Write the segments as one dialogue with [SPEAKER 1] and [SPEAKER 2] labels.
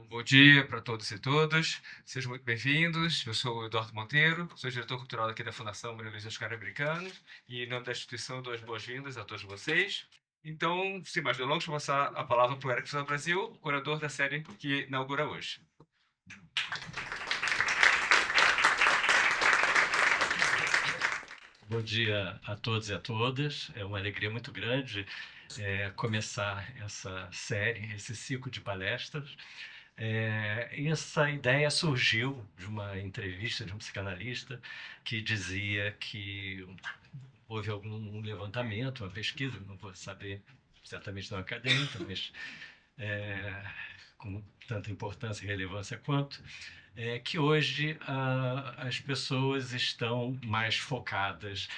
[SPEAKER 1] Bom dia para todos e todas, sejam muito bem-vindos. Eu sou o Eduardo Monteiro, sou diretor cultural aqui da Fundação Maria Luísa Oscar Americano e, em nome da instituição, dou as boas-vindas a todos vocês. Então, sem mais delongas, vou passar a palavra para o Eric Fernando Brasil, curador da série que inaugura hoje.
[SPEAKER 2] Bom dia a todos e a todas. É uma alegria muito grande começar essa série, esse ciclo de palestras. Essa ideia surgiu de uma entrevista de um psicanalista que dizia que houve algum levantamento, uma pesquisa, não vou saber, certamente não acadêmica, mas com tanta importância e relevância quanto, que hoje as pessoas estão mais focadas,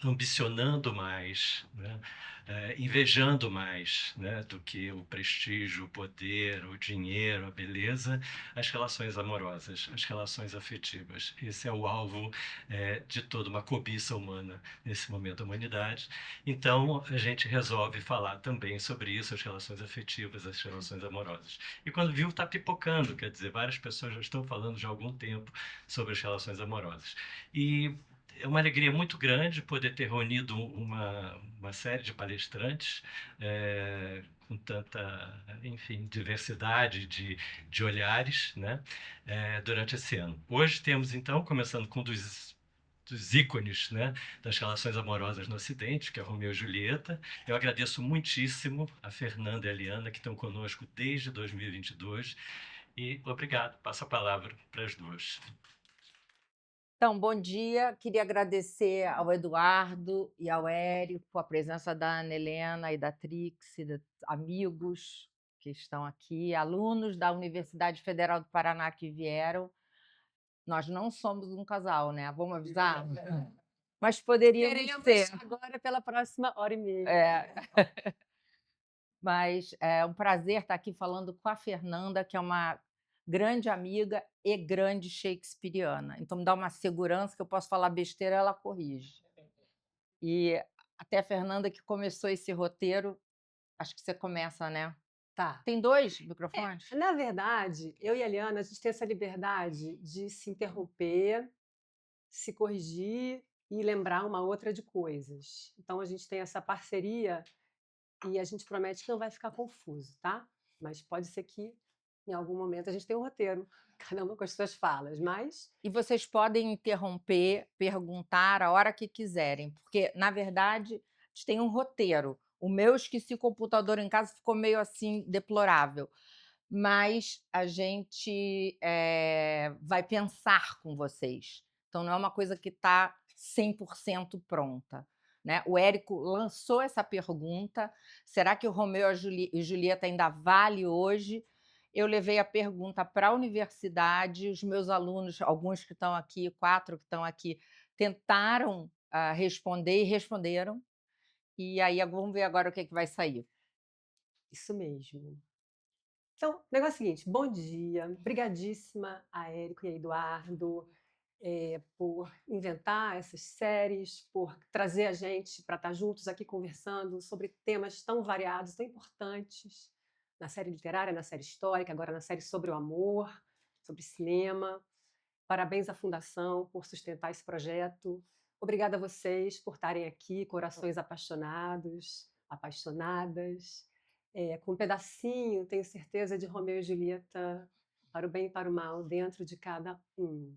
[SPEAKER 2] ambicionando mais, né? Invejando mais, né, do que o prestígio, o poder, o dinheiro, a beleza, as relações amorosas, as relações afetivas. Esse é o alvo de toda uma cobiça humana nesse momento da humanidade. Então, a gente resolve falar também sobre isso, as relações afetivas, as relações amorosas. E quando viu, está pipocando, quer dizer, várias pessoas já estão falando já há algum tempo sobre as relações amorosas. E é uma alegria muito grande poder ter reunido uma série de palestrantes com tanta, enfim, diversidade de olhares, né, durante esse ano. Hoje temos, então, começando com um dos ícones, né, das relações amorosas no Ocidente, que é Romeu e Julieta. Eu agradeço muitíssimo a Fernanda e a Liana, que estão conosco desde 2022, e obrigado. Passo a palavra para as duas.
[SPEAKER 3] Então, bom dia. Queria agradecer ao Eduardo e ao Érico a presença da Ana Helena e da Trix, e amigos que estão aqui, alunos da Universidade Federal do Paraná que vieram. Nós não somos um casal, né? Vamos avisar? Mas poderíamos ser.
[SPEAKER 4] Agora pela próxima hora e meia.
[SPEAKER 3] É. Mas é um prazer estar aqui falando com a Fernanda, que é uma grande amiga e grande shakespeariana. Então me dá uma segurança que eu posso falar besteira, ela corrige. E até a Fernanda que começou esse roteiro, acho que você começa, né?
[SPEAKER 4] Tá.
[SPEAKER 3] Tem 2 microfones?
[SPEAKER 4] Na verdade, eu e a Liana, a gente tem essa liberdade de se interromper, se corrigir e lembrar uma outra de coisas. Então a gente tem essa parceria e a gente promete que não vai ficar confuso, tá? Mas pode ser que em algum momento a gente tenha um roteiro, cada uma com as suas falas, mas
[SPEAKER 3] E vocês podem interromper, perguntar a hora que quiserem, porque, na verdade, a gente tem um roteiro. O meu, esqueci o computador em casa, ficou meio assim deplorável. Mas a gente vai pensar com vocês. Então, não é uma coisa que está 100% pronta. Né? O Érico lançou essa pergunta: será que o Romeu e Julieta ainda vale hoje? Eu levei a pergunta para a universidade, os meus alunos, alguns que estão aqui, 4 que estão aqui, tentaram responder e responderam. E aí vamos ver agora o que, é que vai sair.
[SPEAKER 4] isso mesmo. Então, o negócio é o seguinte, bom dia, brigadíssima a Érico e a Eduardo por inventar essas séries, por trazer a gente para estar juntos aqui conversando sobre temas tão variados, tão importantes, na série literária, na série histórica, agora na série sobre o amor, sobre cinema. Parabéns à Fundação por sustentar esse projeto. Obrigada a vocês por estarem aqui, corações apaixonados, apaixonadas, com um pedacinho, tenho certeza, de Romeu e Julieta, para o bem e para o mal, dentro de cada um.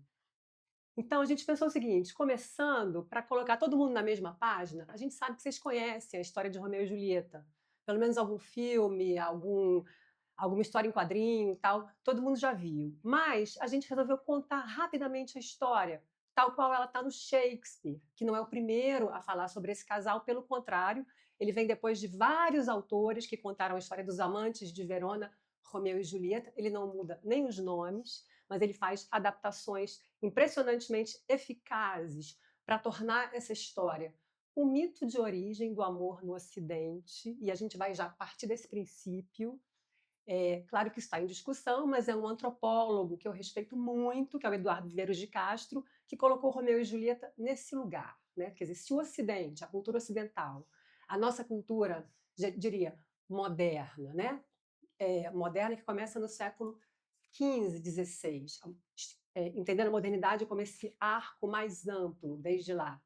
[SPEAKER 4] Então, a gente pensou o seguinte, começando, para colocar todo mundo na mesma página, a gente sabe que vocês conhecem a história de Romeu e Julieta, pelo menos algum filme, alguma história em quadrinho e tal, todo mundo já viu. Mas a gente resolveu contar rapidamente a história, tal qual ela está no Shakespeare, que não é o primeiro a falar sobre esse casal, pelo contrário, ele vem depois de vários autores que contaram a história dos amantes de Verona, Romeu e Julieta. Ele não muda nem os nomes, mas ele faz adaptações impressionantemente eficazes para tornar essa história o mito de origem do amor no Ocidente, e a gente vai já partir desse princípio. Claro que está em discussão, mas é um antropólogo que eu respeito muito, que é o Eduardo Viveiros de Castro, que colocou Romeu e Julieta nesse lugar. Né? Quer dizer, se o Ocidente, a cultura ocidental, a nossa cultura, diria, moderna, né? moderna que começa no século XV, XVI, entendendo a modernidade como esse arco mais amplo desde lá.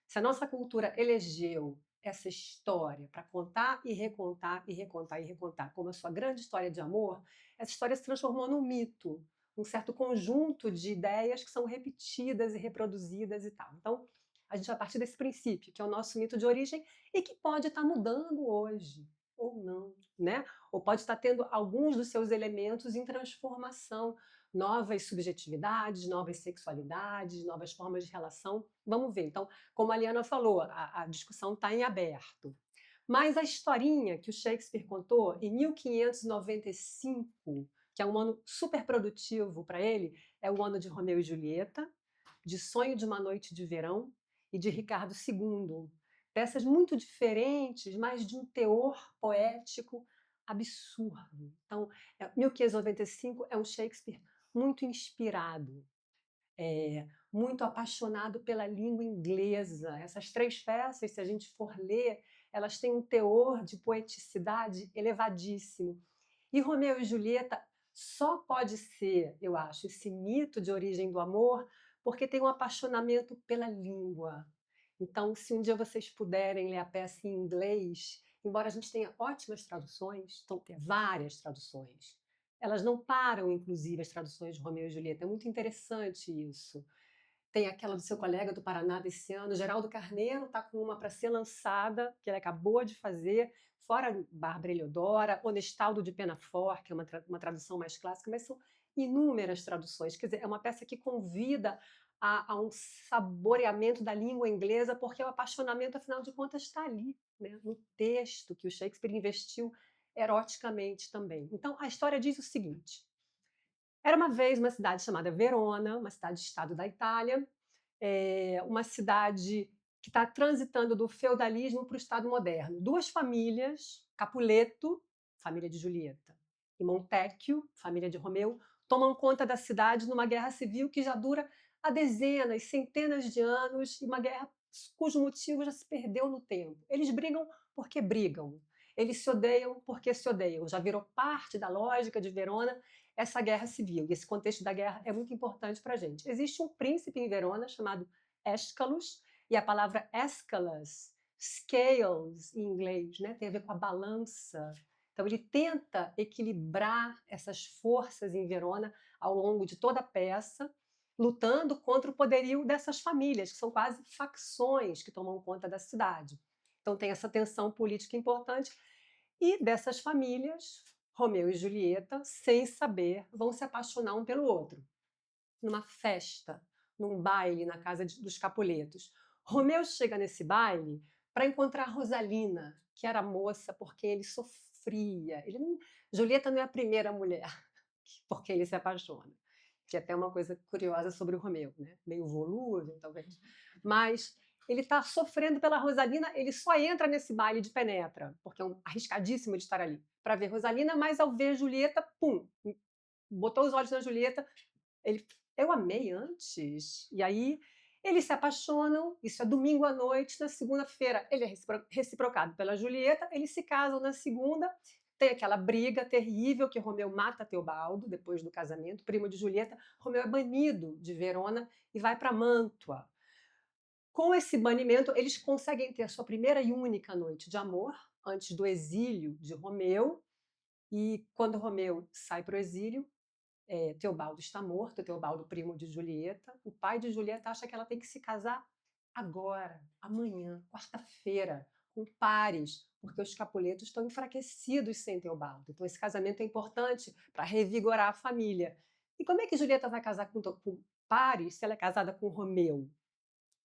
[SPEAKER 4] Se a nossa cultura elegeu essa história para contar e recontar e recontar e recontar como a sua grande história de amor, essa história se transformou num mito, um certo conjunto de ideias que são repetidas e reproduzidas e tal. Então, a gente vai partir desse princípio, que é o nosso mito de origem e que pode estar mudando hoje, ou não, né? Ou pode estar tendo alguns dos seus elementos em transformação, novas subjetividades, novas sexualidades, novas formas de relação. Vamos ver. Então, como a Liana falou, a discussão está em aberto. Mas a historinha que o Shakespeare contou em 1595, que é um ano super produtivo para ele, é o ano de Romeu e Julieta, de Sonho de uma Noite de Verão e de Ricardo II. Peças muito diferentes, mas de um teor poético absurdo. Então, 1595 é um Shakespeare muito inspirado, muito apaixonado pela língua inglesa. Essas 3 peças, se a gente for ler, elas têm um teor de poeticidade elevadíssimo. E Romeu e Julieta só pode ser, eu acho, esse mito de origem do amor, porque tem um apaixonamento pela língua. Então, se um dia vocês puderem ler a peça em inglês, embora a gente tenha ótimas traduções, então tem várias traduções, elas não param, inclusive, as traduções de Romeu e Julieta. É muito interessante isso. Tem aquela do seu colega do Paraná desse ano, Geraldo Carneiro está com uma para ser lançada, que ele acabou de fazer, fora Bárbara Eliodora, Honestaldo de Penafort, que é uma tradução mais clássica, mas são inúmeras traduções. Quer dizer, é uma peça que convida a um saboreamento da língua inglesa, porque o apaixonamento, afinal de contas, está ali, né, no texto que o Shakespeare investiu eroticamente também. Então, a história diz o seguinte: era uma vez uma cidade chamada Verona, uma cidade-estado da Itália, uma cidade que está transitando do feudalismo para o Estado moderno. 2 famílias, Capuleto, família de Julieta, e Montecchio, família de Romeu, tomam conta da cidade numa guerra civil que já dura há dezenas, centenas de anos, e uma guerra cujo motivo já se perdeu no tempo. Eles brigam porque brigam. Eles se odeiam porque se odeiam. Já virou parte da lógica de Verona essa guerra civil. E esse contexto da guerra é muito importante para a gente. Existe um príncipe em Verona chamado Éscalus, e a palavra escalas, scales em inglês, né, tem a ver com a balança. Então ele tenta equilibrar essas forças em Verona ao longo de toda a peça, lutando contra o poderio dessas famílias, que são quase facções que tomam conta da cidade. Então tem essa tensão política importante. E dessas famílias, Romeu e Julieta, sem saber, vão se apaixonar um pelo outro. Numa festa, num baile na casa dos Capuletos. Romeu chega nesse baile para encontrar Rosalina, que era a moça por quem ele sofria. Julieta não é a primeira mulher por quem ele se apaixona. Que é até uma coisa curiosa sobre o Romeu, né? Meio volúvel, talvez. Mas ele está sofrendo pela Rosalina, ele só entra nesse baile de penetra, porque é arriscadíssimo de estar ali, para ver Rosalina, mas ao ver Julieta, pum, botou os olhos na Julieta, eu amei antes. E aí eles se apaixonam, isso é domingo à noite, na segunda-feira ele é reciprocado pela Julieta, eles se casam na segunda, tem aquela briga terrível que Romeu mata Teobaldo depois do casamento, primo de Julieta. Romeu é banido de Verona e vai para Mântua. Com esse banimento, eles conseguem ter a sua primeira e única noite de amor, antes do exílio de Romeu. E quando Romeu sai para o exílio, Teobaldo está morto, Teobaldo, primo de Julieta. O pai de Julieta acha que ela tem que se casar agora, amanhã, quarta-feira, com pares, porque os Capuletos estão enfraquecidos sem Teobaldo. Então esse casamento é importante para revigorar a família. E como é que Julieta vai casar com pares se ela é casada com Romeu?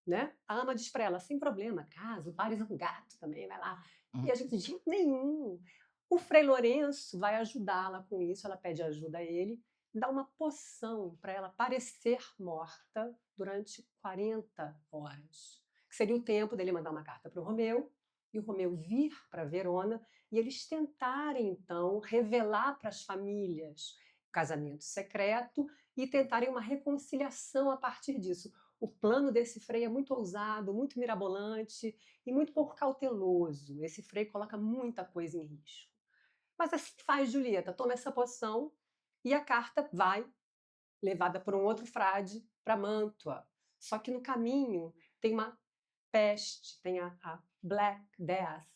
[SPEAKER 4] Né? A ama diz para ela, sem problema, casa, o Paris é um gato também, vai lá. E a gente, de jeito nenhum. O Frei Lourenço vai ajudá-la com isso, ela pede ajuda a ele, dá uma poção para ela parecer morta durante 40 horas, que seria o tempo dele mandar uma carta para o Romeu, e o Romeu vir para Verona, e eles tentarem, então, revelar para as famílias o casamento secreto e tentarem uma reconciliação a partir disso. O plano desse Frei é muito ousado, muito mirabolante e muito pouco cauteloso. Esse Frei coloca muita coisa em risco. Mas assim faz Julieta, toma essa poção e a carta vai, levada por um outro frade, para Mântua. Só que no caminho tem uma peste, tem a Black Death,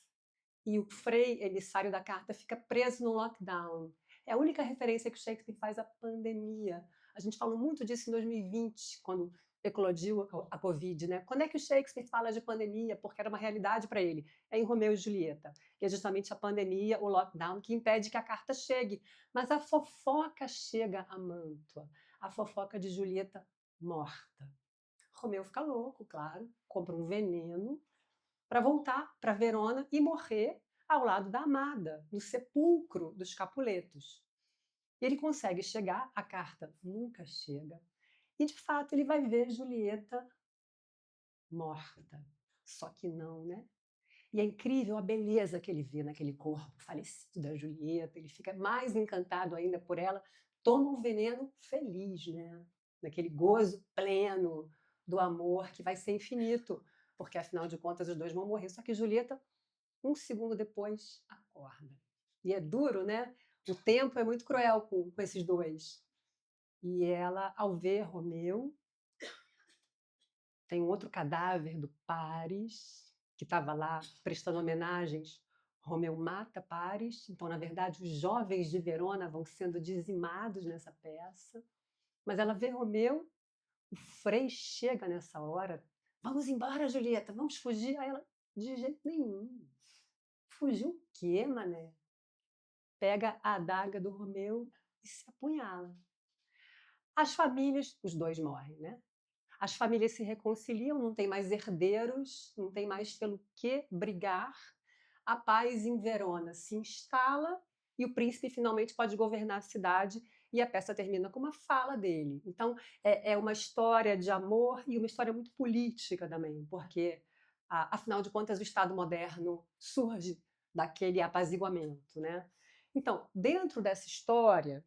[SPEAKER 4] e o frei emissário da carta fica preso no lockdown. É a única referência que o Shakespeare faz à pandemia. A gente falou muito disso em 2020, quando eclodiu a Covid, né? Quando é que o Shakespeare fala de pandemia? Porque era uma realidade para ele. É em Romeu e Julieta, que é justamente a pandemia, o lockdown, que impede que a carta chegue. Mas a fofoca chega a Mântua, a fofoca de Julieta morta. Romeu fica louco, claro, compra um veneno para voltar para Verona e morrer ao lado da amada, no sepulcro dos Capuletos. E ele consegue chegar, a carta nunca chega, e de fato ele vai ver Julieta morta. Só que não, né? E é incrível a beleza que ele vê naquele corpo falecido da Julieta, ele fica mais encantado ainda por ela, toma um veneno feliz, né? Naquele gozo pleno do amor que vai ser infinito, porque afinal de contas os dois vão morrer. Só que Julieta, um segundo depois, acorda. E é duro, né? O tempo é muito cruel com esses dois. E ela, ao ver Romeu, tem um outro cadáver do Paris, que estava lá prestando homenagens. Romeu mata Paris, então, na verdade, os jovens de Verona vão sendo dizimados nessa peça. Mas ela vê Romeu, o Frei chega nessa hora. Vamos embora, Julieta, vamos fugir. Aí ela, de jeito nenhum. Fugir o quê, mané? Pega a adaga do Romeu e se apunhala. As famílias, os dois morrem, né? As famílias se reconciliam, não tem mais herdeiros, não tem mais pelo que brigar. A paz em Verona se instala e o príncipe finalmente pode governar a cidade, e a peça termina com uma fala dele. Então, é uma história de amor e uma história muito política também, porque, afinal de contas, o Estado moderno surge daquele apaziguamento, né? Então, dentro dessa história,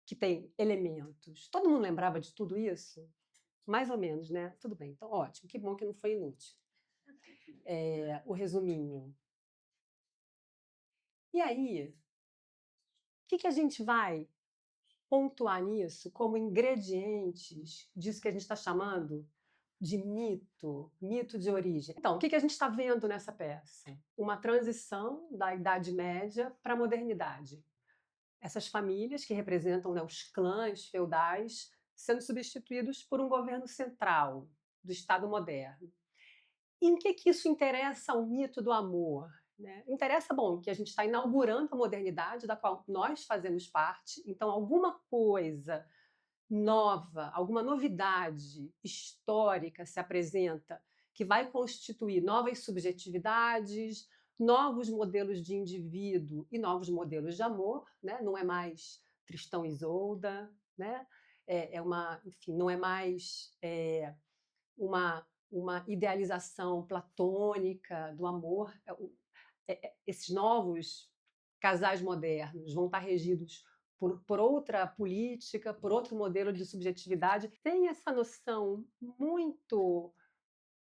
[SPEAKER 4] que tem elementos. Todo mundo lembrava de tudo isso? Mais ou menos, né? Tudo bem, então ótimo, que bom que não foi inútil. O resuminho. E aí, o que a gente vai pontuar nisso como ingredientes disso que a gente está chamando de mito, mito de origem? Então, o que a gente está vendo nessa peça? Uma transição da Idade Média para a modernidade. Essas famílias que representam, né, os clãs feudais sendo substituídos por um governo central do Estado moderno. E em que isso interessa ao mito do amor? Né? Interessa, bom, que a gente está inaugurando a modernidade da qual nós fazemos parte, então alguma coisa nova, alguma novidade histórica se apresenta que vai constituir novas subjetividades, novos modelos de indivíduo e novos modelos de amor, né? Não é mais Tristão e Isolda, né? Enfim, não é mais uma idealização platônica do amor. Esses novos casais modernos vão estar regidos por outra política, por outro modelo de subjetividade. Tem essa noção muito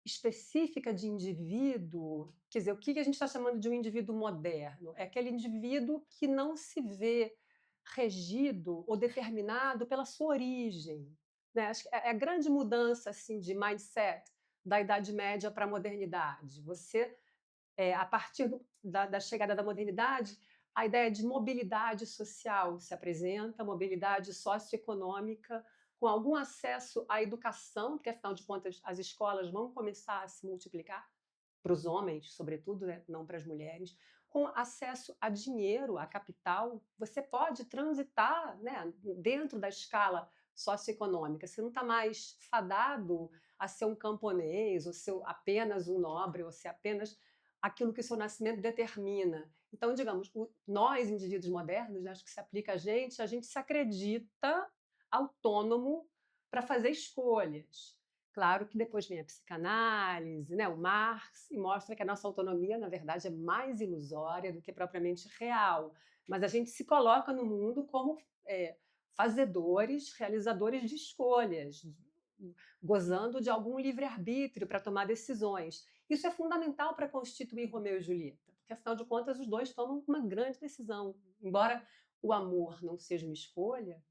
[SPEAKER 4] específica de indivíduo, quer dizer, o que a gente está chamando de um indivíduo moderno? É aquele indivíduo que não se vê regido ou determinado pela sua origem. Né? Acho que é a grande mudança assim, de mindset da Idade Média para a modernidade. Você, a partir da chegada da modernidade, a ideia de mobilidade social se apresenta, mobilidade socioeconômica, com algum acesso à educação, porque, afinal de contas, as escolas vão começar a se multiplicar, para os homens, sobretudo, né? Não para as mulheres, com acesso a dinheiro, a capital. Você pode transitar, né, dentro da escala socioeconômica. Você não está mais fadado a ser um camponês, ou ser apenas um nobre, ou ser apenas aquilo que o seu nascimento determina. Então, digamos, nós, indivíduos modernos, acho que se aplica a gente se acredita autônomo para fazer escolhas. Claro que depois vem a psicanálise, né, o Marx, e mostra que a nossa autonomia, na verdade, é mais ilusória do que propriamente real. Mas a gente se coloca no mundo como fazedores, realizadores de escolhas, gozando de algum livre-arbítrio para tomar decisões. Isso é fundamental para constituir Romeu e Julieta. porque afinal de contas os dois tomam uma grande decisão. Embora o amor não seja uma escolha,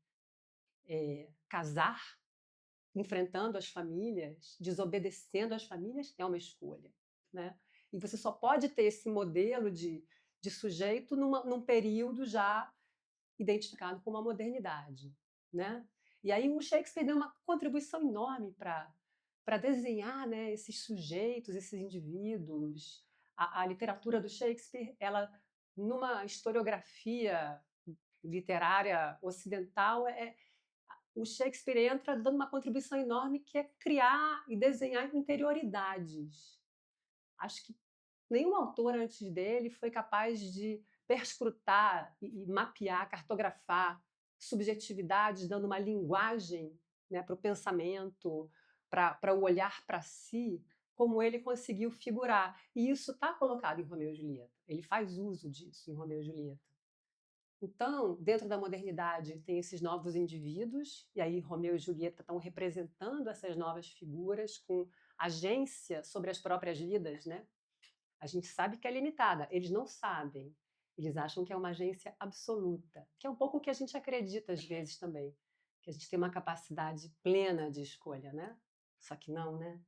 [SPEAKER 4] casar, enfrentando as famílias, desobedecendo às famílias, é uma escolha, né? E você só pode ter esse modelo de sujeito num período já identificado como a modernidade, né? E aí o Shakespeare deu uma contribuição enorme para desenhar, né, esses sujeitos, esses indivíduos. A literatura do Shakespeare, ela numa historiografia literária ocidental, o Shakespeare entra dando uma contribuição enorme que é criar e desenhar interioridades. Acho que nenhum autor antes dele foi capaz de perscrutar e mapear, cartografar subjetividades, dando uma linguagem, né, para o pensamento, para o olhar para si, como ele conseguiu figurar. E isso está colocado em Romeu e Julieta. Ele faz uso disso em Romeu e Julieta. Então, dentro da modernidade, tem esses novos indivíduos, e aí Romeu e Julieta estão representando essas novas figuras com agência sobre as próprias vidas, né? A gente sabe que é limitada, eles não sabem. Eles acham que é uma agência absoluta, que é um pouco o que a gente acredita às vezes também, que a gente tem uma capacidade plena de escolha, né? Só que não, né?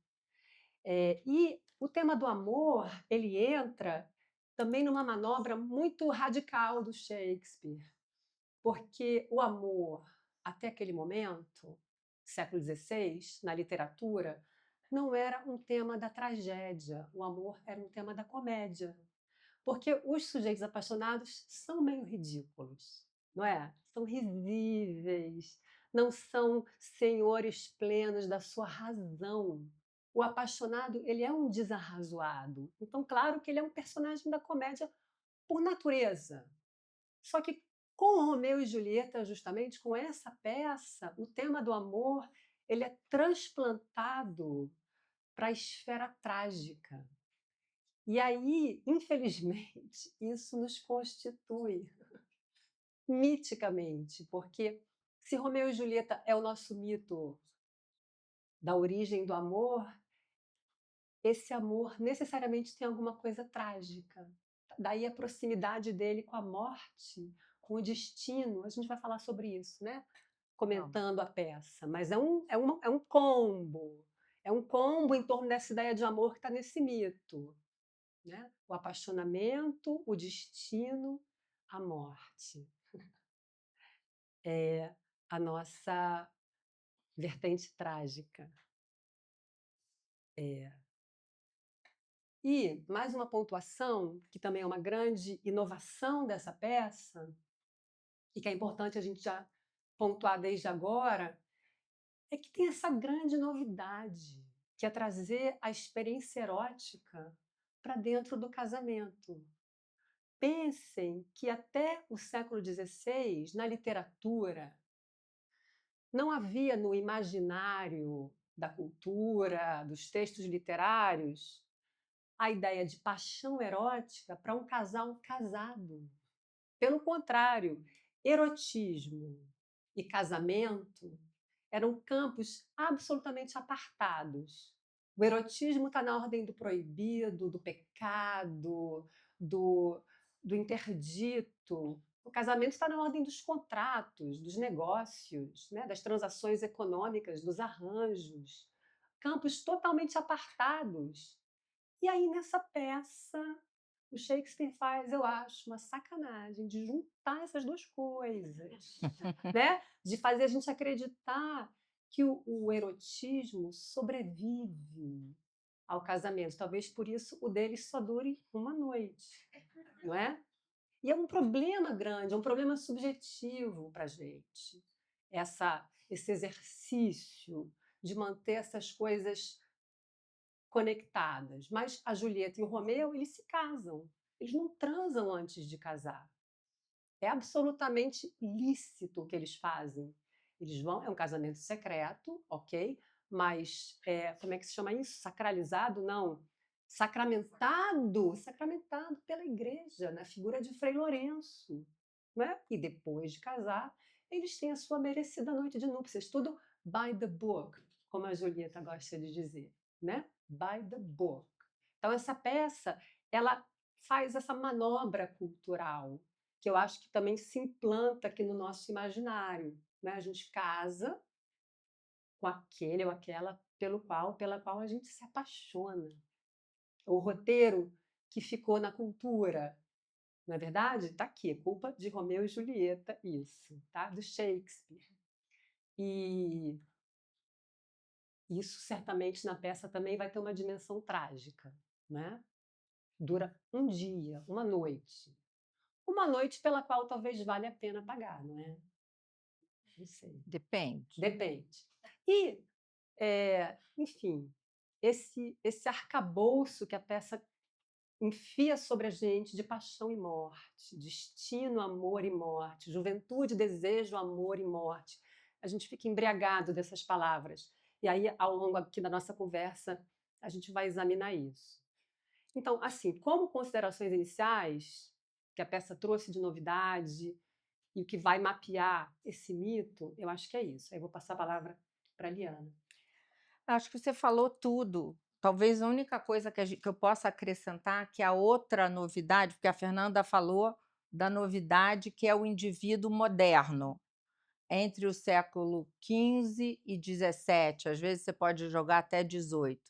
[SPEAKER 4] E o tema do amor, ele entra também numa manobra muito radical do Shakespeare, porque o amor, até aquele momento, século XVI, na literatura, não era um tema da tragédia, o amor era um tema da comédia. Porque os sujeitos apaixonados são meio ridículos, não é? São risíveis, não são senhores plenos da sua razão. O apaixonado, ele é um desarrazoado. Então, claro que ele é um personagem da comédia por natureza. Só que com Romeu e Julieta, justamente com essa peça, o tema do amor, ele é transplantado para a esfera trágica. E aí, infelizmente, isso nos constitui miticamente, porque se Romeu e Julieta é o nosso mito da origem do amor, esse amor necessariamente tem alguma coisa trágica. Daí a proximidade dele com a morte, com o destino. A gente vai falar sobre isso, né? Comentando a peça. Mas é um combo. É um combo em torno dessa ideia de amor que está nesse mito. Né? O apaixonamento, o destino, a morte. É a nossa vertente trágica. E mais uma pontuação, que também é uma grande inovação dessa peça, e que é importante a gente já pontuar desde agora, é que tem essa grande novidade, que é trazer a experiência erótica para dentro do casamento. Pensem que até o século XVI, na literatura, não havia no imaginário da cultura, dos textos literários, a ideia de paixão erótica para um casal casado. Pelo contrário, erotismo e casamento eram campos absolutamente apartados. O erotismo está na ordem do proibido, do pecado, do interdito. O casamento está na ordem dos contratos, dos negócios, né? Das transações econômicas, dos arranjos. Campos totalmente apartados. E aí, nessa peça, o Shakespeare faz, eu acho, uma sacanagem de juntar essas duas coisas, né? De fazer a gente acreditar que o erotismo sobrevive ao casamento. Talvez por isso o deles só dure uma noite, não é? E é um problema grande, é um problema subjetivo para a gente, esse exercício de manter essas coisas conectadas. Mas a Julieta e o Romeu, eles se casam. Eles não transam antes de casar. É absolutamente lícito o que eles fazem. Eles vão, é um casamento secreto, ok? Mas, como é que se chama isso? Sacralizado? Não. Sacramentado pela igreja, na figura de Frei Lourenço. Né? E depois de casar, eles têm a sua merecida noite de núpcias. Tudo by the book, como a Julieta gosta de dizer. Né? By the book. Então, essa peça, ela faz essa manobra cultural, que eu acho que também se implanta aqui no nosso imaginário, né? A gente casa com aquele ou aquela pela qual a gente se apaixona. O roteiro que ficou na cultura, não é verdade? Está aqui, culpa de Romeu e Julieta, isso, tá? Do Shakespeare. E isso certamente na peça também vai ter uma dimensão trágica, né? Dura um dia, uma noite. Uma noite pela qual talvez valha a pena pagar, não é? Não sei.
[SPEAKER 3] Depende.
[SPEAKER 4] Depende. E, enfim, esse arcabouço que a peça enfia sobre a gente de paixão e morte, destino, amor e morte, juventude, desejo, amor e morte. A gente fica embriagado dessas palavras. E aí, ao longo aqui da nossa conversa, a gente vai examinar isso. Então, assim, como considerações iniciais, que a peça trouxe de novidade e o que vai mapear esse mito, eu acho que é isso. Aí eu vou passar a palavra para a Liana.
[SPEAKER 3] Acho que você falou tudo. Talvez a única coisa que eu possa acrescentar, que a outra novidade, porque a Fernanda falou da novidade que é o indivíduo moderno, entre o século XV e XVII, às vezes você pode jogar até XVIII,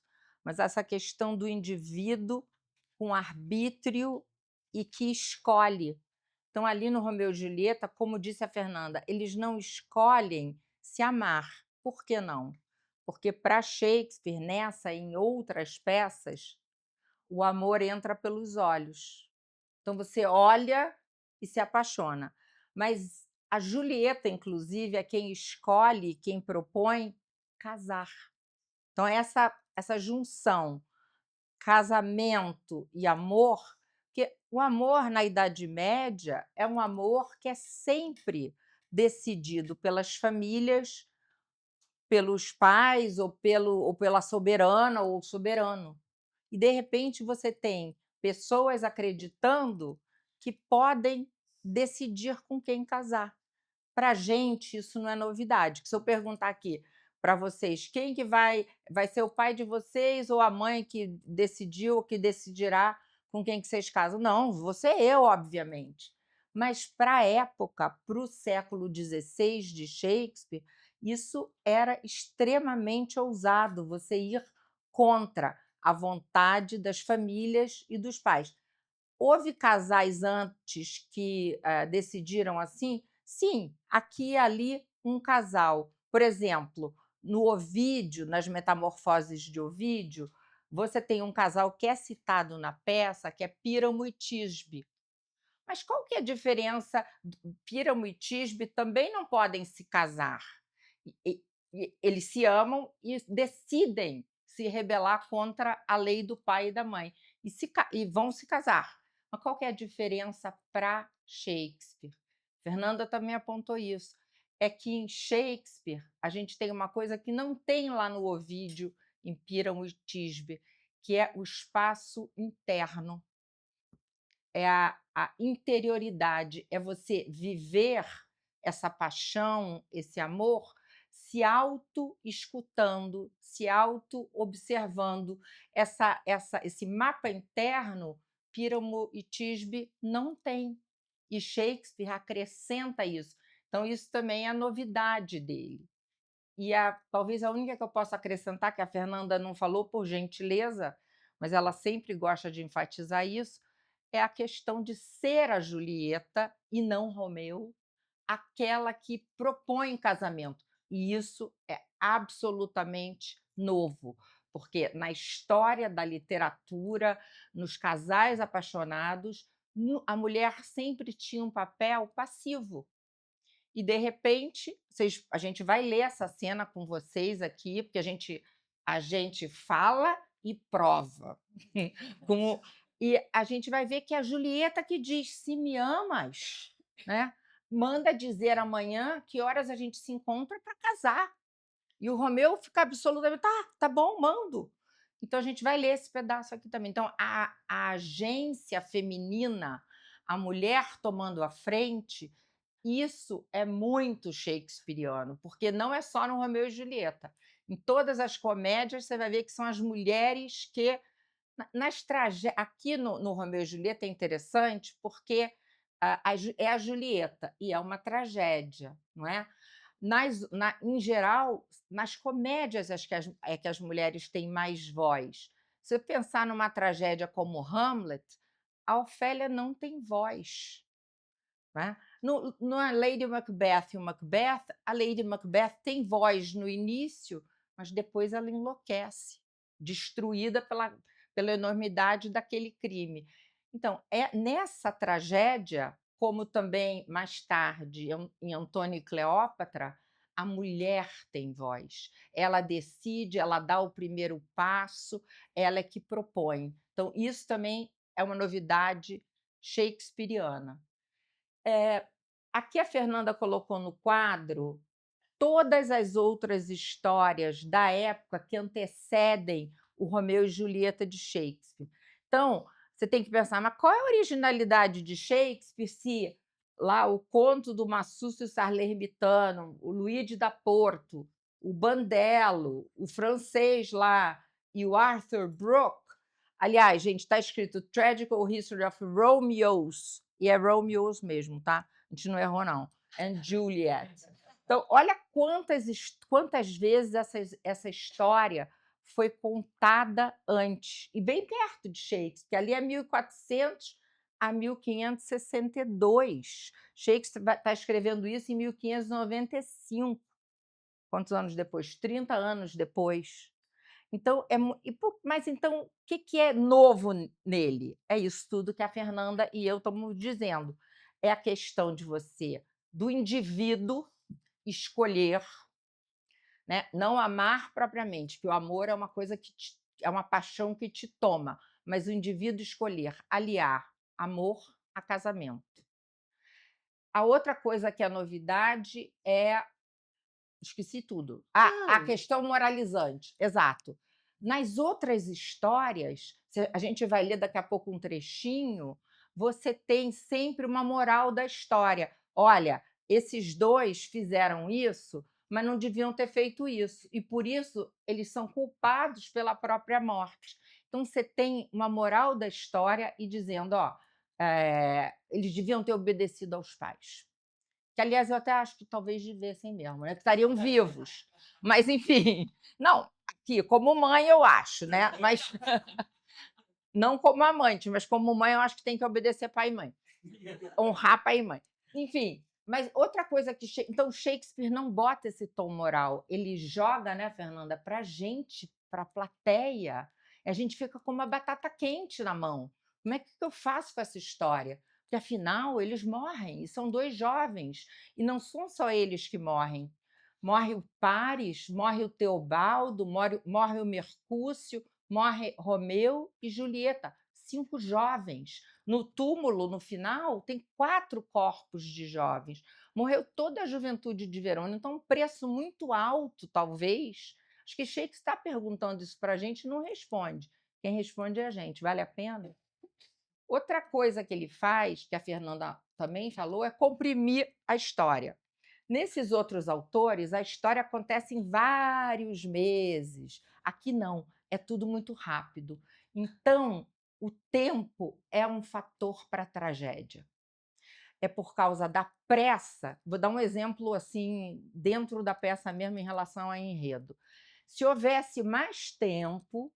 [SPEAKER 3] mas essa questão do indivíduo com arbítrio e que escolhe. Então, ali no Romeu e Julieta, como disse a Fernanda, eles não escolhem se amar. Por que não? Porque para Shakespeare, nessa e em outras peças, o amor entra pelos olhos. Então você olha e se apaixona. Mas a Julieta, inclusive, é quem escolhe, quem propõe casar. Então essa junção casamento e amor, porque o amor na Idade Média é um amor que é sempre decidido pelas famílias, pelos pais ou pela soberana ou soberano. E, de repente, você tem pessoas acreditando que podem decidir com quem casar. Para a gente, isso não é novidade. Se eu perguntar aqui para vocês quem que vai ser o pai de vocês ou a mãe que decidiu ou que decidirá com quem que vocês casam? Não, você eu, obviamente. Mas para a época, para o século XVI de Shakespeare, isso era extremamente ousado, você ir contra a vontade das famílias e dos pais. Houve casais antes que decidiram assim? Sim, aqui e ali um casal. Por exemplo, no Ovídio, nas Metamorfoses de Ovídio, você tem um casal que é citado na peça, que é Píramo e Tisbe. Mas qual que é a diferença? Píramo e Tisbe também não podem se casar. Eles se amam e decidem se rebelar contra a lei do pai e da mãe e vão se casar. Mas qual que é a diferença para Shakespeare? Fernanda também apontou isso. É que em Shakespeare a gente tem uma coisa que não tem lá no Ovídio, em Píramo e Tisbe, que é o espaço interno. É a interioridade, é você viver essa paixão, esse amor, se auto-escutando, se auto-observando. Esse mapa interno, Píramo e Tisbe não tem. E Shakespeare acrescenta isso. Então, isso também é a novidade dele. E talvez a única que eu possa acrescentar, que a Fernanda não falou, por gentileza, mas ela sempre gosta de enfatizar isso, é a questão de ser a Julieta e não Romeu, aquela que propõe casamento. E isso é absolutamente novo, porque na história da literatura, nos casais apaixonados, a mulher sempre tinha um papel passivo. E, de repente, a gente vai ler essa cena com vocês aqui, porque a gente fala e prova. E a gente vai ver que é a Julieta que diz: se me amas, né, manda dizer amanhã que horas a gente se encontra para casar. E o Romeu fica absolutamente: tá bom, mando. Então a gente vai ler esse pedaço aqui também. Então, a agência feminina, a mulher tomando a frente, isso é muito shakespeariano, porque não é só no Romeu e Julieta. Em todas as comédias, você vai ver que são as mulheres que Aqui no Romeu e Julieta é interessante porque é a Julieta e é uma tragédia, não é? Em geral, nas comédias é que as mulheres têm mais voz. Se eu pensar numa tragédia como Hamlet, a Ofélia não tem voz. Né? No Lady Macbeth e o Macbeth, a Lady Macbeth tem voz no início, mas depois ela enlouquece, destruída pela enormidade daquele crime. Então, nessa tragédia, como também mais tarde em Antônio e Cleópatra, a mulher tem voz. Ela decide, ela dá o primeiro passo, ela é que propõe. Então, isso também é uma novidade shakespeariana. Aqui a Fernanda colocou no quadro todas as outras histórias da época que antecedem o Romeu e Julieta de Shakespeare. Então, você tem que pensar, mas qual é a originalidade de Shakespeare se lá o conto do Massuccio Salernitano, o Luigi da Porto, o Bandello, o francês lá e o Arthur Brooke. Aliás, gente, está escrito Tragical History of Romeos, e é Romeos mesmo, tá? A gente não errou, não. And Juliet. Então, olha quantas vezes essa história foi contada antes, e bem perto de Shakespeare, ali é 1400 a 1562. Shakespeare está escrevendo isso em 1595. Quantos anos depois? 30 anos depois. Então, mas então, o que é novo nele? É isso tudo que a Fernanda e eu estamos dizendo. É a questão do indivíduo, escolher, né? Não amar propriamente, que o amor é uma coisa é uma paixão que te toma, mas o indivíduo escolher aliar amor a casamento. A outra coisa que é novidade é. Esqueci tudo. A questão moralizante, exato. Nas outras histórias, a gente vai ler daqui a pouco um trechinho, você tem sempre uma moral da história. Olha, esses dois fizeram isso, mas não deviam ter feito isso, e por isso eles são culpados pela própria morte. Então você tem uma moral da história e dizendo, eles deviam ter obedecido aos pais. Que, aliás, eu até acho que talvez devessem mesmo, né? Que estariam vivos. Mas, enfim, não, aqui, como mãe, eu acho, né? Mas não como amante, mas como mãe, eu acho que tem que obedecer pai e mãe. Honrar pai e mãe. Enfim, mas outra coisa que. Então, Shakespeare não bota esse tom moral, ele joga, né, Fernanda, para a gente, para a plateia. A gente fica com uma batata quente na mão. Como é que eu faço com essa história? Porque, afinal, eles morrem, e são dois jovens, e não são só eles que morrem. Morre o Paris, morre o Teobaldo, morre o Mercúcio, morre Romeu e Julieta, 5 jovens. No túmulo, no final, tem 4 corpos de jovens. Morreu toda a juventude de Verona, então um preço muito alto, talvez. Acho que Shakespeare está perguntando isso para a gente e não responde. Quem responde é a gente. Vale a pena? Outra coisa que ele faz, que a Fernanda também falou, é comprimir a história. Nesses outros autores, a história acontece em vários meses. Aqui não, é tudo muito rápido. Então, o tempo é um fator para a tragédia. É por causa da pressa. Vou dar um exemplo assim, dentro da peça mesmo, em relação a enredo. Se houvesse mais tempo,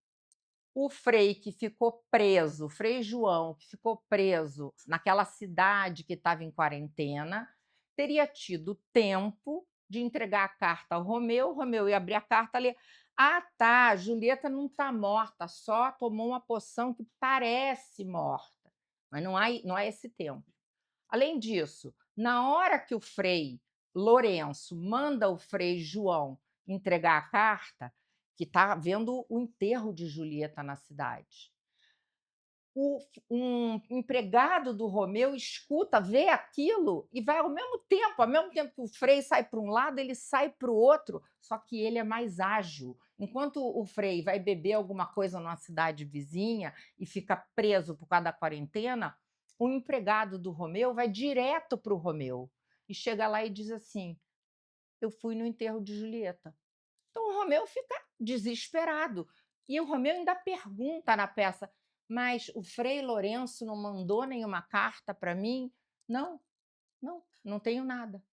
[SPEAKER 3] o Frei que ficou preso, o Frei João, que ficou preso naquela cidade que estava em quarentena, teria tido tempo de entregar a carta ao Romeu, o Romeu ia abrir a carta e ler. Ah, tá, Julieta não está morta, só tomou uma poção que parece morta, mas não há esse tempo. Além disso, na hora que o Frei Lourenço manda o Frei João entregar a carta, que está havendo o enterro de Julieta na cidade, um empregado do Romeu escuta, vê aquilo e vai ao mesmo tempo que o Frei sai para um lado, ele sai para o outro, só que ele é mais ágil. Enquanto o Frei vai beber alguma coisa numa cidade vizinha e fica preso por causa da quarentena, o empregado do Romeu vai direto para o Romeu e chega lá e diz assim: eu fui no enterro de Julieta. Então o Romeu fica desesperado. E o Romeu ainda pergunta na peça: "Mas o Frei Lourenço não mandou nenhuma carta para mim?" "Não, não tenho nada".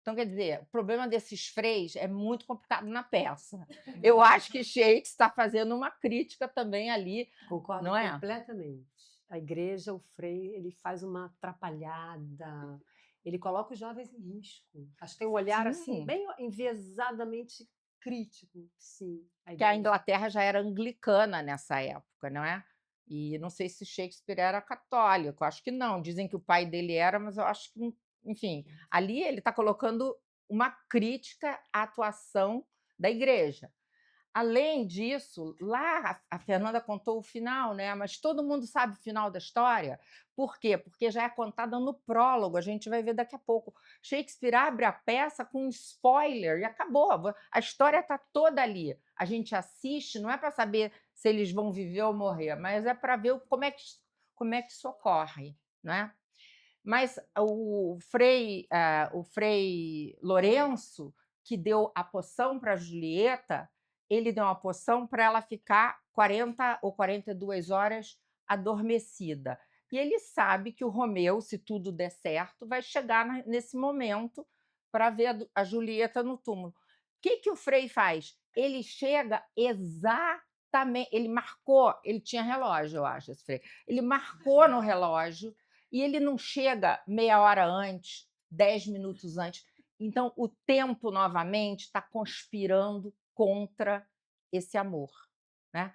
[SPEAKER 3] Então, quer dizer, o problema desses freis é muito complicado na peça. Eu acho que Shakespeare está fazendo uma crítica também ali,
[SPEAKER 4] Concordo
[SPEAKER 3] não é?
[SPEAKER 4] completamente. A igreja, o Frei, ele faz uma atrapalhada, ele coloca os jovens em risco. Acho que tem um olhar assim
[SPEAKER 3] Sim,
[SPEAKER 4] bem enviesadamente crítico, sim, a
[SPEAKER 3] que a
[SPEAKER 4] igreja.
[SPEAKER 3] Inglaterra já era anglicana nessa época, não é? E não sei se Shakespeare era católico, acho que não. Dizem que o pai dele era, mas eu acho que, enfim, ali ele está colocando uma crítica à atuação da igreja. Além disso, lá a Fernanda contou o final, né, mas todo mundo sabe o final da história. Por quê? Porque já é contada no prólogo, a gente vai ver daqui a pouco. Shakespeare abre a peça com um spoiler e acabou. A história está toda ali. A gente assiste, não é para saber se eles vão viver ou morrer, mas é para ver como é que isso ocorre, não é? Mas o Frei Lourenço, que deu a poção para Julieta, ele deu uma poção para ela ficar 40 ou 42 horas adormecida. E ele sabe que o Romeu, se tudo der certo, vai chegar nesse momento para ver a Julieta no túmulo. O que o Frei faz? Ele chega exatamente. Ele marcou, ele tinha relógio, eu acho, esse Frei. Ele marcou no relógio e ele não chega meia hora antes, 10 minutos antes. Então, o tempo, novamente, está conspirando contra esse amor. Né?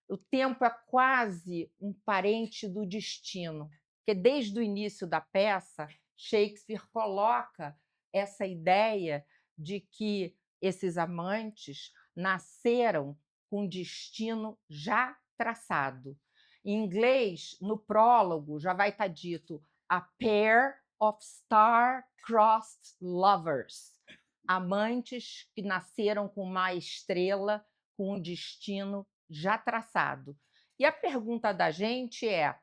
[SPEAKER 3] O tempo é quase um parente do destino, porque desde o início da peça, Shakespeare coloca essa ideia de que esses amantes nasceram com um destino já traçado. Em inglês, no prólogo, já vai estar dito a pair of star-crossed lovers, amantes que nasceram com uma estrela, com um destino já traçado. E a pergunta da gente é: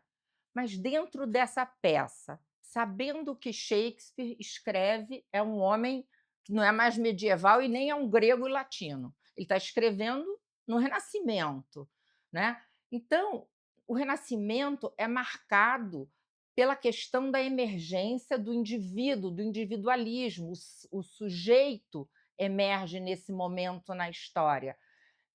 [SPEAKER 3] mas dentro dessa peça, sabendo que Shakespeare escreve, é um homem que não é mais medieval e nem é um grego e latino. Ele está escrevendo no Renascimento, né? Então, o Renascimento é marcado pela questão da emergência do indivíduo, do individualismo. O sujeito emerge nesse momento na história.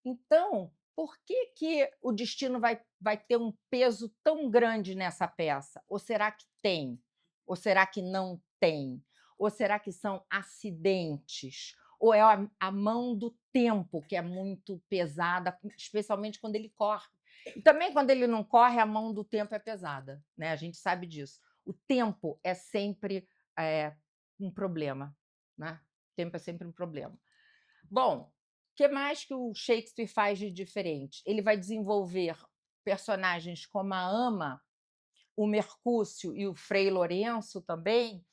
[SPEAKER 3] Então, por que o destino vai ter um peso tão grande nessa peça? Ou será que tem? Ou será que não tem? Ou será que são acidentes? Ou é a mão do tempo que é muito pesada, especialmente quando ele corre? E também quando ele não corre, a mão do tempo é pesada, né? A gente sabe disso. O tempo é sempre um problema, né? O tempo é sempre um problema. Bom, o que mais que o Shakespeare faz de diferente? Ele vai desenvolver personagens como a Ama, o Mercúcio e o Frei Lourenço também,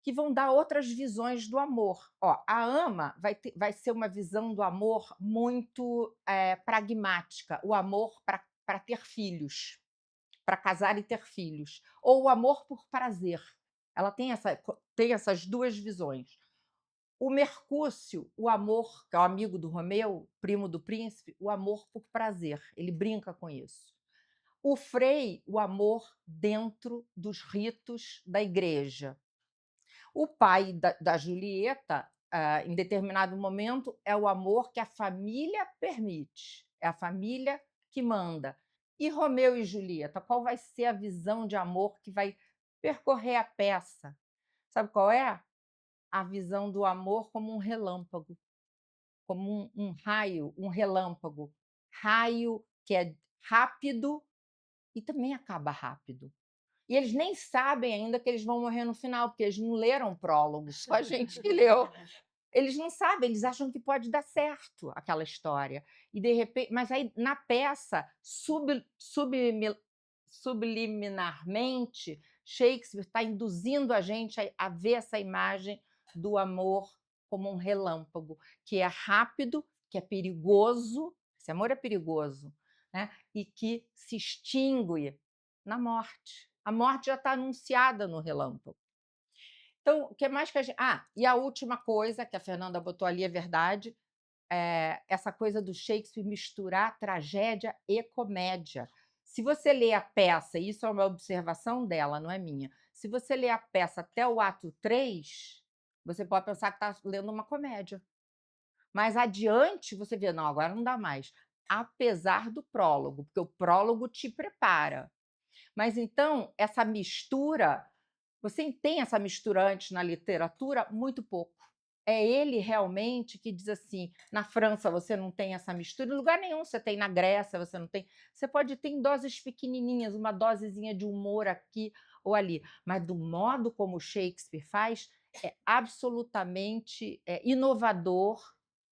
[SPEAKER 3] que vão dar outras visões do amor. Ó, a Ama vai ser uma visão do amor muito pragmática, o amor para ter filhos, para casar e ter filhos, ou o amor por prazer. Ela tem essas duas visões. O Mercúcio, o amor, que é o amigo do Romeu, primo do príncipe, o amor por prazer. Ele brinca com isso. O Frei, o amor dentro dos ritos da igreja. O pai da Julieta, em determinado momento, é o amor que a família permite, é a família que manda. E Romeu e Julieta, qual vai ser a visão de amor que vai percorrer a peça? Sabe qual é? A visão do amor como um relâmpago, como um raio, um relâmpago. Raio que é rápido e também acaba rápido. E eles nem sabem ainda que eles vão morrer no final, porque eles não leram o prólogo, só a gente que leu. Eles não sabem, eles acham que pode dar certo aquela história. E de repente, mas aí na peça, subliminarmente, Shakespeare está induzindo a gente a ver essa imagem do amor como um relâmpago, que é rápido, que é perigoso, esse amor é perigoso, né? E que se extingue na morte. A morte já está anunciada no relâmpago. Então, o que mais que a gente. Ah, e a última coisa que a Fernanda botou ali é verdade: essa coisa do Shakespeare misturar tragédia e comédia. Se você lê a peça, e isso é uma observação dela, não é minha, se você lê a peça até o ato 3, você pode pensar que está lendo uma comédia. Mas adiante você vê, não, agora não dá mais. Apesar do prólogo, porque o prólogo te prepara. Mas então, essa mistura, você tem essa mistura antes na literatura? Muito pouco. É ele realmente que diz assim: na França você não tem essa mistura, em lugar nenhum você tem, na Grécia você não tem. Você pode ter em doses pequenininhas, uma dosezinha de humor aqui ou ali, mas do modo como Shakespeare faz, é absolutamente inovador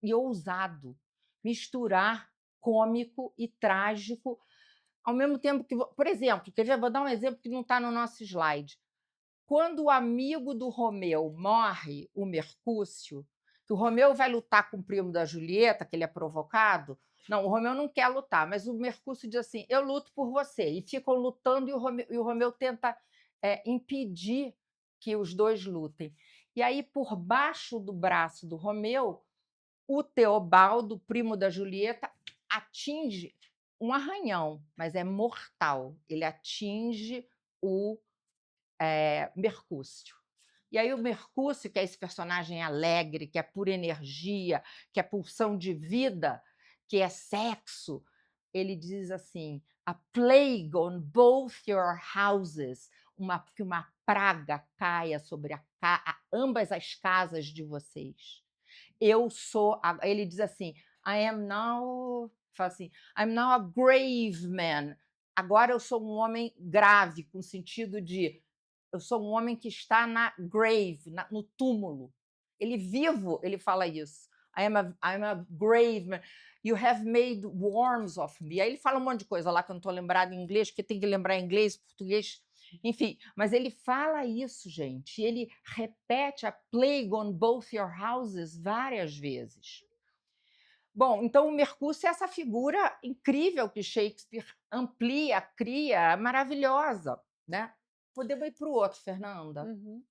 [SPEAKER 3] e ousado. Misturar cômico e trágico, ao mesmo tempo que. Por exemplo, vou dar um exemplo que não está no nosso slide. Quando o amigo do Romeu morre, o Mercúcio, que o Romeu vai lutar com o primo da Julieta, que ele é provocado. Não, o Romeu não quer lutar, mas o Mercúcio diz assim: eu luto por você. E ficam lutando, e o Romeu tenta impedir que os dois lutem. E aí, por baixo do braço do Romeu, o Teobaldo, primo da Julieta, atinge um arranhão, mas é mortal. Ele atinge o Mercúcio. E aí o Mercúcio, que é esse personagem alegre, que é pura energia, que é pulsão de vida, que é sexo, ele diz assim: a plague on both your houses, que uma praga caia sobre ambas as casas de vocês. Eu sou, ele diz assim, I am now, fala assim, I'm now a grave man. Agora eu sou um homem grave, com sentido de eu sou um homem que está na grave, no túmulo. Ele vivo, ele fala isso. I'm a grave man. You have made worms of me. Aí ele fala um monte de coisa lá que eu não estou lembrada em inglês, porque tem que lembrar inglês, português, enfim. Mas ele fala isso, gente. Ele repete a plague on both your houses várias vezes. Bom, então o Mercúcio é essa figura incrível que Shakespeare amplia, cria, maravilhosa, né? Podemos ir para o outro, Fernanda?
[SPEAKER 4] Uhum.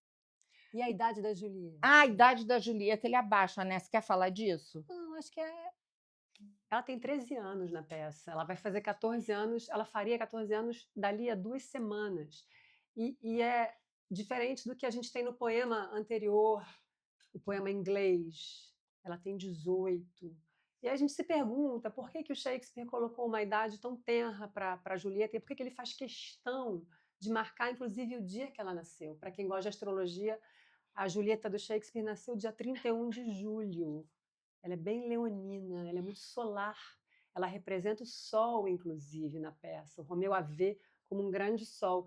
[SPEAKER 4] E a idade da Julieta?
[SPEAKER 3] A idade da Julieta ele abaixa, né? Você quer falar disso?
[SPEAKER 4] Não, acho que ela tem 13 anos na peça. Ela vai fazer 14 anos, ela faria 14 anos dali a 2 semanas. E é diferente do que a gente tem no poema anterior, o poema inglês. Ela tem 18. E aí a gente se pergunta por que o Shakespeare colocou uma idade tão tenra para Julieta e por que ele faz questão de marcar, inclusive, o dia que ela nasceu. Para quem gosta de astrologia, a Julieta do Shakespeare nasceu dia 31 de julho. Ela é bem leonina, ela é muito solar. Ela representa o sol, inclusive, na peça. O Romeu a vê como um grande sol.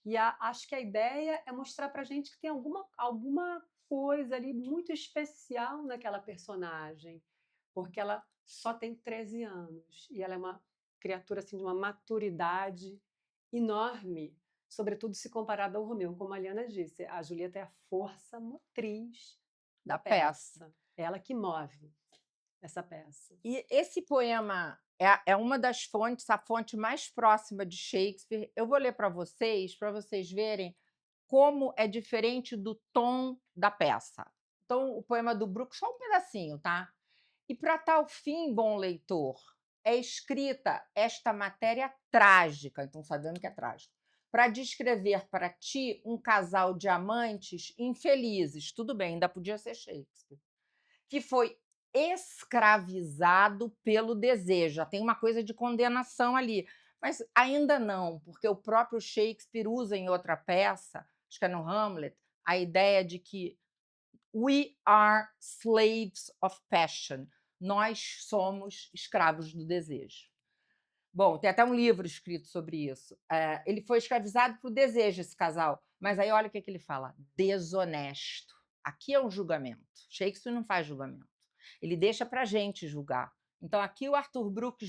[SPEAKER 4] E acho que a ideia é mostrar para a gente que tem alguma coisa ali muito especial naquela personagem, porque ela só tem 13 anos e ela é uma criatura assim, de uma maturidade enorme, sobretudo se comparada ao Romeu. Como a Liana disse, a Julieta é a força motriz da peça. É ela que move essa peça.
[SPEAKER 3] E esse poema é uma das fontes, a fonte mais próxima de Shakespeare. Eu vou ler para vocês verem como é diferente do tom da peça. Então, o poema do Brooke, só um pedacinho, tá? E para tal fim, bom leitor, é escrita esta matéria trágica, então sabendo que é trágico, para descrever para ti um casal de amantes infelizes, tudo bem, ainda podia ser Shakespeare, que foi escravizado pelo desejo. Já tem uma coisa de condenação ali, mas ainda não, porque o próprio Shakespeare usa em outra peça, acho que é no Hamlet, a ideia de que we are slaves of passion. Nós somos escravos do desejo. Bom, tem até um livro escrito sobre isso. Ele foi escravizado por desejo, esse casal. Mas aí olha o que ele fala: desonesto. Aqui é um julgamento. Shakespeare não faz julgamento. Ele deixa para a gente julgar. Então, aqui o Arthur Brooke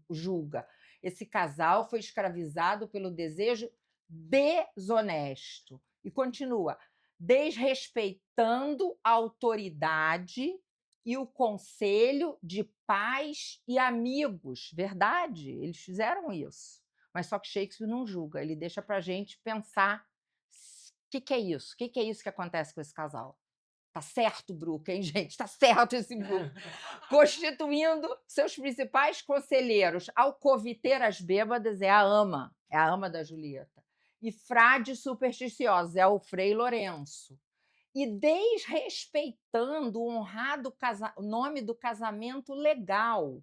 [SPEAKER 3] julga. Esse casal foi escravizado pelo desejo desonesto. E continua: desrespeitando a autoridade e o conselho de pais e amigos. Verdade, eles fizeram isso. Mas só que Shakespeare não julga, ele deixa para a gente pensar o que é isso? O que é isso que acontece com esse casal? Tá certo, Bruca, hein, gente? Tá certo esse Bruca. Constituindo seus principais conselheiros. Alcoviteiras bêbadas é a ama da Julieta. E frades supersticiosos é o Frei Lourenço. E desrespeitando o honrado nome do casamento legal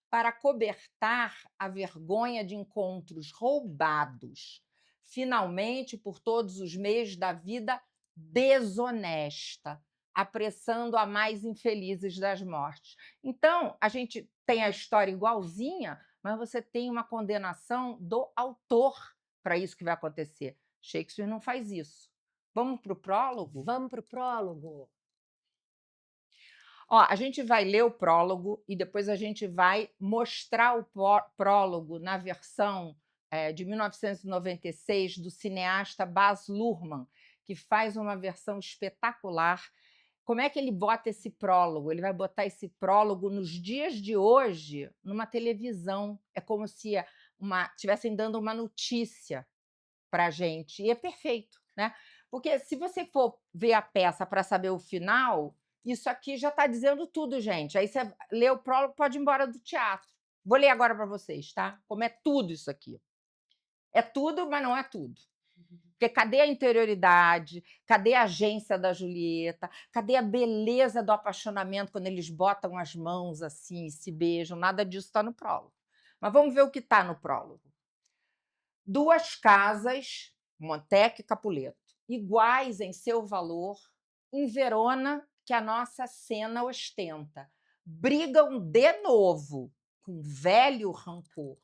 [SPEAKER 3] para cobertar a vergonha de encontros roubados, finalmente por todos os meios da vida desonesta, apressando a mais infelizes das mortes. Então, a gente tem a história igualzinha, mas você tem uma condenação do autor para isso que vai acontecer. Shakespeare não faz isso. Vamos para o prólogo?
[SPEAKER 4] Vamos para o prólogo.
[SPEAKER 3] Ó, a gente vai ler o prólogo e depois a gente vai mostrar o prólogo na versão de 1996 do cineasta Baz Luhrmann, que faz uma versão espetacular. Como é que ele bota esse prólogo? Ele vai botar esse prólogo nos dias de hoje numa televisão. É como se estivessem dando uma notícia para a gente. E é perfeito, né? Porque se você for ver a peça para saber o final, isso aqui já está dizendo tudo, gente. Aí você lê o prólogo, pode ir embora do teatro. Vou ler agora para vocês, tá? Como é tudo isso aqui. É tudo, mas não é tudo. Porque cadê a interioridade? Cadê a agência da Julieta? Cadê a beleza do apaixonamento quando eles botam as mãos assim e se beijam? Nada disso está no prólogo. Mas vamos ver o que está no prólogo. Duas casas, Montecchi e Capuleto, iguais em seu valor, em Verona, que a nossa cena ostenta, brigam de novo com velho rancor,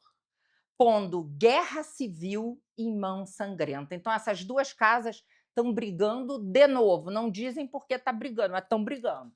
[SPEAKER 3] pondo guerra civil em mão sangrenta. Então, essas duas casas estão brigando de novo. Não dizem por que está brigando, mas estão brigando.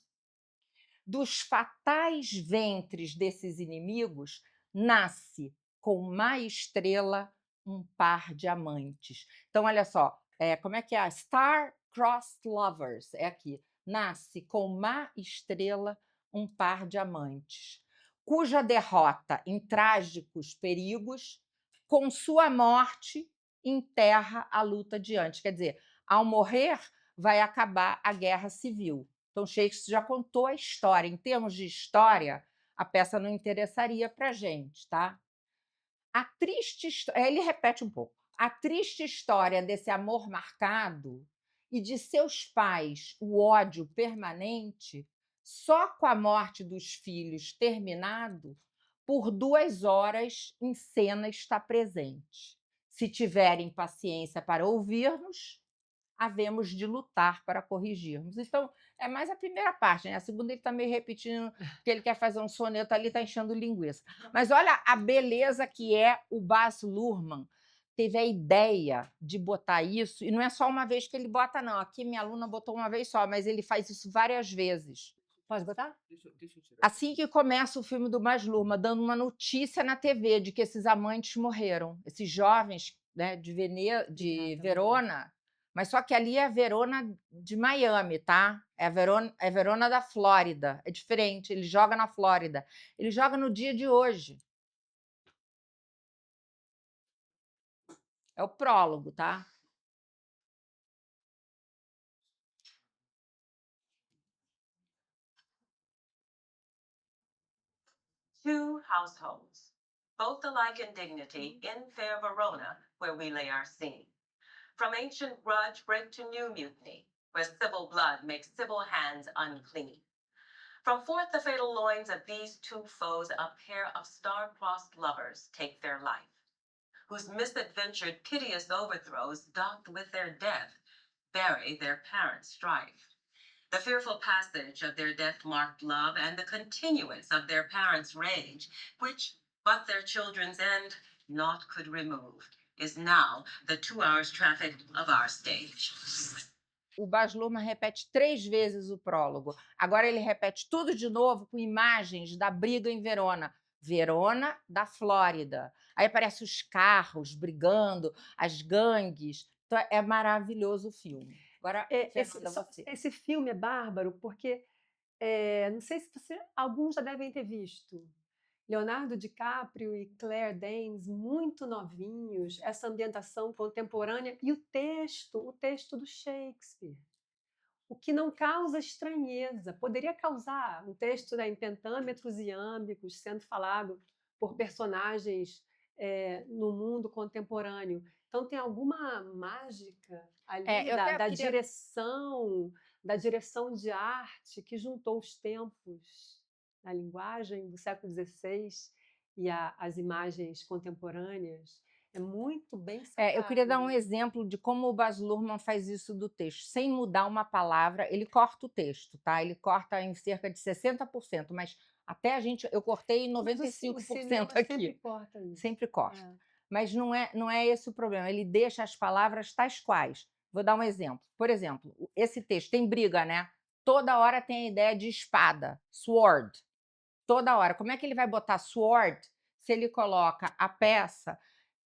[SPEAKER 3] Dos fatais ventres desses inimigos nasce com má estrela um par de amantes. Então, olha só, como é que é? Star-crossed lovers, é aqui. Nasce com má estrela um par de amantes, cuja derrota em trágicos perigos, com sua morte, enterra a luta diante. Quer dizer, ao morrer, vai acabar a guerra civil. Então, Shakespeare já contou a história. Em termos de história, a peça não interessaria para a gente, tá? A triste ele repete um pouco. A triste história desse amor marcado e de seus pais, o ódio permanente, só com a morte dos filhos terminado, por 2 horas em cena está presente. Se tiverem paciência para ouvir-nos, havemos de lutar para corrigirmos. Então, é mais a primeira parte, né? A segunda ele está meio repetindo que ele quer fazer um soneto ali, está enchendo linguiça. Mas olha a beleza que é o Baz Luhrmann. Teve a ideia de botar isso, e não é só uma vez que ele bota, não. Aqui minha aluna botou uma vez só, mas ele faz isso várias vezes.
[SPEAKER 4] Pode botar?
[SPEAKER 1] Deixa eu tirar.
[SPEAKER 3] Assim que começa o filme do Baz Luhrmann, dando uma notícia na TV de que esses amantes morreram, esses jovens, né, de Verona. Mas só que ali é a Verona de Miami, tá? É a Verona da Flórida. É diferente, ele joga na Flórida. Ele joga no dia de hoje. É o prólogo, tá?
[SPEAKER 5] Two households, both alike in dignity, in fair Verona, where we lay our scene. From ancient grudge break to new mutiny, where civil blood makes civil hands unclean. From forth the fatal loins of these two foes, a pair of star-crossed lovers take their life, whose misadventured piteous overthrows, docked with their death, bury their parents' strife. The fearful passage of their death-marked love and the continuance of their parents' rage, which but their children's end naught could remove, is now the 2 hours traffic of our stage.
[SPEAKER 3] O Baz Luhrmann repete 3 vezes o prólogo. Agora ele repete tudo de novo com imagens da briga em Verona. Verona da Flórida. Aí aparecem os carros brigando, as gangues. Então, é maravilhoso o filme. Agora, Fernanda, você.
[SPEAKER 4] Esse filme é bárbaro porque, não sei se alguns já devem ter visto. Leonardo DiCaprio e Claire Danes, muito novinhos, essa ambientação contemporânea e o texto do Shakespeare. o que não causa estranheza. Poderia causar um texto, né, em pentâmetros e âmbicos, sendo falado por personagens no mundo contemporâneo. Então, tem alguma mágica ali
[SPEAKER 3] Eu até
[SPEAKER 4] da
[SPEAKER 3] queria
[SPEAKER 4] direção de arte que juntou os tempos na linguagem do século XVI e as imagens contemporâneas. É muito bem
[SPEAKER 3] eu queria dar um
[SPEAKER 4] sacado.
[SPEAKER 3] exemplo de como o Baz Luhrmann faz isso do texto, sem mudar uma palavra. Ele corta o texto, tá? Ele corta em cerca de 60%, mas até eu cortei
[SPEAKER 4] Mas
[SPEAKER 3] 95%
[SPEAKER 4] o cinema
[SPEAKER 3] aqui.
[SPEAKER 4] sempre corta isso.
[SPEAKER 3] Sempre corta.
[SPEAKER 4] É.
[SPEAKER 3] Mas não é esse o problema. Ele deixa as palavras tais quais. Vou dar um exemplo. Por exemplo, esse texto tem briga, né? Toda hora tem a ideia de espada, sword. Toda hora. Como é que ele vai botar sword se ele coloca a peça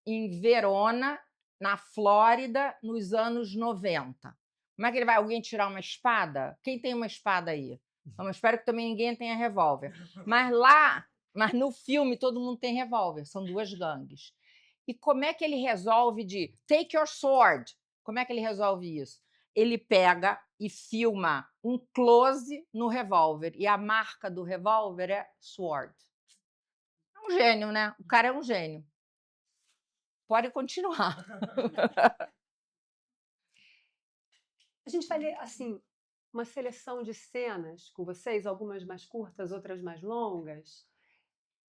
[SPEAKER 3] em Verona, na Flórida, nos anos 90? Como é que ele vai? Alguém tirar uma espada? Quem tem uma espada aí? Então, eu espero que também ninguém tenha revólver. Mas no filme todo mundo tem revólver, são duas gangues. E como é que ele resolve de take your sword? Como é que ele resolve isso? Ele pega e filma um close no revólver, e a marca do revólver é sword. É um gênio, né? O cara é um gênio. Pode continuar.
[SPEAKER 4] A gente vai ler, assim, uma seleção de cenas com vocês, algumas mais curtas, outras mais longas,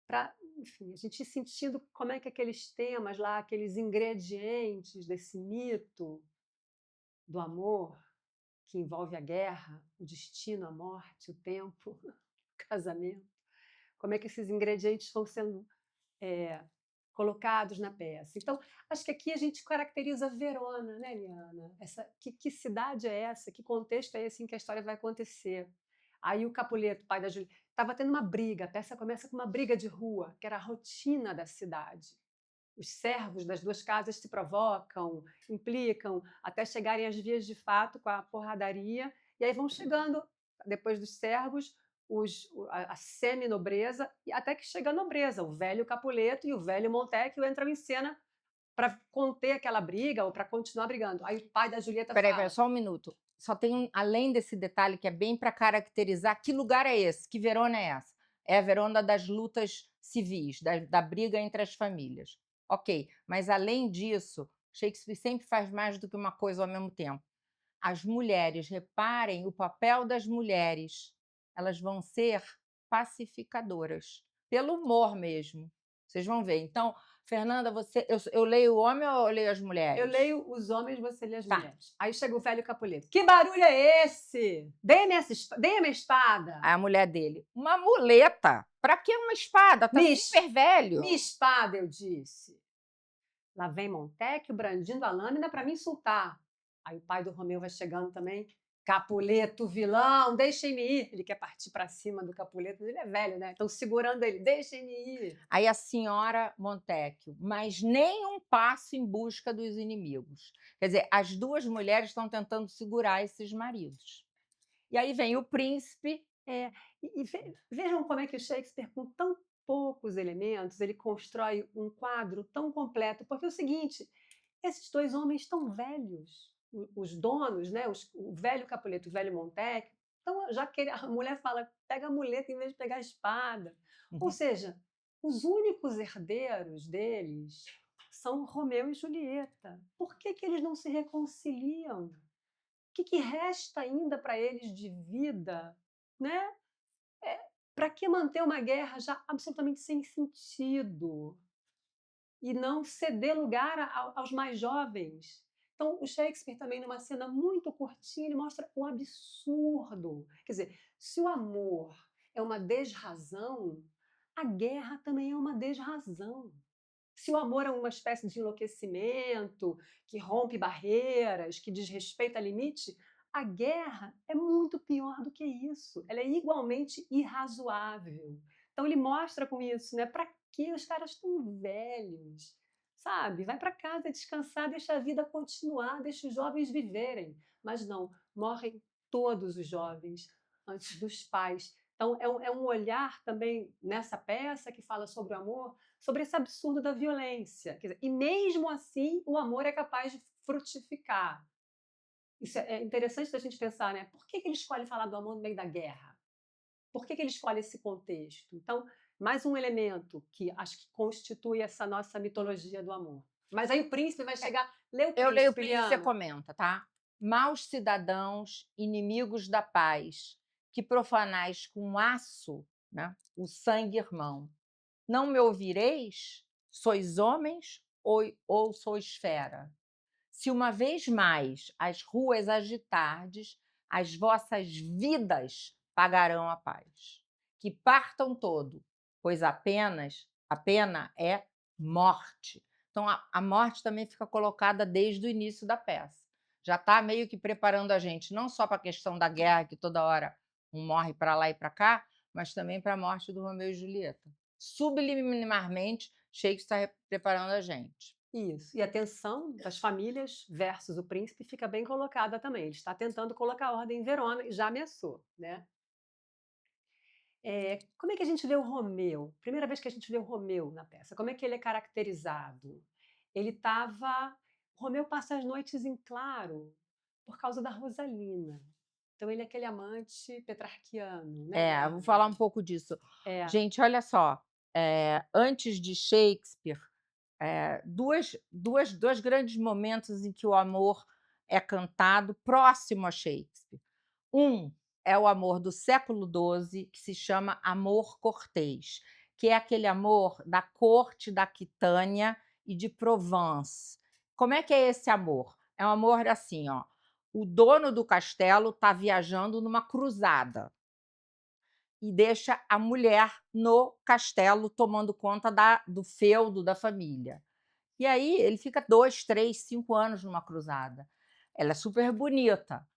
[SPEAKER 4] para, enfim, a gente ir sentindo como é que aqueles temas lá, aqueles ingredientes desse mito do amor, que envolve a guerra, o destino, a morte, o tempo, o casamento, como é que esses ingredientes vão sendo colocados na peça. Então, acho que aqui a gente caracteriza Verona, né, Liana? Que cidade é essa? Que contexto é esse em que a história vai acontecer? Aí o Capuleto, pai da Julieta, estava tendo uma briga, a peça começa com uma briga de rua, que era a rotina da cidade. Os servos das duas casas se provocam, implicam, até chegarem às vias de fato com a porradaria, e aí vão chegando, depois dos servos, a semi-nobreza, e até que chega a nobreza, o velho Capuleto e o velho Montecchio entram em cena para conter aquela briga ou para continuar brigando. Aí o pai da Julieta
[SPEAKER 3] Peraí,
[SPEAKER 4] fala...
[SPEAKER 3] só um minuto. Só tem além desse detalhe que é bem para caracterizar que lugar é esse, que Verona é essa. É a Verona das lutas civis, da briga entre as famílias. Ok, mas além disso, Shakespeare sempre faz mais do que uma coisa ao mesmo tempo. As mulheres, reparem o papel das mulheres, elas vão ser pacificadoras, pelo humor mesmo. Vocês vão ver. Então, Fernanda, eu leio o homem ou eu leio as mulheres?
[SPEAKER 4] Eu leio os homens, você lê as
[SPEAKER 3] Tá.
[SPEAKER 4] mulheres. Aí chega o velho Capuleto. Que barulho é esse? Dê a minha espada.
[SPEAKER 3] Aí a mulher dele, uma muleta. Pra que uma espada? Tá super velho.
[SPEAKER 4] Minha espada, eu disse. Lá vem Montecchio brandindo a lâmina para me insultar. Aí o pai do Romeu vai chegando também. Capuleto, vilão, deixem-me ir. Ele quer partir para cima do Capuleto, mas ele é velho, né? Estão segurando ele, deixem-me ir.
[SPEAKER 3] Aí a senhora Montecchio, mas nem um passo em busca dos inimigos. Quer dizer, as duas mulheres estão tentando segurar esses maridos. E aí vem o príncipe.
[SPEAKER 4] Vejam como é que o Shakespeare, com tão poucos elementos, ele constrói um quadro tão completo. Porque é o seguinte, esses dois homens tão velhos, os donos, né, o velho Capuleto e o velho Montecchio, então, já que a mulher fala, pega a muleta em vez de pegar a espada. Ou seja, os únicos herdeiros deles são Romeu e Julieta. Por que eles não se reconciliam? O que resta ainda para eles de vida? Né? Para que manter uma guerra já absolutamente sem sentido? E não ceder lugar aos mais jovens. Então, o Shakespeare também, numa cena muito curtinha, ele mostra o absurdo. Quer dizer, se o amor é uma desrazão, a guerra também é uma desrazão. Se o amor é uma espécie de enlouquecimento, que rompe barreiras, que desrespeita limite, a guerra é muito pior do que isso. Ela é igualmente irrazoável. Então, ele mostra com isso, né? Para que os caras estão velhos? Sabe? Vai para casa descansar, deixa a vida continuar, deixa os jovens viverem. Mas não, morrem todos os jovens antes dos pais. Então, é um olhar também nessa peça que fala sobre o amor, sobre esse absurdo da violência. Quer dizer, e mesmo assim, o amor é capaz de frutificar. Isso é interessante da gente pensar, né? Por que ele escolhe falar do amor no meio da guerra? Por que ele escolhe esse contexto? Então, mais um elemento que acho que constitui essa nossa mitologia do amor. Mas aí o príncipe vai chegar. Lê o
[SPEAKER 3] Eu leio o
[SPEAKER 4] príncipe,
[SPEAKER 3] príncipe, você
[SPEAKER 4] Liana.
[SPEAKER 3] comenta, tá? Maus cidadãos, inimigos da paz, que profanais com aço, né, o sangue irmão. Não me ouvireis? Sois homens ou sois fera? Se uma vez mais as ruas agitardes, as vossas vidas pagarão a paz. Que partam todo, pois a pena é morte. Então, a morte também fica colocada desde o início da peça. Já está meio que preparando a gente, não só para a questão da guerra, que toda hora um morre para lá e para cá, mas também para a morte do Romeu e Julieta. Subliminarmente, Shakespeare está preparando a gente.
[SPEAKER 4] Isso. E a tensão das famílias versus o príncipe fica bem colocada também. Ele está tentando colocar ordem em Verona e já ameaçou, né? Como é que a gente vê o Romeu? Primeira vez que a gente vê o Romeu na peça, como é que ele é caracterizado? Ele estava. O Romeu passa as noites em claro por causa da Rosalina. Então ele é aquele amante petrarquiano, né?
[SPEAKER 3] Vou falar um pouco disso.
[SPEAKER 4] É.
[SPEAKER 3] Gente, olha só, antes de Shakespeare, dois grandes momentos em que o amor é cantado próximo a Shakespeare. Um é o amor do século XII, que se chama amor cortês, que é aquele amor da corte da Aquitânia e de Provence. Como é que é esse amor? É um amor assim, ó. O dono do castelo está viajando numa cruzada e deixa a mulher no castelo tomando conta do feudo da família. E aí ele fica 2, 3, 5 anos numa cruzada. Ela é super bonita,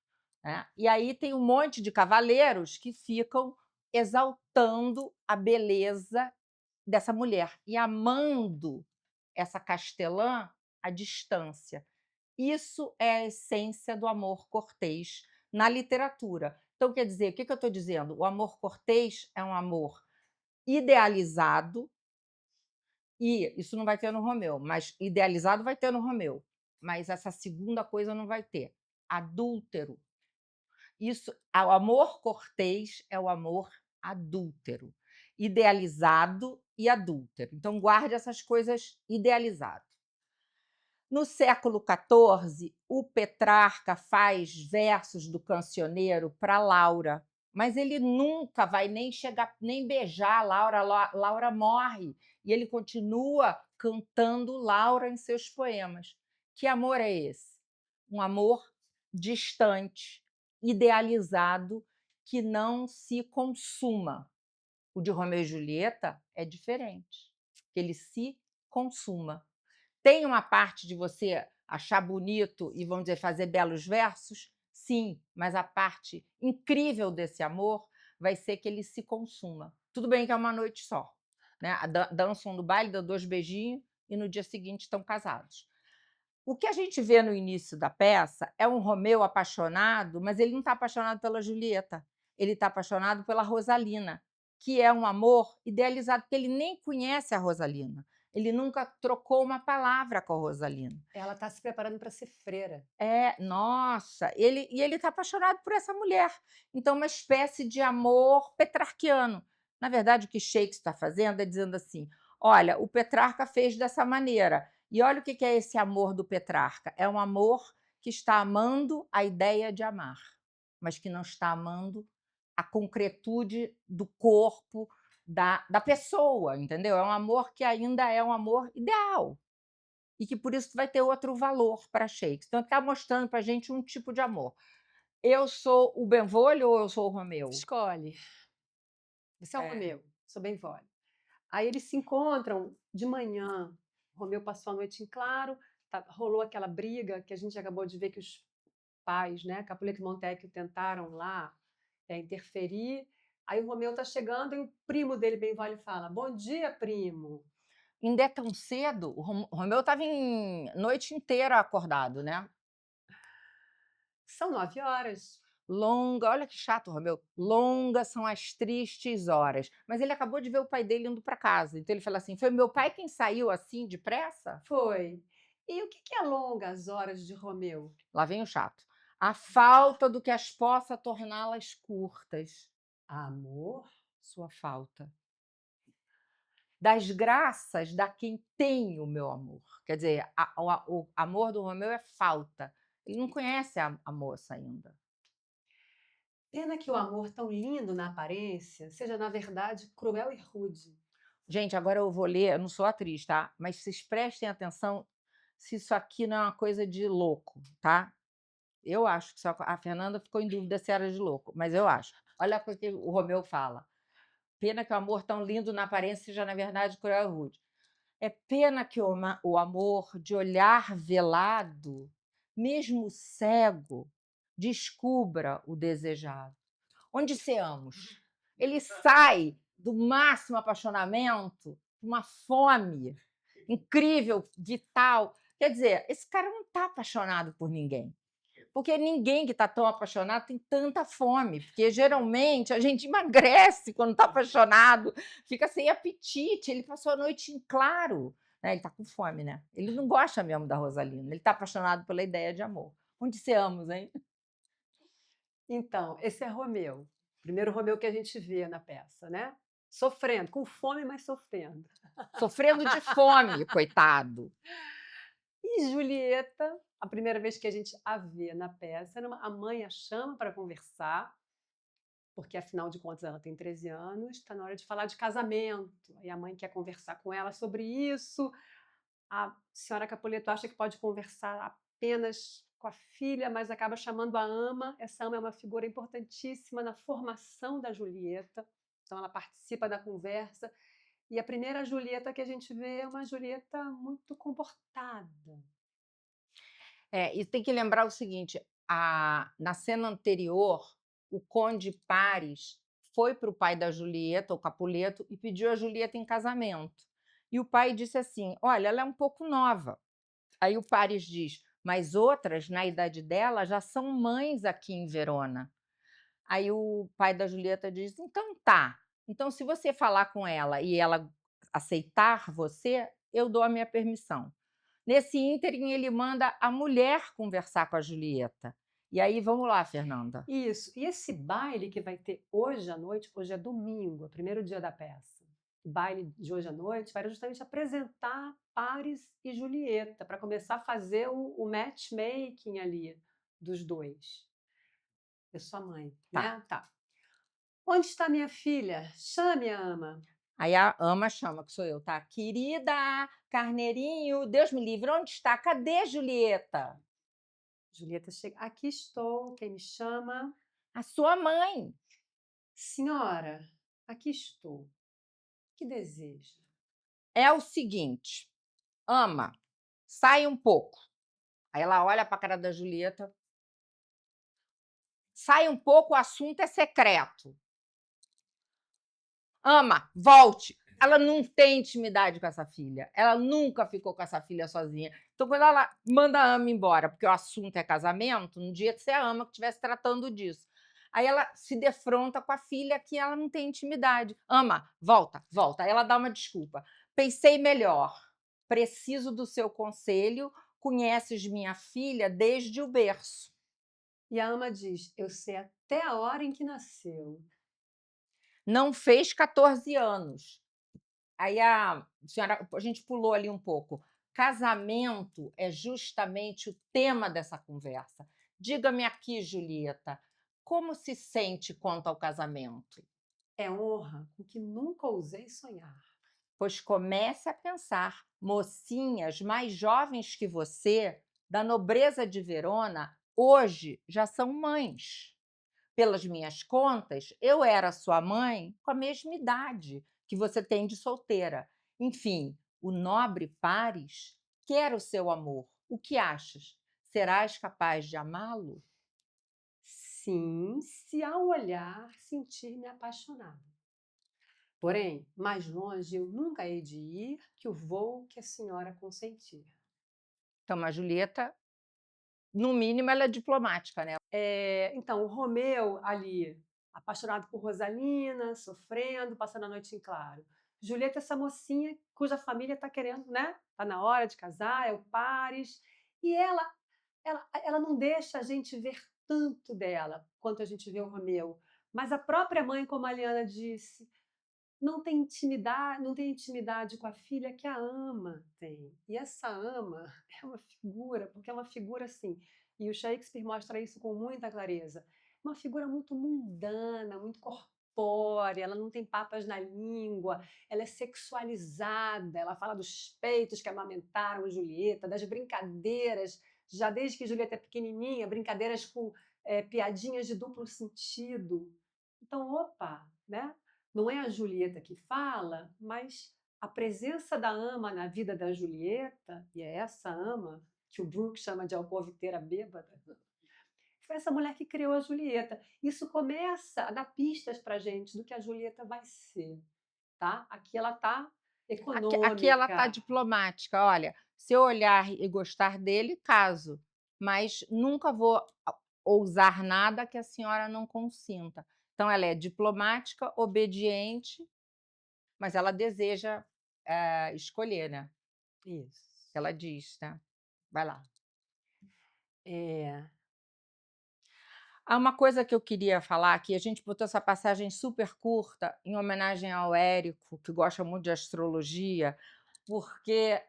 [SPEAKER 3] né? E aí tem um monte de cavaleiros que ficam exaltando a beleza dessa mulher e amando essa castelã à distância. Isso é a essência do amor cortês na literatura. Então, quer dizer, o que eu estou dizendo? O amor cortês é um amor idealizado, e isso não vai ter no Romeu, mas idealizado vai ter no Romeu. Mas essa segunda coisa não vai ter. Adúltero. Isso, o amor cortês é o amor adúltero. Idealizado e adúltero. Então, guarde essas coisas idealizado. No século XIV, o Petrarca faz versos do cancioneiro para Laura, mas ele nunca vai nem chegar, nem beijar a Laura. Laura morre e ele continua cantando Laura em seus poemas. Que amor é esse? Um amor distante, idealizado, que não se consuma. O de Romeu e Julieta é diferente, que ele se consuma. Tem uma parte de você achar bonito e, vamos dizer, fazer belos versos? Sim, mas a parte incrível desse amor vai ser que ele se consuma. Tudo bem que é uma noite só, né? Dançam no baile, dão 2 beijinhos e no dia seguinte estão casados. O que a gente vê no início da peça é um Romeu apaixonado, mas ele não está apaixonado pela Julieta, ele está apaixonado pela Rosalina, que é um amor idealizado, porque ele nem conhece a Rosalina. Ele nunca trocou uma palavra com a Rosalina.
[SPEAKER 4] Ela está se preparando para ser freira.
[SPEAKER 3] Nossa, ele está apaixonado por essa mulher. Então, uma espécie de amor petrarquiano. Na verdade, o que Shakespeare está fazendo é dizendo assim: olha, o Petrarca fez dessa maneira. E olha o que é esse amor do Petrarca. É um amor que está amando a ideia de amar, mas que não está amando a concretude do corpo, da pessoa, entendeu? É um amor que ainda é um amor ideal e que por isso vai ter outro valor para Shakespeare. Então, está mostrando para a gente um tipo de amor. Eu sou o Benvolio ou eu sou o Romeu?
[SPEAKER 4] Escolhe. Você é o Romeu, sou Benvolio. Aí eles se encontram de manhã. O Romeu passou a noite em claro, rolou aquela briga que a gente acabou de ver que os pais, né, Capuleto e Montecchio, tentaram lá interferir. Aí o Romeu está chegando e o primo dele, Benvolio, fala: Bom dia, primo.
[SPEAKER 3] Ainda é tão cedo? O Romeu estava em noite inteira acordado, né?
[SPEAKER 4] São 9 horas.
[SPEAKER 3] Longa, olha que chato, Romeu. Longas são as tristes horas. Mas ele acabou de ver o pai dele indo para casa. Então ele fala assim: foi meu pai quem saiu assim depressa?
[SPEAKER 4] Foi. E o que é longas horas de Romeu?
[SPEAKER 3] Lá vem o chato. A falta do que as possa torná-las curtas.
[SPEAKER 4] Amor?
[SPEAKER 3] Sua falta. Das graças da quem tem o meu amor. Quer dizer, o amor do Romeu é falta. Ele não conhece a moça ainda.
[SPEAKER 4] Pena que o amor tão lindo na aparência seja, na verdade, cruel e rude.
[SPEAKER 3] Gente, agora eu vou ler, eu não sou atriz, tá? Mas vocês prestem atenção se isso aqui não é uma coisa de louco, tá? Eu acho que só a Fernanda ficou em dúvida se era de louco, mas eu acho. Olha o que o Romeu fala. Pena que o amor tão lindo na aparência seja, na verdade, cruel e rude. É pena que o amor de olhar velado, mesmo cego, descubra o desejado. Onde seamos? Ele sai do máximo apaixonamento, uma fome incrível, vital. Quer dizer, esse cara não está apaixonado por ninguém. Porque ninguém que está tão apaixonado tem tanta fome, porque geralmente a gente emagrece quando está apaixonado, fica sem apetite, ele passou a noite em claro, né? Ele está com fome, né? Ele não gosta mesmo da Rosalina, ele está apaixonado pela ideia de amor. Onde se amos, hein?
[SPEAKER 4] Então, esse é Romeu. O primeiro Romeu que a gente vê na peça, né? Sofrendo, com fome, mas sofrendo.
[SPEAKER 3] Sofrendo de fome, coitado.
[SPEAKER 4] E Julieta, a primeira vez que a gente a vê na peça, a mãe a chama para conversar, porque afinal de contas ela tem 13 anos, está na hora de falar de casamento. E a mãe quer conversar com ela sobre isso. A senhora Capuleto acha que pode conversar apenas com a filha, mas acaba chamando a ama. Essa ama é uma figura importantíssima na formação da Julieta, então ela participa da conversa. E a primeira Julieta que a gente vê é uma Julieta muito comportada.
[SPEAKER 3] E tem que lembrar o seguinte: na cena anterior, o Conde Paris foi para o pai da Julieta, o Capuleto, e pediu a Julieta em casamento. E o pai disse assim: olha, ela é um pouco nova. Aí o Paris diz: mas outras, na idade dela, já são mães aqui em Verona. Aí o pai da Julieta diz: então tá. Então, se você falar com ela e ela aceitar você, eu dou a minha permissão. Nesse ínterim, ele manda a mulher conversar com a Julieta. E aí, vamos lá, Fernanda.
[SPEAKER 4] Isso. E esse baile que vai ter hoje à noite, hoje é domingo, é o primeiro dia da peça. O baile de hoje à noite vai justamente apresentar Paris e Julieta, para começar a fazer o matchmaking ali dos dois. Eu sou a mãe,
[SPEAKER 3] Tá.
[SPEAKER 4] né? Tá. Onde está minha filha? Chame a ama.
[SPEAKER 3] Aí a ama chama, que sou eu, tá? Querida, carneirinho, Deus me livre, onde está? Cadê Julieta?
[SPEAKER 4] Julieta chega. Aqui estou, quem me chama?
[SPEAKER 3] A sua mãe.
[SPEAKER 4] Senhora, aqui estou. Que deseja?
[SPEAKER 3] É o seguinte, ama, sai um pouco. Aí ela olha para a cara da Julieta. Sai um pouco, o assunto é secreto. Ama, volte. Ela não tem intimidade com essa filha. Ela nunca ficou com essa filha sozinha. Então, quando ela manda a ama embora, porque o assunto é casamento, no dia que você ama que estivesse tratando disso. Aí ela se defronta com a filha que ela não tem intimidade. Ama, volta, volta. Aí ela dá uma desculpa. Pensei melhor. Preciso do seu conselho. Conheces minha filha desde o berço.
[SPEAKER 4] E a ama diz: eu sei até a hora em que nasceu.
[SPEAKER 3] Não fez 14 anos. Aí a gente pulou ali um pouco. Casamento é justamente o tema dessa conversa. Diga-me aqui, Julieta, como se sente quanto ao casamento?
[SPEAKER 4] É honra com que nunca ousei sonhar.
[SPEAKER 3] Pois comece a pensar, mocinhas mais jovens que você, da nobreza de Verona, hoje já são mães. Pelas minhas contas, eu era sua mãe com a mesma idade que você tem de solteira. Enfim, o nobre Paris quer o seu amor. O que achas? Serás capaz de amá-lo?
[SPEAKER 4] Sim, se ao olhar sentir-me apaixonada. Porém, mais longe eu nunca hei de ir que o voo que a senhora consentir.
[SPEAKER 3] Então, a Julieta, no mínimo, ela é diplomática, né?
[SPEAKER 4] Então, o Romeu ali, apaixonado por Rosalina, sofrendo, passando a noite em claro. Julieta, essa mocinha cuja família está querendo, né? Está na hora de casar, é o Paris. E ela não deixa a gente ver tanto dela quanto a gente vê o Romeu. Mas a própria mãe, como a Liana disse, não tem intimidade com a filha que a ama tem. E essa ama é uma figura, porque é uma figura assim, e o Shakespeare mostra isso com muita clareza, uma figura muito mundana, muito corpórea, ela não tem papas na língua, ela é sexualizada, ela fala dos peitos que amamentaram Julieta, das brincadeiras, já desde que Julieta é pequenininha, brincadeiras com piadinhas de duplo sentido. Então, opa, né? Não é a Julieta que fala, mas a presença da ama na vida da Julieta, e é essa ama que o Brooke chama de alcoviteira bêbada, foi essa mulher que criou a Julieta. Isso começa a dar pistas para a gente do que a Julieta vai ser. Tá? Aqui ela está
[SPEAKER 3] Aqui ela está
[SPEAKER 4] econômica.
[SPEAKER 3] diplomática. Olha, se eu olhar e gostar dele, caso, mas nunca vou ousar nada que a senhora não consinta. Então, ela é diplomática, obediente, mas ela deseja escolher, né?
[SPEAKER 4] Isso.
[SPEAKER 3] Ela diz, né? Vai lá.
[SPEAKER 4] É,
[SPEAKER 3] Há uma coisa que eu queria falar aqui, a gente botou essa passagem super curta em homenagem ao Érico, que gosta muito de astrologia, porque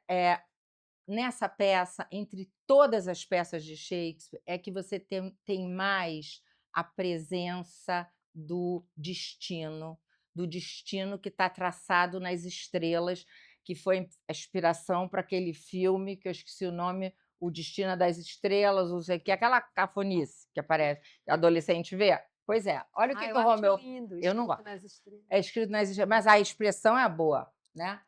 [SPEAKER 3] nessa peça, entre todas as peças de Shakespeare, é que você tem mais a presença do destino que está traçado nas estrelas, que foi a inspiração para aquele filme, que eu esqueci o nome, O Destino das Estrelas, não sei o que, aquela cafonice que aparece, que o adolescente vê. Pois é, olha o que
[SPEAKER 4] eu
[SPEAKER 3] o
[SPEAKER 4] acho
[SPEAKER 3] Romeu...
[SPEAKER 4] lindo,
[SPEAKER 3] Eu não
[SPEAKER 4] escrito
[SPEAKER 3] gosto.
[SPEAKER 4] nas estrelas.
[SPEAKER 3] É escrito nas estrelas, mas a expressão é boa, né?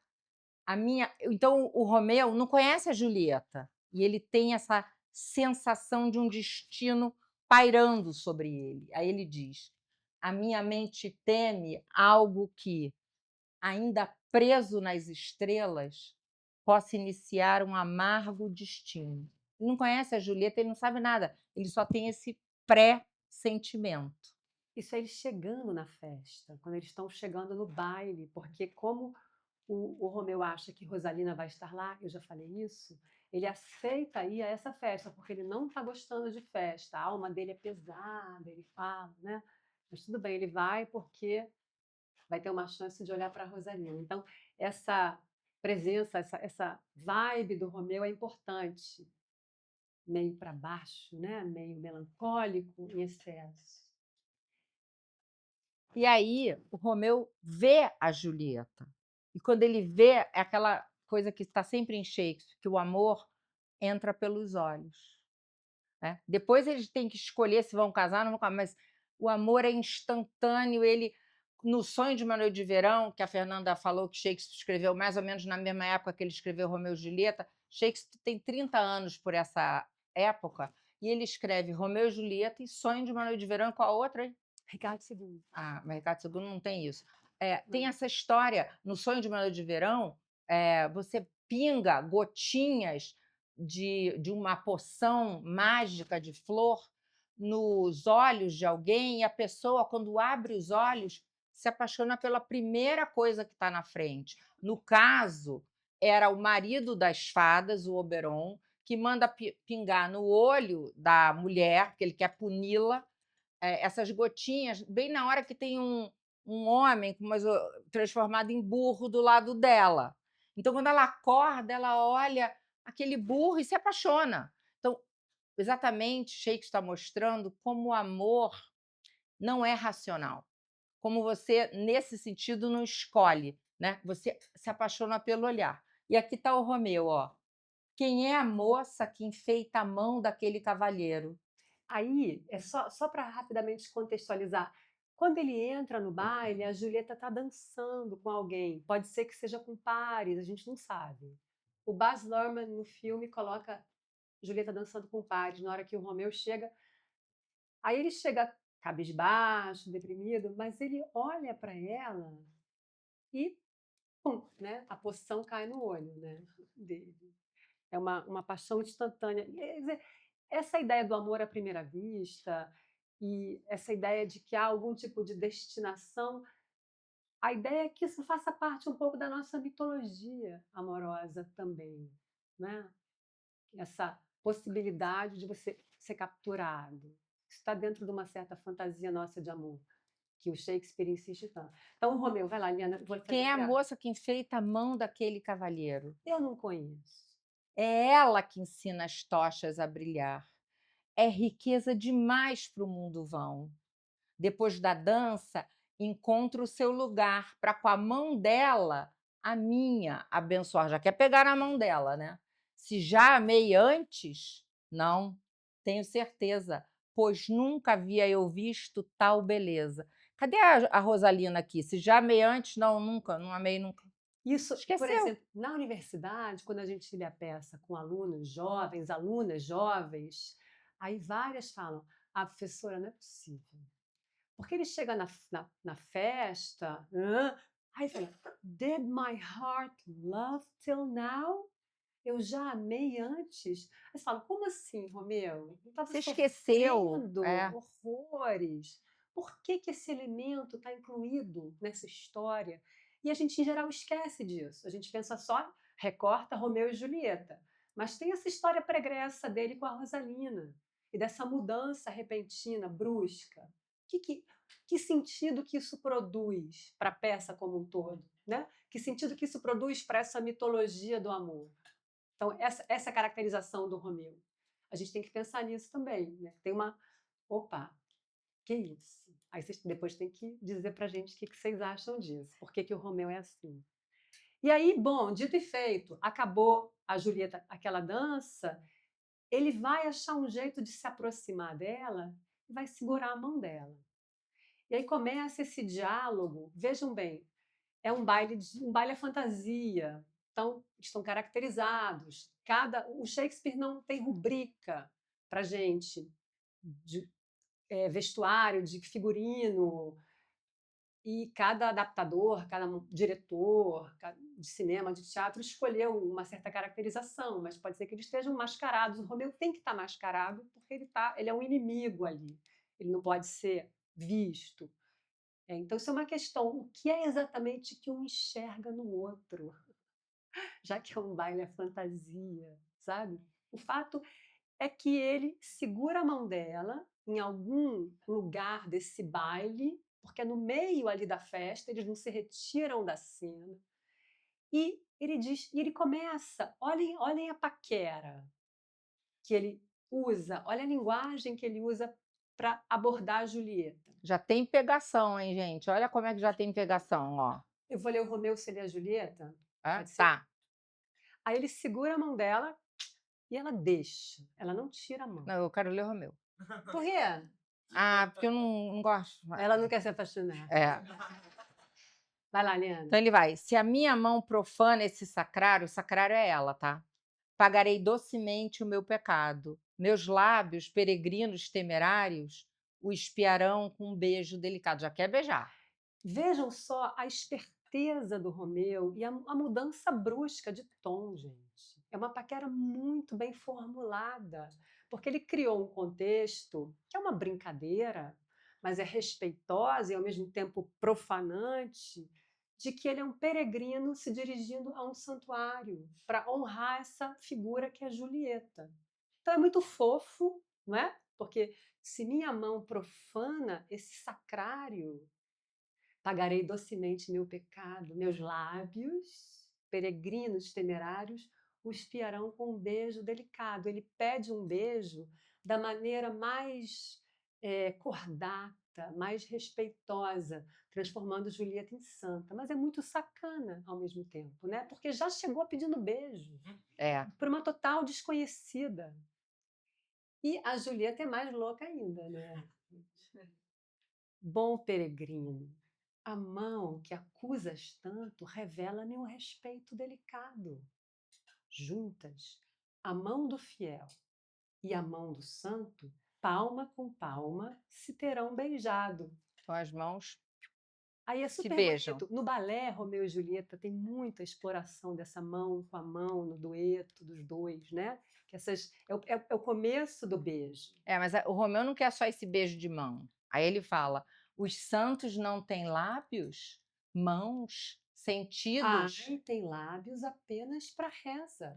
[SPEAKER 3] Então, o Romeu não conhece a Julieta e ele tem essa sensação de um destino pairando sobre ele. Aí ele diz: a minha mente teme algo que, ainda preso nas estrelas, possa iniciar um amargo destino. Ele não conhece a Julieta, ele não sabe nada, ele só tem esse pré-sentimento.
[SPEAKER 4] Isso é eles chegando na festa, quando eles estão chegando no baile, porque como o Romeu acha que Rosalina vai estar lá, eu já falei isso, ele aceita ir a essa festa, porque ele não está gostando de festa, a alma dele é pesada, ele fala, né? Mas tudo bem, ele vai porque vai ter uma chance de olhar para a Rosalina. Então, essa presença, essa vibe do Romeu é importante, meio para baixo, né? Meio melancólico, em excesso.
[SPEAKER 3] E aí o Romeu vê a Julieta. E quando ele vê, é aquela coisa que está sempre em Shakespeare, que o amor entra pelos olhos. Né? Depois eles têm que escolher se vão casar ou não vão casar, mas o amor é instantâneo. Ele, no Sonho de uma Noite de Verão, que a Fernanda falou que Shakespeare escreveu mais ou menos na mesma época que ele escreveu Romeu e Julieta, Shakespeare tem 30 anos por essa época, e ele escreve Romeu e Julieta e Sonho de uma Noite de Verão, qual a outra, hein?
[SPEAKER 4] Ricardo II.
[SPEAKER 3] Ah, mas Ricardo II não tem isso. Tem essa história, no Sonho de uma Noite de Verão, você pinga gotinhas de uma poção mágica de flor nos olhos de alguém e a pessoa, quando abre os olhos, se apaixona pela primeira coisa que está na frente. No caso, era o marido das fadas, o Oberon, que manda pingar no olho da mulher, porque ele quer puni-la, essas gotinhas, bem na hora que tem um homem transformado em burro do lado dela. Então, quando ela acorda, ela olha aquele burro e se apaixona. Então, exatamente, Shakespeare está mostrando como o amor não é racional, como você, nesse sentido, não escolhe, né? Você se apaixona pelo olhar. E aqui está o Romeu, ó. Quem é a moça que enfeita a mão daquele cavalheiro?
[SPEAKER 4] Aí, é só para rapidamente contextualizar. Quando ele entra no baile, a Julieta está dançando com alguém. Pode ser que seja com pares, a gente não sabe. O Baz Luhrmann, no filme, coloca Julieta dançando com pares. Na hora que o Romeu chega, aí ele chega cabisbaixo, deprimido, mas ele olha para ela e, pum, né? A poção cai no olho, né, dele. É uma paixão instantânea. Quer dizer, essa ideia do amor à primeira vista e essa ideia de que há algum tipo de destinação, a ideia é que isso faça parte um pouco da nossa mitologia amorosa também, né? Essa possibilidade de você ser capturado, está dentro de uma certa fantasia nossa de amor, que o Shakespeare insiste tanto. Então, o Romeu, vai lá, Liana, vou fazer
[SPEAKER 3] Quem é a
[SPEAKER 4] piada.
[SPEAKER 3] moça que enfeita a mão daquele cavalheiro?
[SPEAKER 4] Eu não conheço.
[SPEAKER 3] É ela que ensina as tochas a brilhar. É riqueza demais para o mundo vão. Depois da dança, encontra o seu lugar para com a mão dela, a minha, abençoar. Já quer pegar na mão dela, né? Se já amei antes, não, tenho certeza, pois nunca havia eu visto tal beleza. Cadê a Rosalina aqui? Se já amei antes, não, nunca, não amei nunca.
[SPEAKER 4] Isso, por
[SPEAKER 3] Esqueceu.
[SPEAKER 4] exemplo, na universidade, quando a gente lê a peça com alunos jovens, alunas jovens, aí várias falam: ah, professora, não é possível. Porque ele chega na festa, aí fala: Did my heart love till now? Eu já amei antes? Aí você fala: como assim, Romeu? Eu estava
[SPEAKER 3] Você esqueceu.
[SPEAKER 4] sofrendo
[SPEAKER 3] É.
[SPEAKER 4] horrores. Por que esse elemento está incluído nessa história? E a gente, em geral, esquece disso. A gente pensa só, recorta Romeu e Julieta. Mas tem essa história pregressa dele com a Rosalina. E dessa mudança repentina, brusca. Que sentido que isso produz para a peça como um todo? Né? Que sentido que isso produz para essa mitologia do amor? Então, essa caracterização do Romeu. A gente tem que pensar nisso também. Né? Tem uma. Opa, que isso? Aí vocês depois têm que dizer para a gente o que vocês acham disso. Por que o Romeu é assim? E aí, bom, dito e feito, acabou a Julieta, aquela dança, ele vai achar um jeito de se aproximar dela e vai segurar a mão dela. E aí começa esse diálogo. Vejam bem, é um baile à fantasia. Então, estão caracterizados. O Shakespeare não tem rubrica para gente de vestuário, de figurino. E cada adaptador, cada diretor de cinema, de teatro, escolheu uma certa caracterização, mas pode ser que eles estejam mascarados. O Romeu tem que estar mascarado porque ele é um inimigo ali. Ele não pode ser visto. Então, isso é uma questão. O que é exatamente que um enxerga no outro? Já que é um baile à fantasia, sabe? O fato é que ele segura a mão dela em algum lugar desse baile, porque é no meio ali da festa, eles não se retiram da cena. E ele começa, olhem a paquera que ele usa, olha a linguagem que ele usa para abordar a Julieta.
[SPEAKER 3] Já tem pegação, hein, gente? Olha como é que já tem pegação, ó.
[SPEAKER 4] Eu vou ler o Romeu, você lê a Julieta?
[SPEAKER 3] É?
[SPEAKER 4] Pode ser?
[SPEAKER 3] Tá.
[SPEAKER 4] Aí ele segura a mão dela e ela deixa, ela não tira a mão.
[SPEAKER 3] Não, eu quero ler o Romeu.
[SPEAKER 4] Por quê?
[SPEAKER 3] Ah, porque eu não gosto.
[SPEAKER 4] Ela não quer se apaixonar.
[SPEAKER 3] É.
[SPEAKER 4] Vai lá, Liana.
[SPEAKER 3] Então ele vai. Se a minha mão profana esse sacrário, o sacrário é ela, tá? Pagarei docemente o meu pecado. Meus lábios, peregrinos temerários, o espiarão com um beijo delicado. Já quer beijar.
[SPEAKER 4] Vejam só a esperteza do Romeu e a mudança brusca de tom, gente. É uma paquera muito bem formulada, porque ele criou um contexto que é uma brincadeira, mas é respeitosa e ao mesmo tempo profanante, de que ele é um peregrino se dirigindo a um santuário para honrar essa figura que é Julieta. Então é muito fofo, não é? Porque se minha mão profana esse sacrário, pagarei docemente meu pecado, meus lábios, peregrinos temerários, o espiarão com um beijo delicado. Ele pede um beijo da maneira mais cordata, mais respeitosa, transformando Julieta em santa. Mas é muito sacana ao mesmo tempo, né? Porque já chegou pedindo beijo por uma total desconhecida. E a Julieta é mais louca ainda, né? Bom peregrino, a mão que acusas tanto revela-me um respeito delicado. Juntas, a mão do fiel e a mão do santo, palma com palma, se terão beijado.
[SPEAKER 3] Então as mãos
[SPEAKER 4] Aí é
[SPEAKER 3] se
[SPEAKER 4] super
[SPEAKER 3] beijam.
[SPEAKER 4] bonito. No balé, Romeu e Julieta tem muita exploração dessa mão com a mão, no dueto dos dois, né? Que é o começo do beijo.
[SPEAKER 3] Mas o Romeu não quer só esse beijo de mão. Aí ele fala: os santos não têm lábios, mãos, sentidos.
[SPEAKER 4] Ai, tem lábios apenas para reza.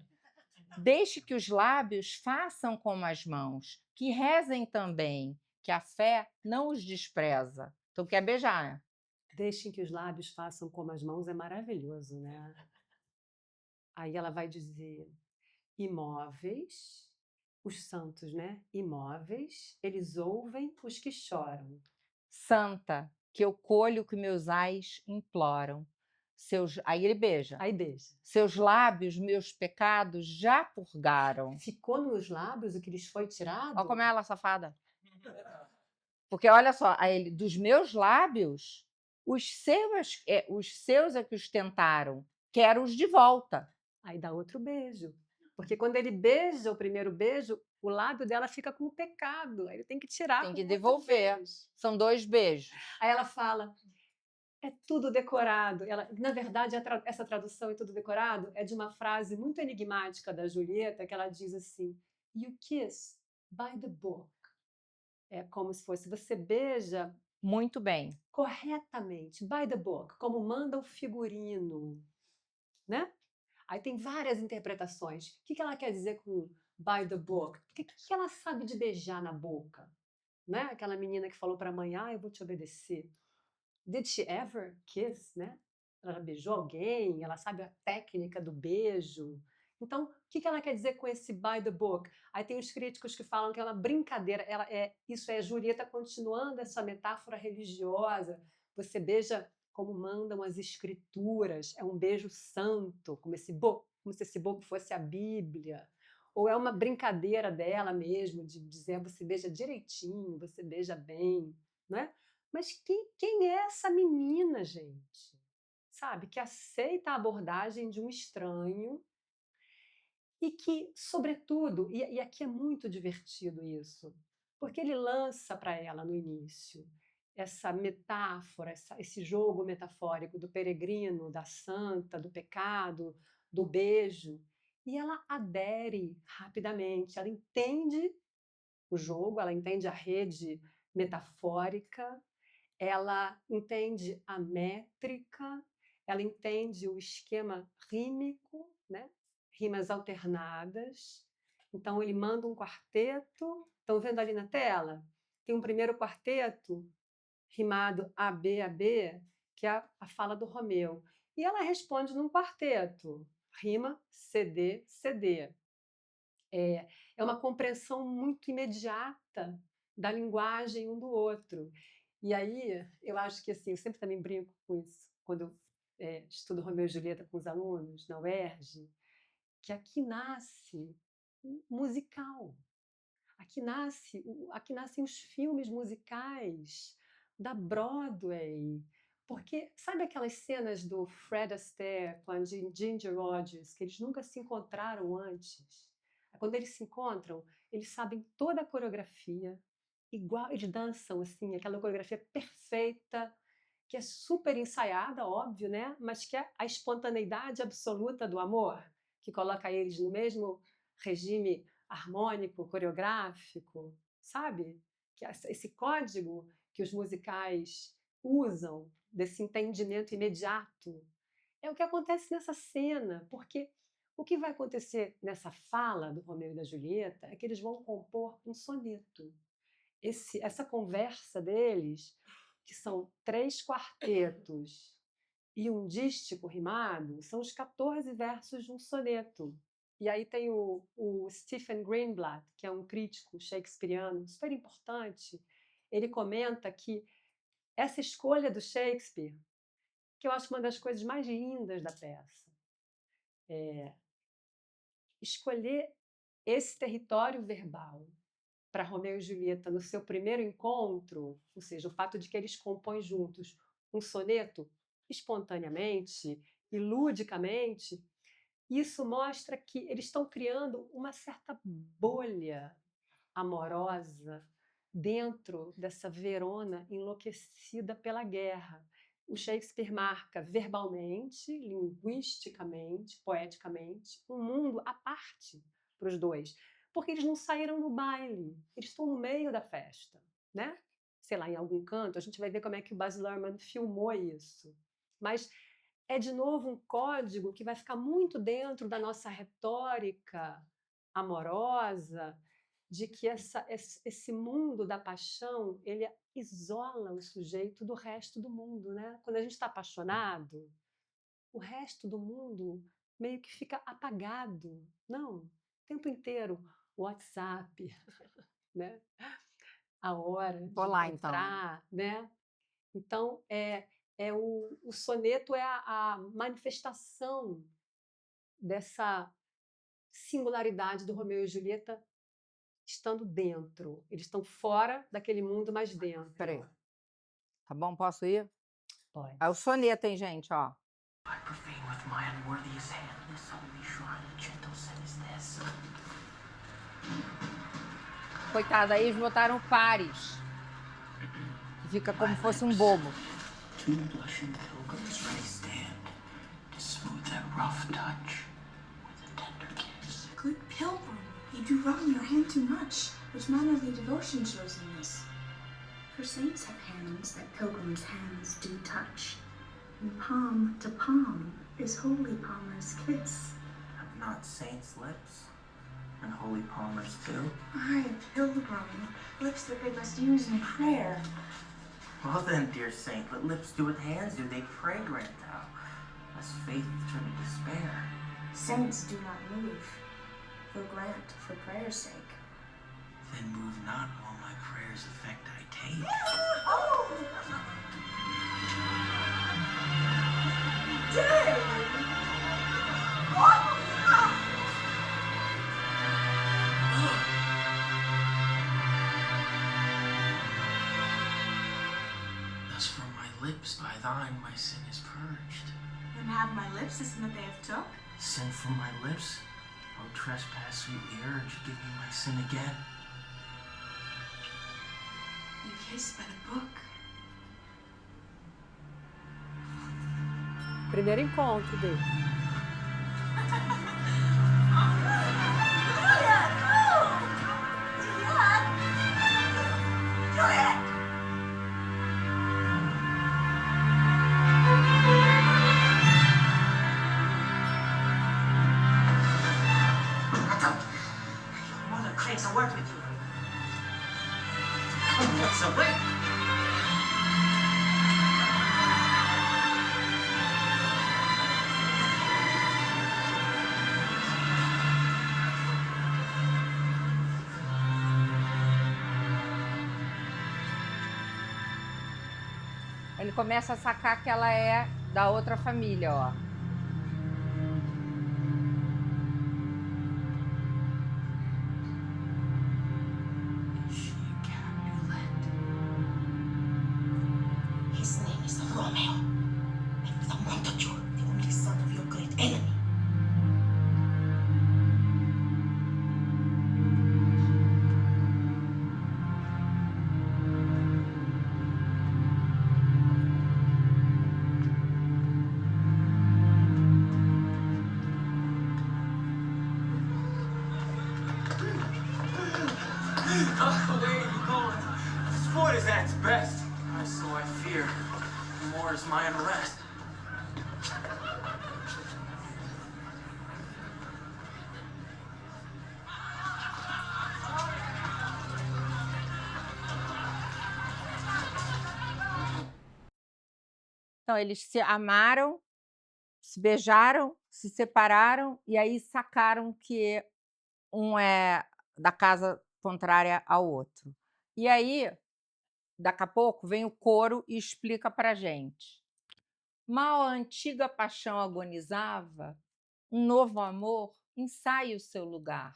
[SPEAKER 3] Deixe que os lábios façam como as mãos, que rezem também, que a fé não os despreza. Então quer beijar, né?
[SPEAKER 4] Deixem que os lábios façam como as mãos é maravilhoso, né? Aí ela vai dizer: imóveis, os santos, né? Imóveis, eles ouvem os que choram.
[SPEAKER 3] Santa, que eu colho o que meus ais imploram. Aí ele beija.
[SPEAKER 4] Aí beija.
[SPEAKER 3] Seus lábios, meus pecados já purgaram.
[SPEAKER 4] Ficou nos lábios o que lhes foi tirado?
[SPEAKER 3] Olha como é ela, safada. Porque olha só, aí ele, dos meus lábios, os seus é que os tentaram, quero os de volta.
[SPEAKER 4] Aí dá outro beijo. Porque quando ele beija o primeiro beijo, o lábio dela fica com o pecado. Aí ele tem que tirar.
[SPEAKER 3] Tem
[SPEAKER 4] com
[SPEAKER 3] que
[SPEAKER 4] outro
[SPEAKER 3] devolver.
[SPEAKER 4] beijo.
[SPEAKER 3] São 2 beijos.
[SPEAKER 4] Aí ela fala: é tudo decorado. Na verdade, essa tradução, é tudo decorado, é de uma frase muito enigmática da Julieta, que ela diz assim: You kiss by the book. É como se fosse, você beija
[SPEAKER 3] Muito bem.
[SPEAKER 4] corretamente, by the book, como manda o figurino, né? Aí tem várias interpretações. O que ela quer dizer com by the book? O que ela sabe de beijar na boca? Né? Aquela menina que falou para a mãe: eu vou te obedecer. Did she ever kiss, né? Ela já beijou alguém, ela sabe a técnica do beijo. Então, o que ela quer dizer com esse by the book? Aí tem os críticos que falam que é uma brincadeira, isso é Julieta continuando essa metáfora religiosa. Você beija como mandam as escrituras, é um beijo santo, como se esse book fosse a Bíblia. Ou é uma brincadeira dela mesmo, de dizer você beija direitinho, você beija bem, né? Mas quem é essa menina, gente? Sabe, que aceita a abordagem de um estranho e que, sobretudo, e aqui é muito divertido isso, porque ele lança para ela no início essa metáfora, esse jogo metafórico do peregrino, da santa, do pecado, do beijo, e ela adere rapidamente, ela entende o jogo, ela entende a rede metafórica, ela entende a métrica, ela entende o esquema rímico, né? Rimas alternadas. Então, ele manda um quarteto. Estão vendo ali na tela? Tem um primeiro quarteto rimado AB, que é a fala do Romeu. E ela responde num quarteto, rima CD, CD. É uma compreensão muito imediata da linguagem um do outro. E aí, eu acho que assim, eu sempre também brinco com isso, quando eu estudo Romeu e Julieta com os alunos na UERJ, que aqui nasce o musical. Aqui nascem os filmes musicais da Broadway. Porque sabe aquelas cenas do Fred Astaire com a Ginger Rogers, que eles nunca se encontraram antes? Quando eles se encontram, eles sabem toda a coreografia, igual eles dançam assim, aquela coreografia perfeita, que é super ensaiada, óbvio, né? Mas que é a espontaneidade absoluta do amor, que coloca eles no mesmo regime harmônico, coreográfico, sabe? Que esse código que os musicais usam, desse entendimento imediato, é o que acontece nessa cena, porque o que vai acontecer nessa fala do Romeu e da Julieta é que eles vão compor um soneto. Essa conversa deles, que são 3 quartetos e um dístico rimado, são os 14 versos de um soneto. E aí tem o Stephen Greenblatt, que é um crítico shakespeariano super importante, ele comenta que essa escolha do Shakespeare, que eu acho uma das coisas mais lindas da peça, escolher esse território verbal para Romeu e Julieta no seu primeiro encontro, ou seja, o fato de que eles compõem juntos um soneto espontaneamente e ludicamente, isso mostra que eles estão criando uma certa bolha amorosa dentro dessa Verona enlouquecida pela guerra. O Shakespeare marca verbalmente, linguisticamente, poeticamente, um mundo à parte para os dois, porque eles não saíram no baile, eles estão no meio da festa, né? Sei lá, em algum canto, a gente vai ver como é que o Baz Luhrmann filmou isso. Mas é, de novo, um código que vai ficar muito dentro da nossa retórica amorosa, de que esse mundo da paixão, ele isola o sujeito do resto do mundo, né? Quando a gente está apaixonado, o resto do mundo meio que fica apagado. Não, o tempo inteiro, WhatsApp, né? A hora de
[SPEAKER 3] Vou lá, então.
[SPEAKER 4] encontrar, né? Então, o soneto é a manifestação dessa singularidade do Romeu e Julieta estando dentro. Eles estão fora daquele mundo, mas dentro.
[SPEAKER 3] Peraí. Tá bom? Posso ir?
[SPEAKER 4] Pode.
[SPEAKER 3] É o soneto, hein, gente? Ó.
[SPEAKER 6] I profane with my unworthiest hand this holy shrine of gentle sinlessness.
[SPEAKER 3] Coitada, aí eles botaram pares. Que fica como se fosse um bobo.
[SPEAKER 6] Two blushing pilgrims ready stand to smooth that rough touch with a tender kiss.
[SPEAKER 7] Good pilgrim, you do wrong your hand too much. Which mannerly devotion shows in this? For saints have hands that pilgrims' hands do touch, and palm to palm is holy palmer's kiss.
[SPEAKER 6] Have not saints' lips, and holy palmers too?
[SPEAKER 7] Aye, pilgrim, lips that they must use in prayer.
[SPEAKER 6] Well then, dear saint, what lips do what hands do? They pray, grant thou, lest faith turn to despair.
[SPEAKER 7] Saints do not move, though grant for prayer's sake.
[SPEAKER 6] Then move not while my prayer's effect I take.
[SPEAKER 7] Oh! Dang! Oh!
[SPEAKER 6] Thus from my lips by thine my sin is purged.
[SPEAKER 7] Then have my lips the sin that they have took?
[SPEAKER 6] Sin from my lips? O trespass sweetly urge, give me my sin again.
[SPEAKER 7] You kiss by the book.
[SPEAKER 4] Primeiro encontro dele.
[SPEAKER 6] Mother craves a word with you. What's the way?
[SPEAKER 3] Ele começa a sacar que ela é da outra família, ó.
[SPEAKER 6] Is she a Capulet?
[SPEAKER 7] His name is Romeo, and the Montague, the only son of your great enemy.
[SPEAKER 6] Away you going. Sport is at its best. So I fear. More is my unrest.
[SPEAKER 3] Então, eles se amaram, se beijaram, se separaram e aí sacaram que um é da casa contrária ao outro. E aí, daqui a pouco, vem o coro e explica pra gente. Mal a antiga paixão agonizava, um novo amor ensaia o seu lugar.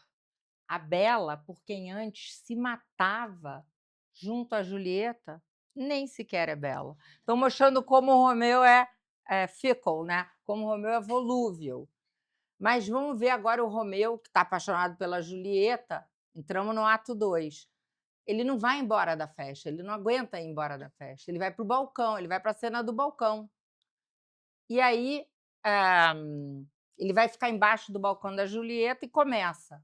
[SPEAKER 3] A bela, por quem antes se matava junto a Julieta, nem sequer é bela. Estão mostrando como o Romeu é fickle, né? Como o Romeu é volúvel. Mas vamos ver agora o Romeu, que está apaixonado pela Julieta. Entramos no ato 2. Ele não vai embora da festa, ele não aguenta ir embora da festa. Ele vai para o balcão, ele vai para a cena do balcão. E aí ele vai ficar embaixo do balcão da Julieta e começa.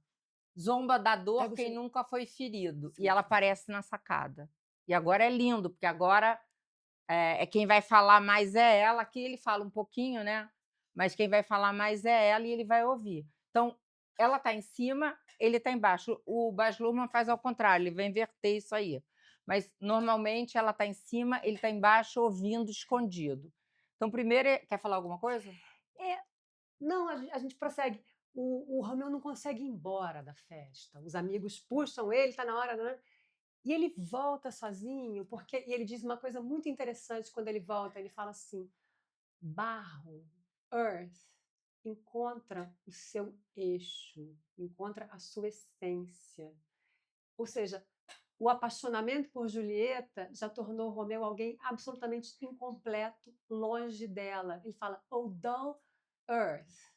[SPEAKER 3] Zomba da dor quem nunca foi ferido. E ela aparece na sacada. E agora é lindo, porque agora quem vai falar mais é ela. Aqui ele fala um pouquinho, né? Mas quem vai falar mais é ela e ele vai ouvir. Então, ela está em cima, ele está embaixo. O Baz Luhrmann faz ao contrário, ele vai inverter isso aí. Mas, normalmente, ela está em cima, ele está embaixo, ouvindo, escondido. Então, primeiro... Quer falar alguma coisa?
[SPEAKER 4] Não, a gente prossegue. O Romeu não consegue ir embora da festa. Os amigos puxam ele, está na hora, né? E ele volta sozinho, e ele diz uma coisa muito interessante quando ele volta. Ele fala assim: barro, earth, encontra o seu eixo, encontra a sua essência. Ou seja, o apaixonamento por Julieta já tornou Romeu alguém absolutamente incompleto, longe dela. Ele fala: "O dull earth,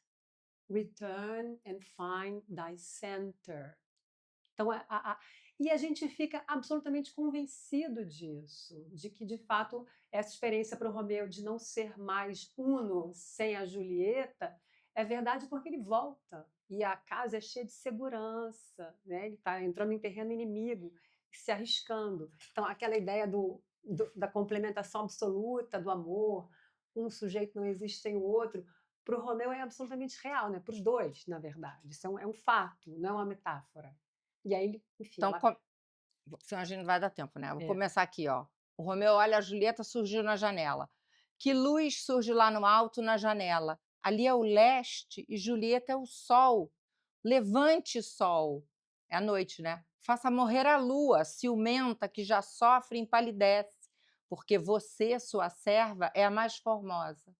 [SPEAKER 4] return and find thy center." Então, e a gente fica absolutamente convencido disso, de que, de fato, essa experiência para o Romeu de não ser mais uno sem a Julieta é verdade, porque ele volta e a casa é cheia de segurança, né? Ele está entrando em terreno inimigo, se arriscando. Então, aquela ideia da complementação absoluta do amor, um sujeito não existe sem o outro, para o Romeu é absolutamente real, né? Para os dois, na verdade. Isso é um fato, não é uma metáfora. E aí ele, enfim,
[SPEAKER 3] Então,
[SPEAKER 4] ela...
[SPEAKER 3] senão a gente não vai dar tempo, né? Vou
[SPEAKER 4] É.
[SPEAKER 3] começar aqui, ó. O Romeu olha, a Julieta surgiu na janela. Que luz surge lá no alto na janela? Ali é o leste e Julieta é o sol. Levante, sol. É a noite, né? Faça morrer a lua, ciumenta, que já sofre e empalidece, porque você, sua serva, é a mais formosa.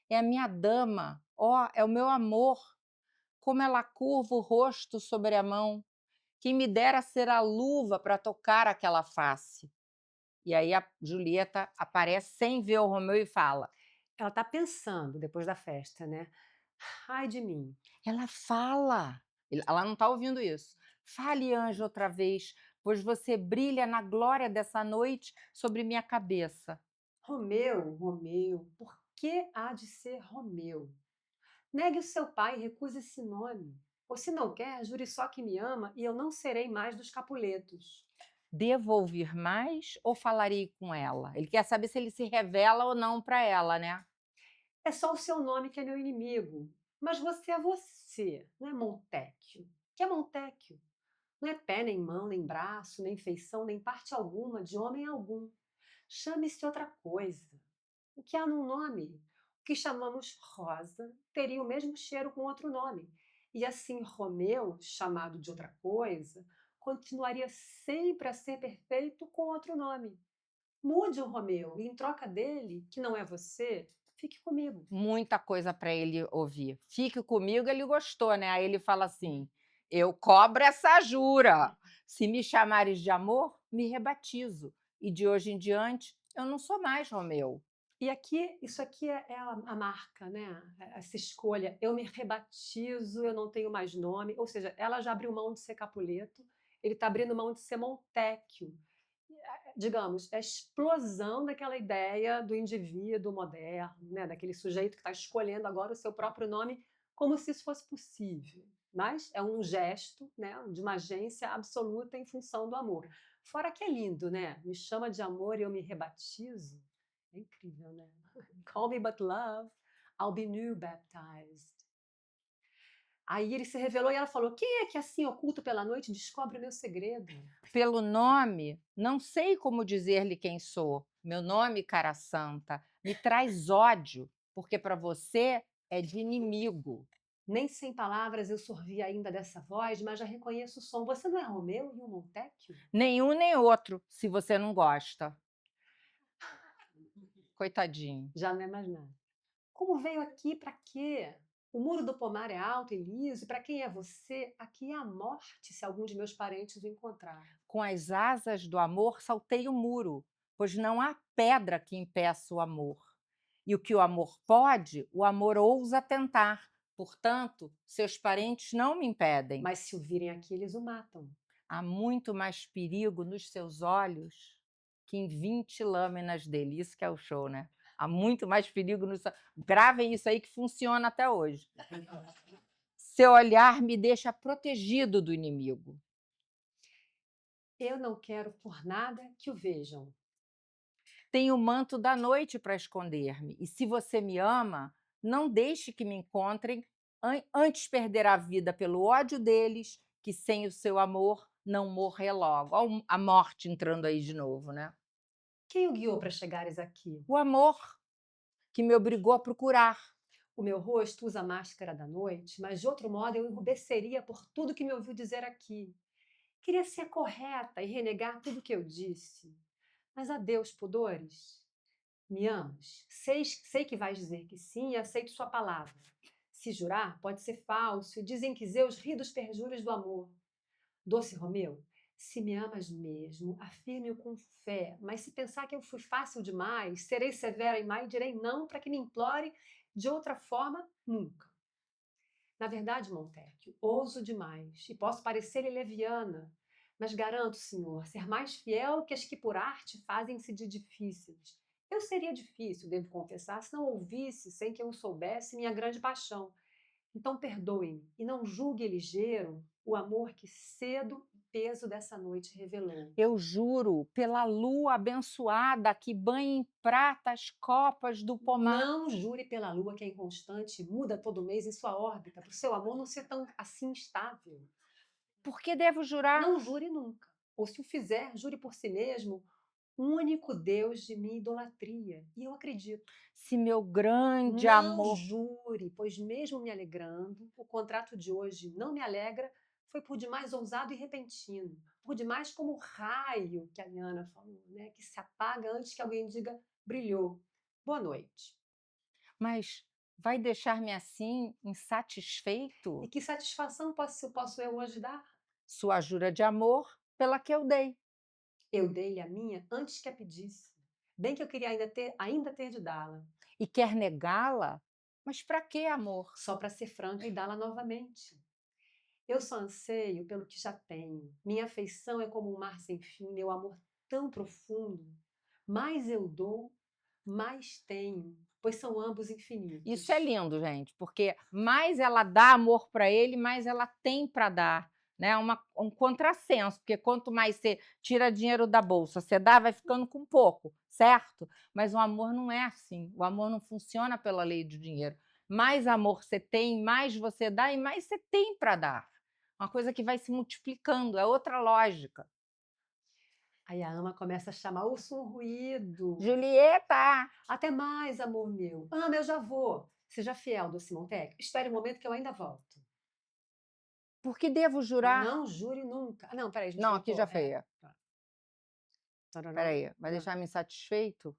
[SPEAKER 3] É a minha dama, ó, é o meu amor. Como ela curva o rosto sobre a mão. Quem me dera ser a luva para tocar aquela face. E aí a Julieta aparece sem ver o Romeu e fala.
[SPEAKER 4] Ela está pensando, depois da festa, né? Ai de mim.
[SPEAKER 3] Ela fala. Ela não está ouvindo isso. Fale, anjo, outra vez, pois você brilha na glória dessa noite sobre minha cabeça.
[SPEAKER 4] Romeu, Romeu, por que há de ser Romeu? Negue o seu pai e recuse esse nome. Ou se não quer, jure só que me ama e eu não serei mais dos Capuletos.
[SPEAKER 3] Devo ouvir mais ou falarei com ela? Ele quer saber se ele se revela ou não para ela, né?
[SPEAKER 4] É só o seu nome que é meu inimigo. Mas você, não é Montecchio. Que é Montecchio? Não é pé, nem mão, nem braço, nem feição, nem parte alguma de homem algum. Chame-se outra coisa. O que há num nome? O que chamamos rosa teria o mesmo cheiro com outro nome. E assim Romeu, chamado de outra coisa, continuaria sempre a ser perfeito com outro nome. Mude o Romeu e, em troca dele, que não é você, fique comigo.
[SPEAKER 3] Muita coisa para ele ouvir. Fique comigo, ele gostou, né? Aí ele fala assim: eu cobro essa jura. Se me chamares de amor, me rebatizo. E de hoje em diante, eu não sou mais Romeu.
[SPEAKER 4] E aqui, isso aqui é a marca, né? Essa escolha. Eu me rebatizo, eu não tenho mais nome. Ou seja, ela já abriu mão de ser Capuleto, ele está abrindo mão de ser Montecchio. Digamos, a explosão daquela ideia do indivíduo moderno, né? Daquele sujeito que está escolhendo agora o seu próprio nome, como se isso fosse possível. Mas é um gesto, né, de uma agência absoluta em função do amor. Fora que é lindo, né? Me chama de amor e eu me rebatizo. É incrível, né? Call me but love, I'll be new baptized. Aí ele se revelou e ela falou: quem é que assim, oculto pela noite, descobre o meu segredo?
[SPEAKER 3] Pelo nome, não sei como dizer-lhe quem sou. Meu nome, cara santa, me traz ódio, porque para você é de inimigo.
[SPEAKER 4] Nem sem palavras eu sorvi ainda dessa voz, mas já reconheço o som. Você não é Romeu e o Montecchio?
[SPEAKER 3] Nenhum nem outro, se você não gosta. Coitadinho.
[SPEAKER 4] Já não é mais nada. Como veio aqui, para quê? O muro do pomar é alto e liso, e para quem é você, aqui é a morte, se algum de meus parentes o encontrar.
[SPEAKER 3] Com as asas do amor saltei o muro, pois não há pedra que impeça o amor. E o que o amor pode, o amor ousa tentar. Portanto, seus parentes não me impedem.
[SPEAKER 4] Mas se o virem aqui, eles o matam.
[SPEAKER 3] Há muito mais perigo nos seus olhos que em 20 lâminas dele. Isso que é o show, né? Há muito mais perigo nos... Gravem isso aí que funciona até hoje. Seu olhar me deixa protegido do inimigo.
[SPEAKER 4] Eu não quero por nada que o vejam.
[SPEAKER 3] Tenho o manto da noite para esconder-me. E se você me ama, não deixe que me encontrem antes perder a vida pelo ódio deles, que sem o seu amor não morrer logo. Olha a morte entrando aí de novo, né?
[SPEAKER 4] Quem o guiou para chegares aqui?
[SPEAKER 3] O amor que me obrigou a procurar.
[SPEAKER 4] O meu rosto usa a máscara da noite, mas de outro modo eu enrubesceria por tudo que me ouviu dizer aqui. Queria ser correta e renegar tudo que eu disse. Mas adeus, pudores. Me amas? Sei que vais dizer que sim e aceito sua palavra. Se jurar, pode ser falso, e dizem que Zeus ri dos perjúrios do amor. Doce Romeu, se me amas mesmo, afirme-o com fé, mas se pensar que eu fui fácil demais, serei severa e má e direi não para que me implore de outra forma, nunca. Na verdade, Montecchio, ouso demais e posso parecer-lhe leviana, mas garanto, senhor, ser mais fiel que as que por arte fazem-se de difíceis. Eu seria difícil, devo confessar, se não ouvisse, sem que eu soubesse, minha grande paixão. Então perdoe-me e não julgue ligeiro o amor que cedo o peso dessa noite revelou.
[SPEAKER 3] Eu juro, pela lua abençoada que banha em prata as copas do pomar.
[SPEAKER 4] Não jure pela lua que é inconstante e muda todo mês em sua órbita, para o seu amor não ser tão assim estável.
[SPEAKER 3] Por que devo jurar?
[SPEAKER 4] Não jure nunca. Ou se o fizer, jure por si mesmo, único Deus de minha idolatria. E eu acredito.
[SPEAKER 3] Se meu grande
[SPEAKER 4] Não
[SPEAKER 3] amor.
[SPEAKER 4] jure, pois mesmo me alegrando, o contrato de hoje não me alegra, foi por demais ousado e repentino, por demais como o raio que a Liana falou, né? Que se apaga antes que alguém diga brilhou. Boa noite.
[SPEAKER 3] Mas vai deixar-me assim, insatisfeito?
[SPEAKER 4] E que satisfação posso eu hoje dar?
[SPEAKER 3] Sua jura de amor pela que eu dei.
[SPEAKER 4] Eu dei-lhe a minha antes que a pedisse. Bem que eu queria ainda ter de dá-la,
[SPEAKER 3] E quer negá-la? Mas para que amor?
[SPEAKER 4] só para ser franca e dá-la novamente. Eu só anseio pelo que já tenho. Minha afeição é como um mar sem fim, meu amor tão profundo. Mais eu dou, mais tenho, pois são ambos infinitos.
[SPEAKER 3] Isso é lindo, gente, porque mais ela dá amor para ele, mais ela tem para dar. Né? Um contrassenso, porque quanto mais você tira dinheiro da bolsa, você dá, vai ficando com pouco, certo? Mas o amor não é assim. O amor não funciona pela lei do dinheiro. Mais amor você tem, mais você dá e mais você tem para dar. Uma coisa que vai se multiplicando, é outra lógica.
[SPEAKER 4] Aí a ama começa a chamar, ouço um ruído.
[SPEAKER 3] Julieta!
[SPEAKER 4] Até mais, amor meu. Ama, eu já vou. Seja fiel, doce Montecchio. Espere um momento que eu ainda volto.
[SPEAKER 3] Por que devo jurar?
[SPEAKER 4] Não jure nunca. Não, peraí, a gente
[SPEAKER 3] Não, aqui
[SPEAKER 4] voltou.
[SPEAKER 3] já foi.
[SPEAKER 4] Tarará.
[SPEAKER 3] Peraí, vai
[SPEAKER 4] Ah.
[SPEAKER 3] deixar-me insatisfeito?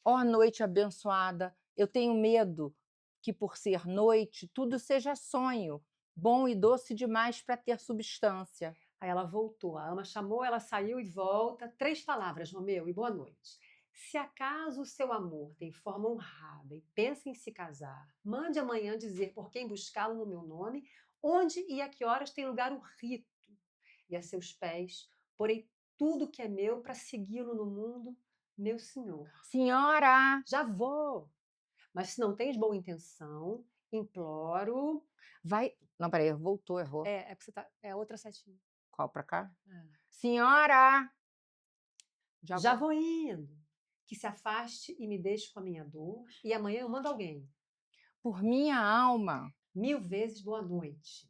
[SPEAKER 3] Ó noite abençoada, eu tenho medo que, por ser noite, tudo seja sonho, bom e doce demais para ter substância.
[SPEAKER 4] Aí ela voltou. A ama chamou, ela saiu e volta. 3 palavras, Romeu, e boa noite. Se acaso o seu amor tem forma honrada e pensa em se casar, mande amanhã dizer por quem buscá-lo no meu nome, onde e a que horas tem lugar o rito. E a seus pés porei tudo que é meu para segui-lo no mundo, meu senhor.
[SPEAKER 3] Senhora!
[SPEAKER 4] Já vou. Mas se não tens boa intenção, imploro.
[SPEAKER 3] Vai. Não, peraí, voltou, errou.
[SPEAKER 4] É porque você tá. É outra setinha.
[SPEAKER 3] Qual para cá?
[SPEAKER 4] É.
[SPEAKER 3] Senhora!
[SPEAKER 4] Já vou indo. Que se afaste e me deixe com a minha dor. E amanhã eu mando alguém.
[SPEAKER 3] Por minha alma,
[SPEAKER 4] 1000 vezes boa noite.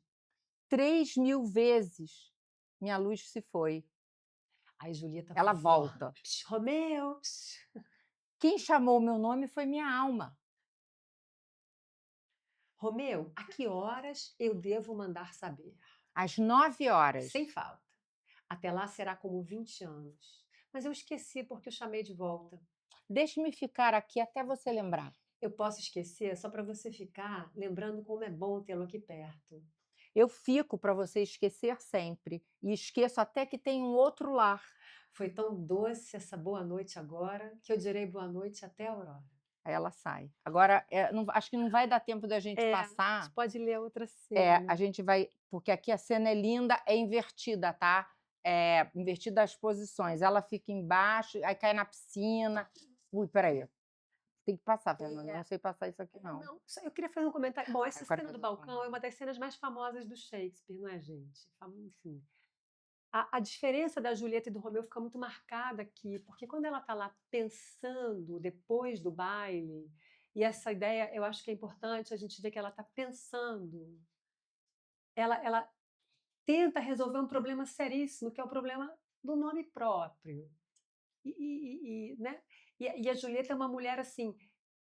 [SPEAKER 3] 3000 vezes minha luz se foi.
[SPEAKER 4] Aí Julieta
[SPEAKER 3] Ela
[SPEAKER 4] fala,
[SPEAKER 3] volta.
[SPEAKER 4] "Psh, Romeu. Psh."
[SPEAKER 3] Quem chamou meu nome foi minha alma.
[SPEAKER 4] Romeu, a que horas eu devo mandar saber?
[SPEAKER 3] Às 9 horas.
[SPEAKER 4] Sem falta. Até lá será como 20 anos. Mas eu esqueci porque eu chamei de volta.
[SPEAKER 3] Deixe-me ficar aqui até você lembrar.
[SPEAKER 4] Eu posso esquecer só para você ficar lembrando como é bom tê-lo aqui perto.
[SPEAKER 3] Eu fico para você esquecer sempre. E esqueço até que tem um outro lar.
[SPEAKER 4] Foi tão doce essa boa noite agora que eu direi boa noite até a aurora.
[SPEAKER 3] Aí ela sai. Agora, acho que não vai dar tempo da gente
[SPEAKER 4] A
[SPEAKER 3] passar.
[SPEAKER 4] gente pode ler a outra
[SPEAKER 3] É,
[SPEAKER 4] cena.
[SPEAKER 3] a gente vai. Porque aqui a cena é linda, é invertida, tá? É invertida as posições. Ela fica embaixo, aí cai na piscina. Ui, peraí. Tem que passar, Fernanda. Não sei passar isso aqui, não.
[SPEAKER 4] Não, eu queria fazer um comentário. Bom, essa
[SPEAKER 3] Agora
[SPEAKER 4] cena do
[SPEAKER 3] eu vou
[SPEAKER 4] balcão
[SPEAKER 3] falar.
[SPEAKER 4] é uma das cenas mais famosas do Shakespeare, não é, gente? Enfim. A diferença da Julieta e do Romeu fica muito marcada aqui, porque quando ela está lá pensando depois do baile E essa ideia, eu acho que é importante a gente ver que ela está pensando. Ela tenta resolver um problema seríssimo, que é o problema do nome próprio. Né? E a Julieta é uma mulher assim,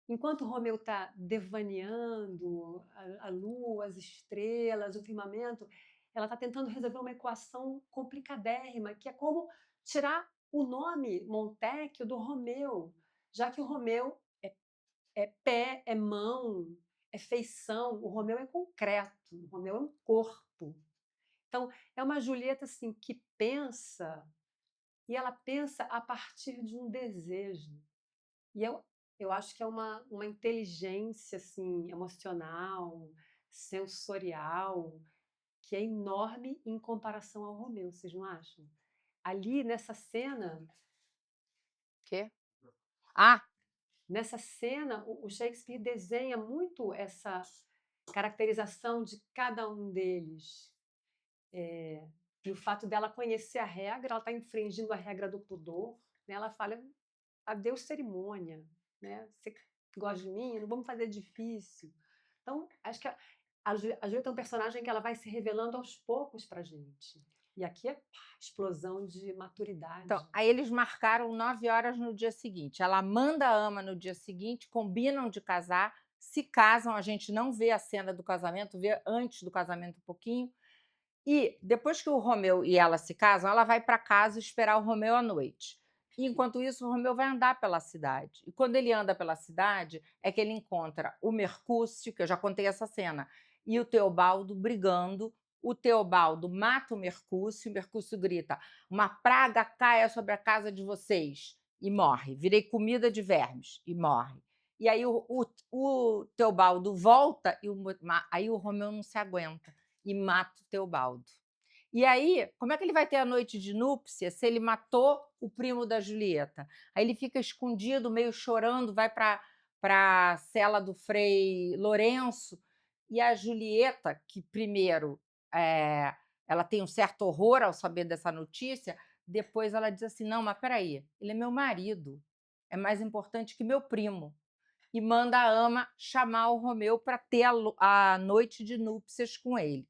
[SPEAKER 4] enquanto o Romeu está devaneando a lua, as estrelas, o firmamento, ela está tentando resolver uma equação complicadérrima, que é como tirar o nome Montecchio do Romeu, já que o Romeu é pé, é mão, é feição, o Romeu é concreto, o Romeu é um corpo. Então, é uma Julieta assim, que pensa, e ela pensa a partir de um desejo. E eu acho que é uma inteligência assim, emocional, sensorial, que é enorme em comparação ao Romeu, vocês não acham? Ali, nessa cena,
[SPEAKER 3] Quê? Ah,
[SPEAKER 4] nessa cena, o Shakespeare desenha muito essa caracterização de cada um deles. E o fato dela conhecer a regra, ela está infringindo a regra do pudor, né? Ela fala, adeus cerimônia, né? Você gosta de mim? Não vamos fazer difícil. Então, acho que a Julieta é um personagem que ela vai se revelando aos poucos para a gente. E aqui é explosão de maturidade.
[SPEAKER 3] então, aí eles marcaram 9 horas no dia seguinte. Ela manda a ama no dia seguinte, combinam de casar, se casam, a gente não vê a cena do casamento, vê antes do casamento um pouquinho. E depois que o Romeu e ela se casam, ela vai para casa esperar o Romeu à noite. E, enquanto isso, o Romeu vai andar pela cidade. E quando ele anda pela cidade, é que ele encontra o Mercúcio, que eu já contei essa cena, e o Teobaldo brigando. O Teobaldo mata o Mercúcio grita: uma praga caia sobre a casa de vocês, e morre. Virei comida de vermes, e morre. E aí o Teobaldo volta, e aí o Romeu não se aguenta e mata o Teobaldo. E aí, como é que ele vai ter a noite de núpcia se ele matou o primo da Julieta? Aí ele fica escondido, meio chorando, vai para a cela do Frei Lourenço, e a Julieta, que primeiro ela tem um certo horror ao saber dessa notícia, depois ela diz assim, não, mas peraí, ele é meu marido, é mais importante que meu primo. E manda a ama chamar o Romeu para ter a noite de núpcias com ele.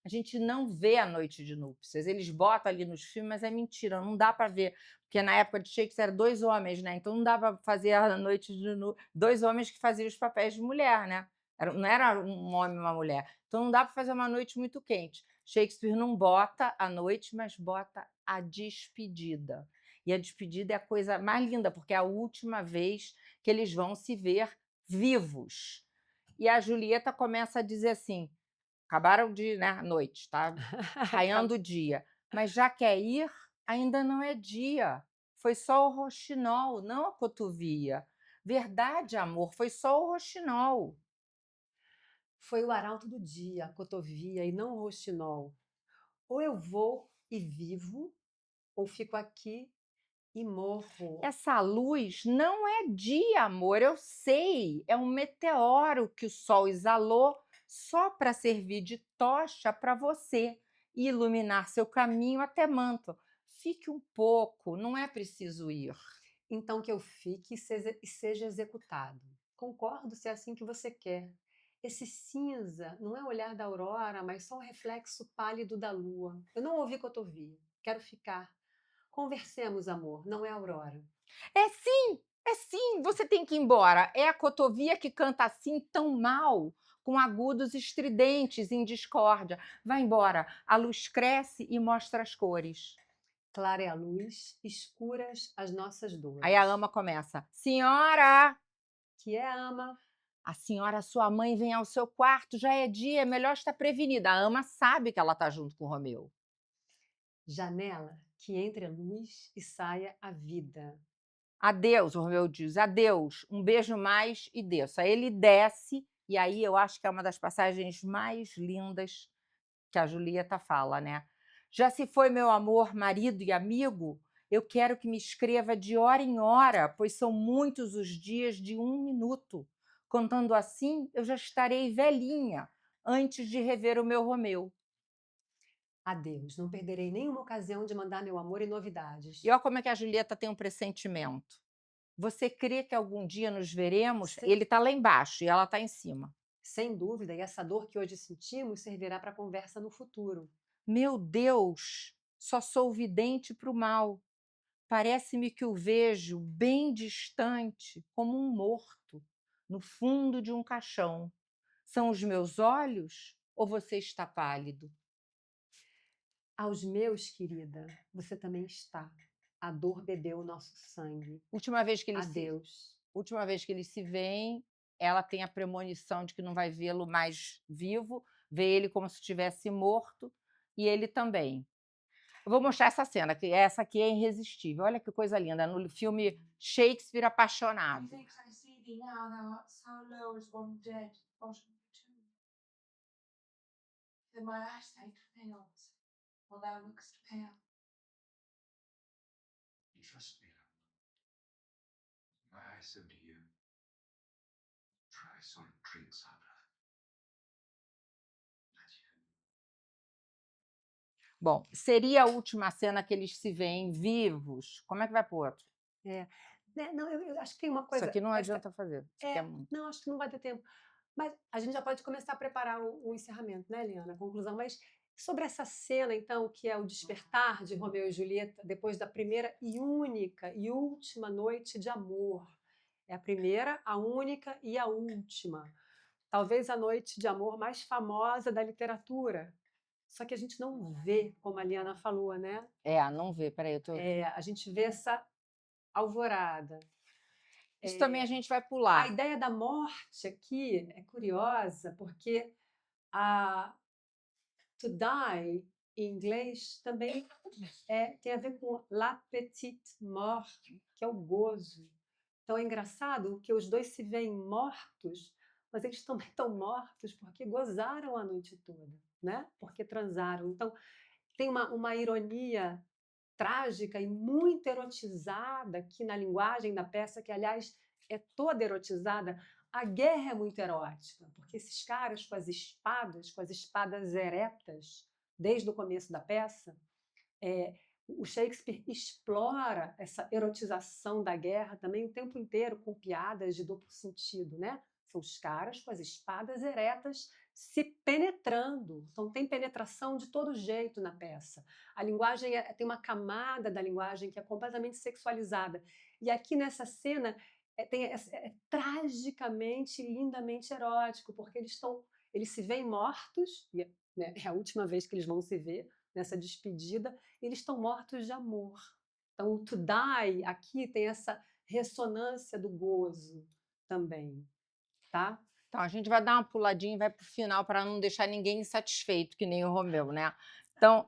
[SPEAKER 3] A gente não vê a noite de núpcias. Eles botam ali nos filmes, mas é mentira, não dá para ver. Porque na época de Shakespeare eram 2 homens, né? Então não dá para fazer a noite de núpcias. 2 homens que faziam os papéis de mulher, né? Não era um homem e uma mulher. Então não dá para fazer uma noite muito quente. Shakespeare não bota a noite, mas bota a despedida. E a despedida é a coisa mais linda, porque é a última vez que eles vão se ver vivos. E a Julieta começa a dizer assim, acabaram de, né, noite, tá raiando o dia, mas já quer ir? Ainda não é dia. Foi só o roxinol, não a cotovia. Verdade, amor, foi só o roxinol.
[SPEAKER 4] Foi o arauto do dia, a cotovia, e não o roxinol. Ou eu vou e vivo, ou fico aqui e morro.
[SPEAKER 3] Essa luz não é dia, amor, eu sei. É um meteoro que o sol exalou só para servir de tocha para você e iluminar seu caminho até Manto. Fique um pouco, não é preciso ir.
[SPEAKER 4] Então que eu fique e seja executado. Concordo se é assim que você quer. Esse cinza não é o olhar da aurora, mas só um reflexo pálido da lua. Eu não ouvi cotovia. Quero ficar. Conversemos, amor, não é aurora.
[SPEAKER 3] É sim, você tem que ir embora. É a cotovia que canta assim tão mal, com agudos estridentes em discórdia. Vai embora, a luz cresce e mostra as cores.
[SPEAKER 4] Clara é a luz, escuras as nossas dores.
[SPEAKER 3] Aí a ama começa, senhora!
[SPEAKER 4] Que é a ama.
[SPEAKER 3] A senhora, sua mãe, vem ao seu quarto, já é dia, é melhor estar prevenida. A ama sabe que ela está junto com o Romeu.
[SPEAKER 4] Janela, que entre a luz e saia a vida.
[SPEAKER 3] Adeus, o Romeu diz, adeus, um beijo mais e desço. Aí ele desce, e aí eu acho que é uma das passagens mais lindas que a Julieta fala, né? Já se foi meu amor, marido e amigo, eu quero que me escreva de hora em hora, pois são muitos os dias de 1 minuto. Contando assim, eu já estarei velhinha antes de rever o meu Romeu.
[SPEAKER 4] Adeus, não perderei nenhuma ocasião de mandar meu amor e novidades.
[SPEAKER 3] E olha como é que a Julieta tem um pressentimento. Você crê que algum dia nos veremos?
[SPEAKER 4] Sem
[SPEAKER 3] Ele está lá embaixo e ela está em cima.
[SPEAKER 4] Sem dúvida, e essa dor que hoje sentimos servirá para conversa no futuro.
[SPEAKER 3] Meu Deus, só sou vidente para o mal. Parece-me que o vejo bem distante, como um morto, no fundo de um caixão. São os meus olhos ou você está pálido?
[SPEAKER 4] Aos meus, querida, você também está. A dor bebeu o nosso sangue.
[SPEAKER 3] Última vez que eles se
[SPEAKER 4] Adeus.
[SPEAKER 3] última vez que eles se veem, ela tem a premonição de que não vai vê-lo mais vivo, vê ele como se estivesse morto, e ele também. Eu vou mostrar essa cena, que essa aqui é irresistível. Olha que coisa linda, no filme Shakespeare Apaixonado.
[SPEAKER 7] Methinks I see thee now, thou art so low as one dead, bottom of the tomb. Then my eyesight fails, while thou look'st pale.
[SPEAKER 6] Trust me. My eyes so do you. Try some drinks on her.
[SPEAKER 3] Bom, seria a última cena que eles se veem vivos. Como é que vai pro outro?
[SPEAKER 4] Né, não, eu acho que tem uma
[SPEAKER 3] Isso
[SPEAKER 4] coisa.
[SPEAKER 3] aqui não
[SPEAKER 4] essa-
[SPEAKER 3] adianta fazer. Isso aqui é muito.
[SPEAKER 4] Não, acho que não vai ter tempo. Mas a gente já pode começar a preparar o encerramento, né, Eliana? A conclusão. Mas sobre essa cena, então, que é o despertar de Romeu e Julieta depois da primeira e única e última noite de amor. É a primeira, a única e a última. Talvez a noite de amor mais famosa da literatura. Só que a gente não vê, como a Liana falou, né?
[SPEAKER 3] Não vê, peraí, eu tô.
[SPEAKER 4] A gente vê essa alvorada.
[SPEAKER 3] Isso também a gente vai
[SPEAKER 4] A
[SPEAKER 3] pular.
[SPEAKER 4] ideia da morte aqui é curiosa, porque a to die, em inglês, também tem a ver com la petite mort, que é o gozo. Então é engraçado que os dois se veem mortos, mas eles também estão mortos porque gozaram a noite toda, né? Porque transaram. Então tem uma ironia trágica e muito erotizada aqui na linguagem da peça, que, aliás, é toda erotizada. A guerra é muito erótica, porque esses caras com as espadas eretas, desde o começo da peça, o Shakespeare explora essa erotização da guerra também o tempo inteiro, com piadas de duplo sentido, né? São os caras com as espadas eretas se penetrando. Então tem penetração de todo jeito na peça. A linguagem tem uma camada da linguagem que é completamente sexualizada. E aqui nessa cena é tragicamente, lindamente erótico, porque eles se veem mortos, né, é a última vez que eles vão se ver nessa despedida, e eles estão mortos de amor. Então o to die aqui tem essa ressonância do gozo também, tá?
[SPEAKER 3] Então, a gente vai dar uma puladinha e vai para o final para não deixar ninguém insatisfeito, que nem o Romeu, né? Então,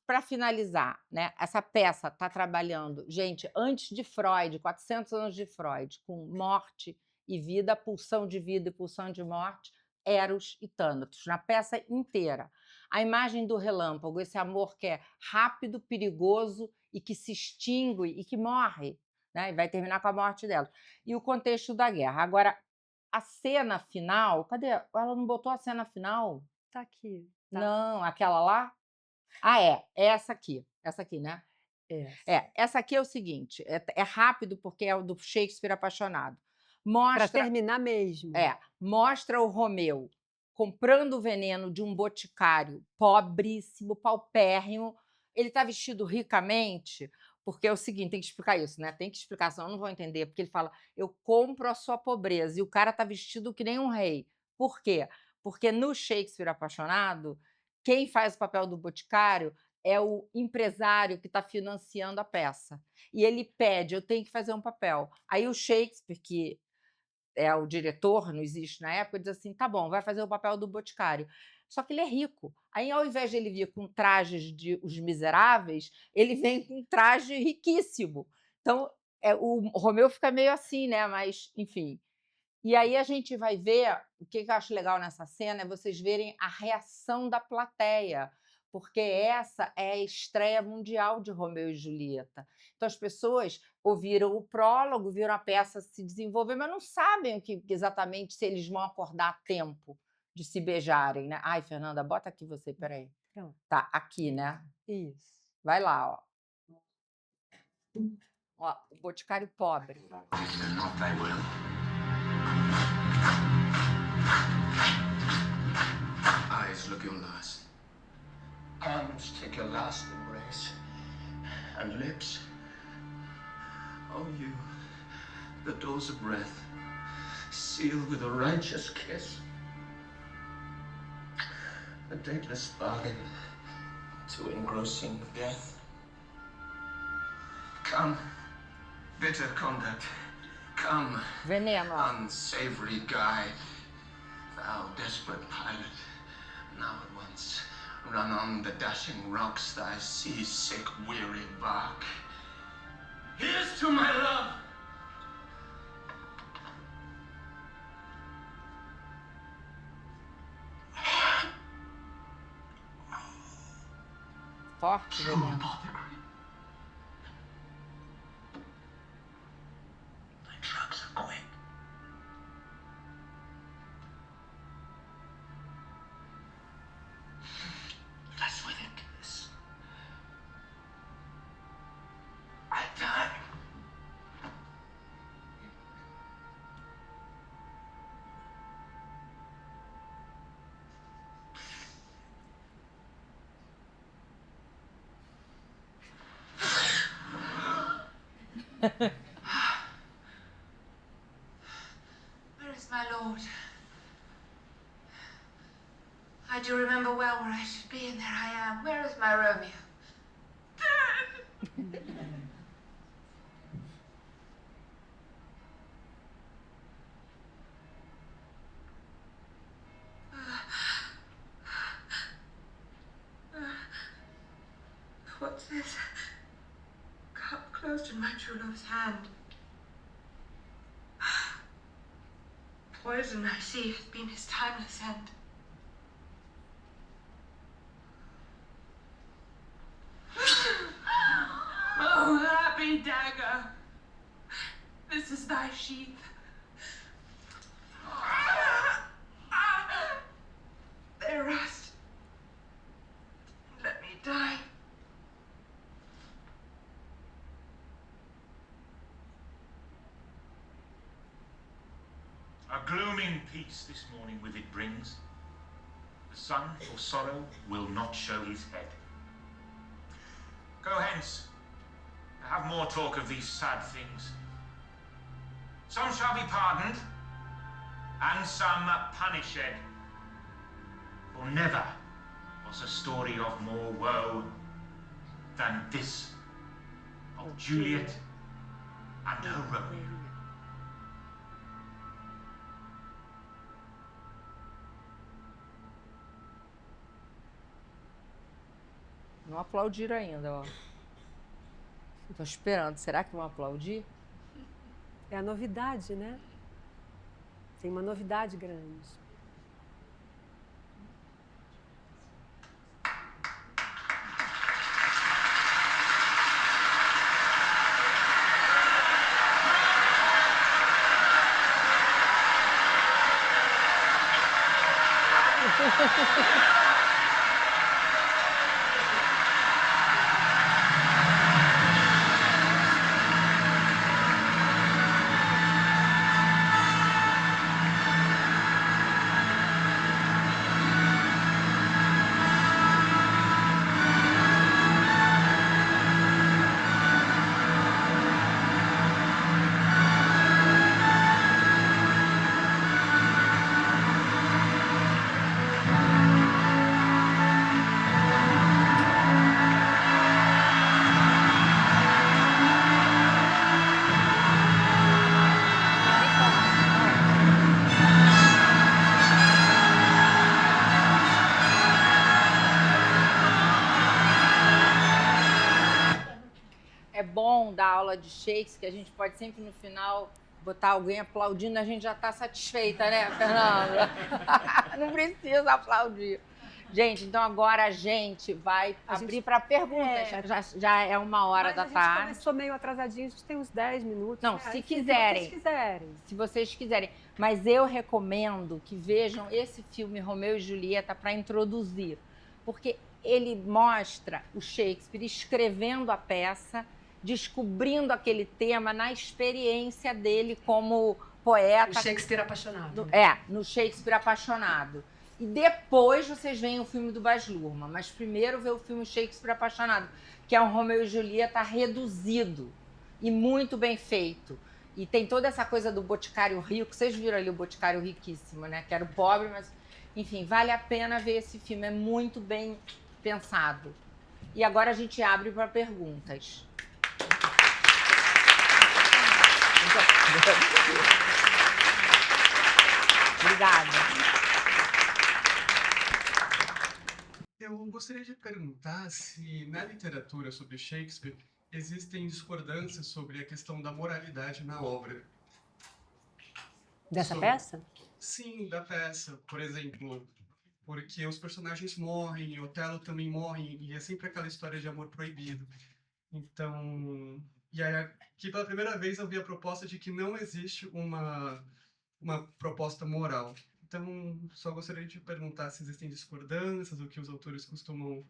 [SPEAKER 3] para finalizar, né, essa peça está trabalhando, gente, antes de Freud, 400 anos de Freud, com morte e vida, pulsão de vida e pulsão de morte, Eros e Thanatos, na peça inteira. A imagem do relâmpago, esse amor que é rápido, perigoso e que se extingue e que morre, né, e vai terminar com a morte dela. E o contexto da guerra. Agora, a cena final, cadê? Ela não botou a cena final?
[SPEAKER 4] Tá aqui. Tá.
[SPEAKER 3] Não, aquela lá? É essa aqui, né? Essa aqui é o seguinte, é rápido porque é o do Shakespeare Apaixonado.
[SPEAKER 4] Para
[SPEAKER 3] Mostra,
[SPEAKER 4] terminar mesmo.
[SPEAKER 3] mostra o Romeu comprando o veneno de um boticário pobríssimo, paupérrimo. Ele está vestido ricamente, porque é o seguinte, tem que explicar isso, né? Tem que explicar, senão não vão entender, porque ele fala, eu compro a sua pobreza, e o cara está vestido que nem um rei. Por quê? Porque no Shakespeare Apaixonado, quem faz o papel do boticário é o empresário que está financiando a peça. E ele pede, eu tenho que fazer um papel. Aí o Shakespeare, que é o diretor, não existe na época, diz assim, tá bom, vai fazer o papel do boticário. Só que ele é rico. Aí, ao invés de ele vir com trajes de Os Miseráveis, ele vem com um traje riquíssimo. Então, o Romeu fica meio assim, né? Mas, enfim. E aí a gente vai ver, o que eu acho legal nessa cena é vocês verem a reação da plateia, porque essa é a estreia mundial de Romeu e Julieta. Então as pessoas ouviram o prólogo, viram a peça se desenvolver, mas não sabem exatamente se eles vão acordar a tempo de se beijarem, né? Ai, Fernanda, bota aqui você, peraí.
[SPEAKER 4] Pronto.
[SPEAKER 3] Tá, aqui, né?
[SPEAKER 4] Isso.
[SPEAKER 3] Vai lá, ó. Ó, o Boticário pobre.
[SPEAKER 6] If they're not thy will. Eyes, look your last. Arms, take your last embrace. And lips, oh you, the doors of breath, sealed with a righteous kiss. A dateless bargain to engrossing death. Come, bitter conduct. Come,
[SPEAKER 3] Veneno, ó.
[SPEAKER 6] unsavory guide. Thou desperate pilot, now at once run on the dashing rocks thy seasick, weary bark. Here's to my love!
[SPEAKER 3] Forte veneno.
[SPEAKER 6] Apothecary. Thy drugs are quick. Less with a kiss. I die.
[SPEAKER 8] Where is my lord? I do remember well where I should be, and there I am. Where is my Romeo? Dead! What's this? Cup closed in my true love's hand. Poison I see hath been his timeless end. Oh, happy dagger! This is thy sheath. There rest. Let me die.
[SPEAKER 9] A glooming peace this morning with it brings. The sun for sorrow will not show his head. Go hence, have more talk of these sad things. Some shall be pardoned, and some punished. For never was a story of more woe than this of Juliet and her Romeo.
[SPEAKER 3] Não aplaudiram ainda, ó. Tô esperando. Será que vão aplaudir?
[SPEAKER 4] É a novidade, né? Tem uma novidade grande.
[SPEAKER 3] É bom dar aula de Shakespeare, que a gente pode sempre no final botar alguém aplaudindo, a gente já está satisfeita, né, Fernanda? Não precisa aplaudir. Gente, então agora a gente vai abrir para perguntas. Já é 1h da tarde.
[SPEAKER 4] A gente começou meio atrasadinho, a gente tem uns 10 minutos.
[SPEAKER 3] Não, se quiserem.
[SPEAKER 4] Se vocês quiserem.
[SPEAKER 3] Se vocês quiserem. Mas eu recomendo que vejam esse filme Romeu e Julieta para introduzir. Porque ele mostra o Shakespeare escrevendo a peça descobrindo aquele tema na experiência dele como poeta.
[SPEAKER 4] O Shakespeare apaixonado.
[SPEAKER 3] No Shakespeare apaixonado. E depois vocês veem o filme do Baz Luhrmann, mas primeiro vê o filme Shakespeare apaixonado, que é um Romeu e Julieta reduzido e muito bem feito. E tem toda essa coisa do Boticário rico, vocês viram ali o Boticário riquíssimo, né? Que era o pobre, mas... Enfim, vale a pena ver esse filme, é muito bem pensado. E agora a gente abre para perguntas. Obrigada.
[SPEAKER 10] Eu gostaria de perguntar se na literatura sobre Shakespeare existem discordâncias sobre a questão da moralidade na obra.
[SPEAKER 4] Dessa peça?
[SPEAKER 10] Sim, da peça, por exemplo, porque os personagens morrem, Otelo também morre, e é sempre aquela história de amor proibido. Então, e aí aqui pela primeira vez eu vi a proposta de que não existe uma proposta moral. Então, só gostaria de perguntar se existem discordâncias, o que os autores costumam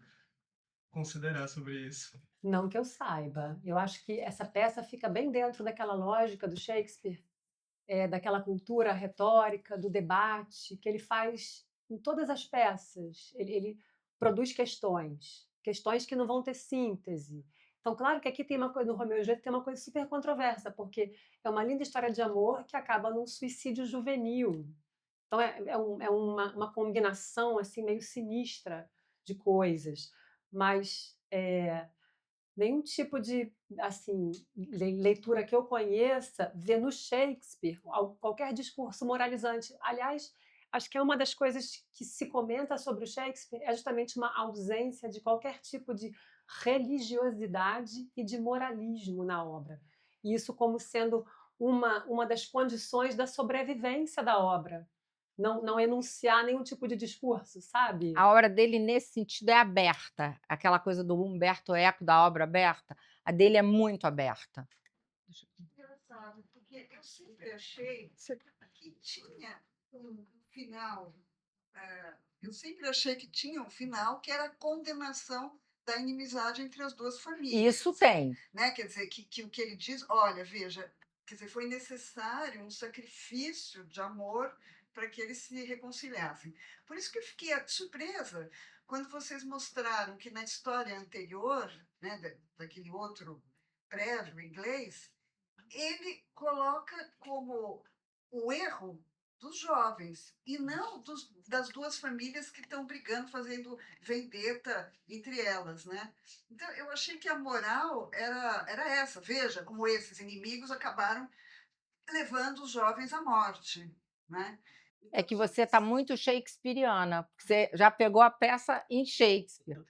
[SPEAKER 10] considerar sobre isso.
[SPEAKER 4] Não que eu saiba. Eu acho que essa peça fica bem dentro daquela lógica do Shakespeare, daquela cultura retórica, do debate, que ele faz em todas as peças. Ele produz questões que não vão ter síntese. Então, claro que aqui tem uma coisa, no Romeu e Julieta tem uma coisa super controversa, porque é uma linda história de amor que acaba num suicídio juvenil. Então, é uma combinação assim, meio sinistra de coisas. Mas nenhum tipo de assim, leitura que eu conheça vê no Shakespeare qualquer discurso moralizante. Aliás, acho que é uma das coisas que se comenta sobre o Shakespeare é justamente uma ausência de qualquer tipo de religiosidade e de moralismo na obra. E isso como sendo uma das condições da sobrevivência da obra. Não enunciar nenhum tipo de discurso, sabe?
[SPEAKER 3] A obra dele, nesse sentido, é aberta. Aquela coisa do Umberto Eco, da obra aberta, a dele é muito aberta.
[SPEAKER 11] Engraçado, porque eu sempre achei que tinha um final. Eu sempre achei que tinha um final que era a condenação da inimizade entre as duas famílias.
[SPEAKER 3] Isso tem.
[SPEAKER 11] Né? Quer dizer, que o que ele diz, olha, veja, quer dizer, foi necessário um sacrifício de amor para que eles se reconciliassem. Por isso que eu fiquei surpresa quando vocês mostraram que na história anterior, né, daquele outro prévio inglês, ele coloca como o erro dos jovens e não das duas famílias que estão brigando, fazendo vendetta entre elas, né? Então, eu achei que a moral era essa. Veja como esses inimigos acabaram levando os jovens à morte, né?
[SPEAKER 3] É que você está muito shakespeariana, porque você já pegou a peça em Shakespeare.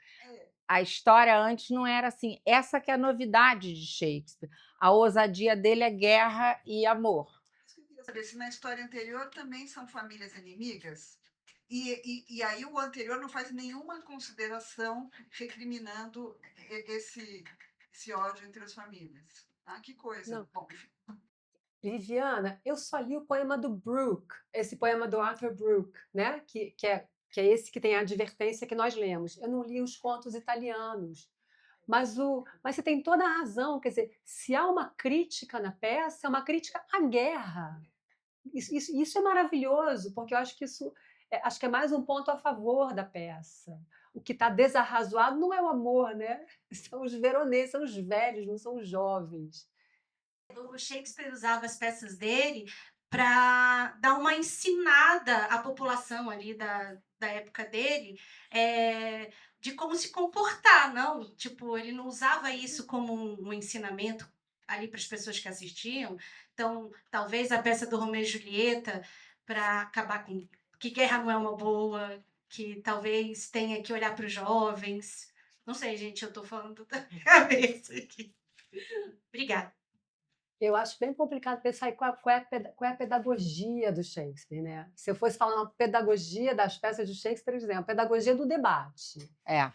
[SPEAKER 3] A história antes não era assim. Essa que é a novidade de Shakespeare. A ousadia dele é guerra e amor.
[SPEAKER 11] Eu queria saber se na história anterior também são famílias inimigas. E aí o anterior não faz nenhuma consideração recriminando esse ódio entre as famílias. Ah, que coisa.
[SPEAKER 4] Não.
[SPEAKER 11] Bom,
[SPEAKER 4] Viviana, eu só li o poema do Brooke, esse poema do Arthur Brooke, né? que é esse que tem a advertência que nós lemos. Eu não li os contos italianos. Mas você tem toda a razão. Quer dizer, se há uma crítica na peça, é uma crítica à guerra. Isso é maravilhoso, porque eu acho que acho que é mais um ponto a favor da peça. O que está desarrazoado não é o amor, né? São os veroneses, são os velhos, não são os jovens.
[SPEAKER 12] O Shakespeare usava as peças dele para dar uma ensinada à população ali da época dele, de como se comportar, não? Tipo, ele não usava isso como um ensinamento ali para as pessoas que assistiam. Então, talvez a peça do Romeu e Julieta, para acabar com que guerra não é uma boa, que talvez tenha que olhar para os jovens. Não sei, gente, eu estou falando da minha cabeça aqui. Obrigada.
[SPEAKER 4] Eu acho bem complicado pensar qual é a pedagogia do Shakespeare, né? Se eu fosse falar uma pedagogia das peças de Shakespeare, por exemplo, a pedagogia do debate.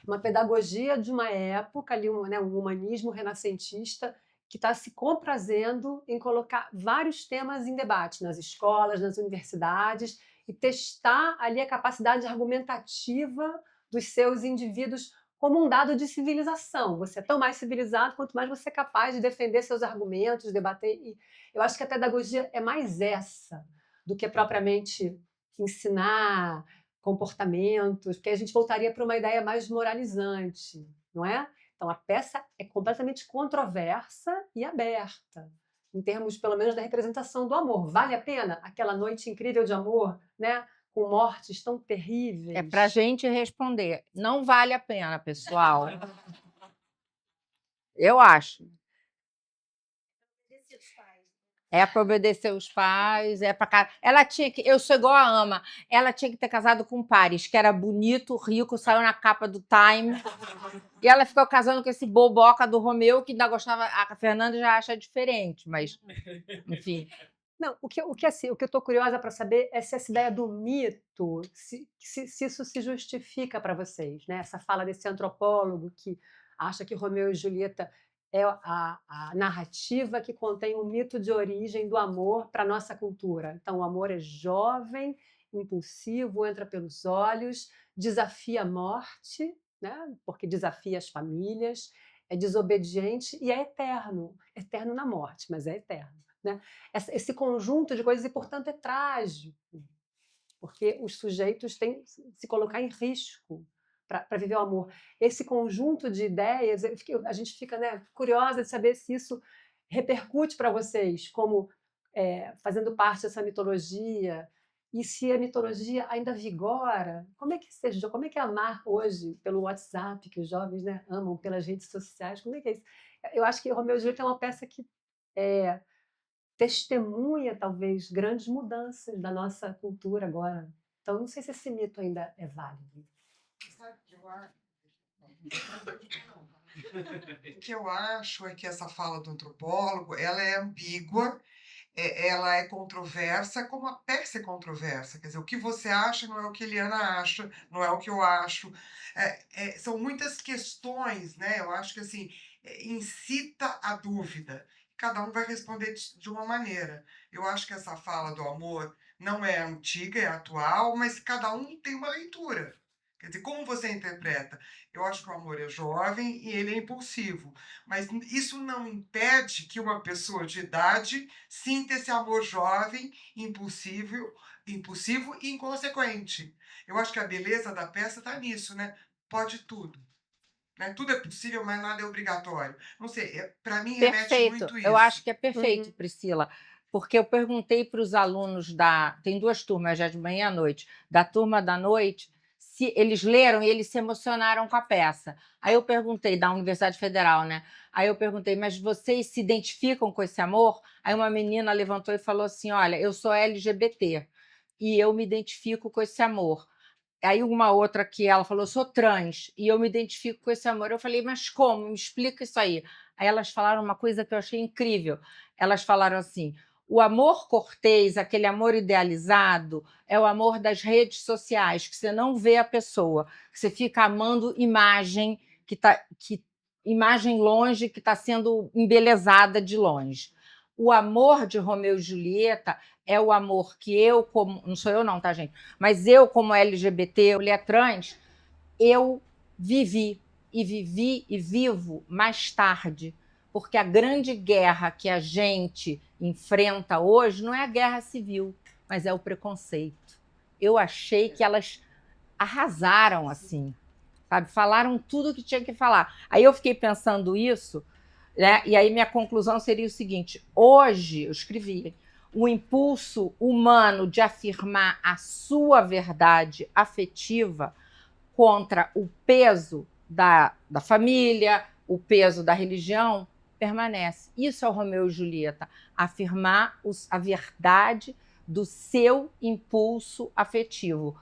[SPEAKER 4] Uma pedagogia de uma época, ali, um humanismo renascentista que está se comprazendo em colocar vários temas em debate nas escolas, nas universidades, e testar ali a capacidade argumentativa dos seus indivíduos como um dado de civilização. Você é tão mais civilizado quanto mais você é capaz de defender seus argumentos, debater. E eu acho que a pedagogia é mais essa do que propriamente ensinar comportamentos, porque a gente voltaria para uma ideia mais moralizante, não é? Então, a peça é completamente controversa e aberta, em termos, pelo menos, da representação do amor. Vale a pena aquela noite incrível de amor, né? Com mortes tão terríveis?
[SPEAKER 3] É para a gente responder. Não vale a pena, pessoal. Eu acho. É para obedecer os pais, é para ela tinha que, eu sou igual a Ama, ela tinha que ter casado com Paris, que era bonito, rico, saiu na capa do Time, e ela ficou casando com esse boboca do Romeu, que ainda gostava, a Fernanda já acha diferente, mas enfim.
[SPEAKER 4] Não, o que eu estou curiosa para saber é se essa ideia do mito, se isso se justifica para vocês, né? Essa fala desse antropólogo que acha que Romeu e Julieta é a narrativa que contém o mito de origem do amor para a nossa cultura. Então, o amor é jovem, impulsivo, entra pelos olhos, desafia a morte, né? Porque desafia as famílias, é desobediente e é eterno. Eterno na morte, mas é eterno. Né? Esse conjunto de coisas, e, portanto, é trágico, porque os sujeitos têm que se colocar em risco para viver o amor. Esse conjunto de ideias, a gente fica, né, curiosa de saber se isso repercute para vocês, como fazendo parte dessa mitologia, e se a mitologia ainda vigora. Como é que é amar hoje pelo WhatsApp, que os jovens, né, amam pelas redes sociais? Como é que é isso? Eu acho que Romeu e Julieta é uma peça que testemunha, talvez, grandes mudanças da nossa cultura agora. Então, não sei se esse mito ainda é válido.
[SPEAKER 11] O que eu acho é que essa fala do antropólogo, ela é ambígua, ela é controversa, como a peça é controversa. Quer dizer, o que você acha não é o que Eliana acha, não é o que eu acho. São muitas questões, né? Eu acho que assim, incita a dúvida. Cada um vai responder de uma maneira. Eu acho que essa fala do amor não é antiga, é atual, mas cada um tem uma leitura. Quer dizer, como você interpreta? Eu acho que o amor é jovem e ele é impulsivo, mas isso não impede que uma pessoa de idade sinta esse amor jovem, impulsivo e inconsequente. Eu acho que a beleza da peça está nisso, né? Pode tudo. Né? Tudo é possível, mas nada é obrigatório. Não sei, para mim remete muito isso.
[SPEAKER 3] Eu acho que é perfeito, Priscila, porque eu perguntei para os alunos tem 2 turmas, já de manhã e à noite, da turma da noite, se eles leram e eles se emocionaram com a peça. Aí eu perguntei, da Universidade Federal, né? Aí eu perguntei, mas vocês se identificam com esse amor? Aí uma menina levantou e falou assim, olha, eu sou LGBT e eu me identifico com esse amor. Aí uma outra que ela falou, sou trans, e eu me identifico com esse amor. Eu falei, mas como? Me explica isso aí. Aí elas falaram uma coisa que eu achei incrível. Elas falaram assim, o amor cortês, aquele amor idealizado, é o amor das redes sociais, que você não vê a pessoa, que você fica amando imagem, imagem longe, que está sendo embelezada de longe. O amor de Romeu e Julieta é o amor que eu, como não sou eu não, tá, gente? Mas eu, como LGBT, mulher trans, eu vivi e vivo mais tarde, porque a grande guerra que a gente enfrenta hoje não é a guerra civil, mas é o preconceito. Eu achei que elas arrasaram assim, sabe? Falaram tudo o que tinha que falar. Aí eu fiquei pensando isso, né? E aí minha conclusão seria o seguinte, hoje, eu escrevi, o impulso humano de afirmar a sua verdade afetiva contra o peso da família, o peso da religião, permanece. Isso é o Romeu e Julieta, afirmar a verdade do seu impulso afetivo,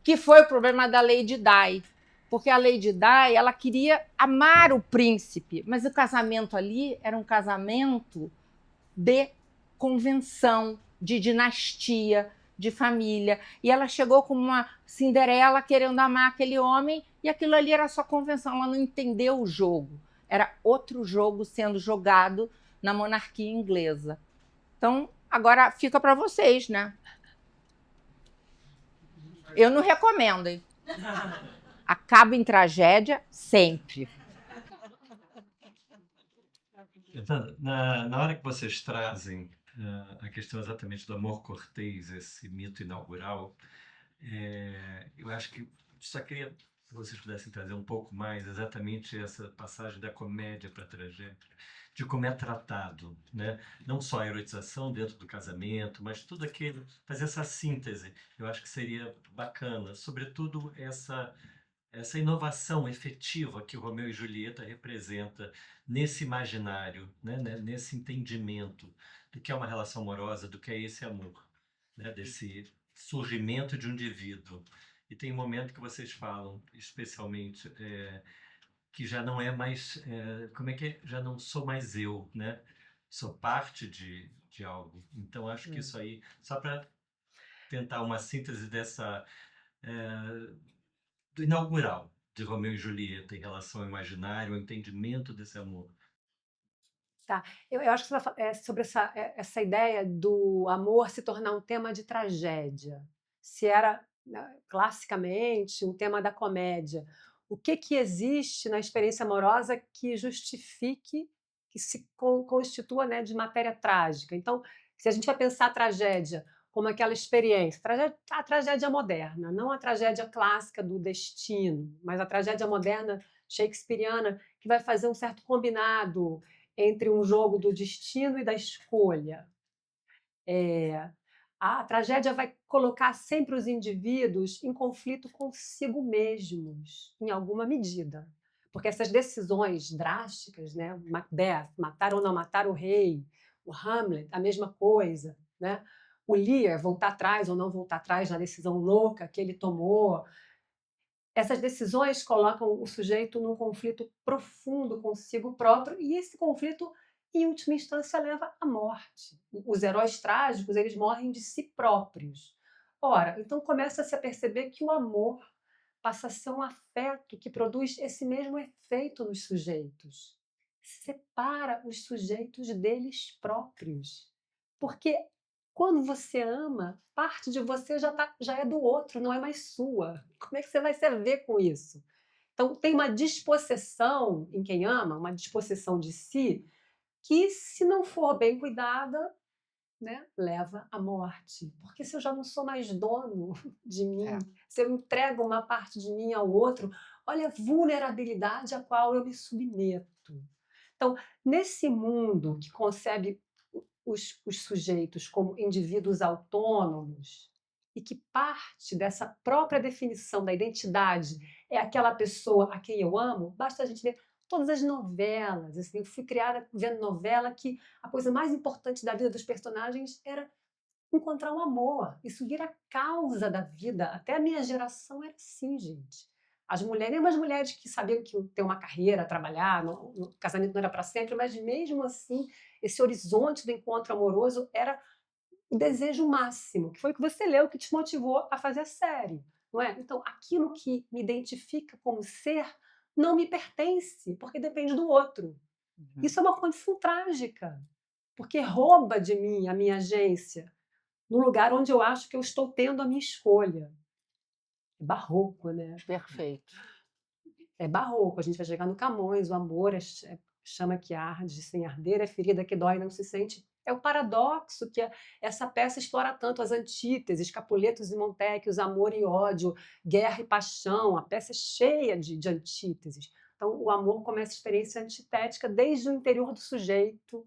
[SPEAKER 3] que foi o problema da Lady Di, porque a Lady Di, ela queria amar o príncipe, mas o casamento ali era um casamento de convenção, de dinastia, de família. E ela chegou como uma Cinderela querendo amar aquele homem e aquilo ali era só convenção, ela não entendeu o jogo. Era outro jogo sendo jogado na monarquia inglesa. Então, agora fica para vocês, né? Eu não recomendo, hein? acaba em tragédia sempre.
[SPEAKER 2] Então, na hora que vocês trazem a questão exatamente do amor cortês, esse mito inaugural, eu acho que só queria que vocês pudessem trazer um pouco mais exatamente essa passagem da comédia para a tragédia, de como é tratado, né? Não só a erotização dentro do casamento, mas tudo aquilo, fazer essa síntese, eu acho que seria bacana, sobretudo essa inovação efetiva que o Romeu e Julieta representa nesse imaginário, né? Nesse entendimento do que é uma relação amorosa, do que é esse amor, né? Desse surgimento de um indivíduo. E tem um momento que vocês falam, especialmente, que já não é mais, como é que é? Já não sou mais eu, né? Sou parte de algo. Então, acho que isso aí, só para tentar uma síntese dessa... do inaugural de Romeu e Julieta em relação ao imaginário, ao entendimento desse amor.
[SPEAKER 4] Tá. Eu acho que você vai falar sobre essa ideia do amor se tornar um tema de tragédia. Se era, classicamente, um tema da comédia. O que existe na experiência amorosa que justifique, que se constitua, né, de matéria trágica? Então, se a gente vai pensar a tragédia como aquela experiência, a tragédia moderna, não a tragédia clássica do destino, mas a tragédia moderna shakespeariana, que vai fazer um certo combinado entre um jogo do destino e da escolha. A tragédia vai colocar sempre os indivíduos em conflito consigo mesmos, em alguma medida. Porque essas decisões drásticas, né? Macbeth, matar ou não matar o rei, o Hamlet, a mesma coisa, né? O Lear, voltar atrás ou não voltar atrás na decisão louca que ele tomou. Essas decisões colocam o sujeito num conflito profundo consigo próprio, e esse conflito, em última instância, leva à morte. Os heróis trágicos, eles morrem de si próprios. Ora, então começa-se a perceber que o amor passa a ser um afeto que produz esse mesmo efeito nos sujeitos. Separa os sujeitos deles próprios. Porque quando você ama, parte de você já é do outro, não é mais sua. Como é que você vai se ver com isso? Então, tem uma dispossessão em quem ama, uma dispossessão de si, que, se não for bem cuidada, né, leva à morte. Porque se eu já não sou mais dono de mim, se eu entrego uma parte de mim ao outro, olha a vulnerabilidade a qual eu me submeto. Então, nesse mundo que concebe os sujeitos como indivíduos autônomos e que parte dessa própria definição da identidade é aquela pessoa a quem eu amo, basta a gente ver todas as novelas. Assim, eu fui criada vendo novela que a coisa mais importante da vida dos personagens era encontrar um amor. Isso vira causa da vida. Até a minha geração era assim, gente. As mulheres, nem as mulheres que sabiam que ter uma carreira, trabalhar, o casamento não era para sempre, mas mesmo assim, esse horizonte do encontro amoroso era o desejo máximo, que foi o que você leu, que te motivou a fazer a série, não é? Então, aquilo que me identifica como ser não me pertence, porque depende do outro. Isso é uma condição trágica, porque rouba de mim a minha agência, no lugar onde eu acho que eu estou tendo a minha escolha. É barroco, né?
[SPEAKER 3] Perfeito.
[SPEAKER 4] É barroco. A gente vai chegar no Camões, o amor é chama que arde, sem arder, é ferida que dói e não se sente. É o paradoxo que essa peça explora tanto, as antíteses, Capuletos e Montecchios, amor e ódio, guerra e paixão. A peça é cheia de antíteses. Então, o amor começa a experiência antitética desde o interior do sujeito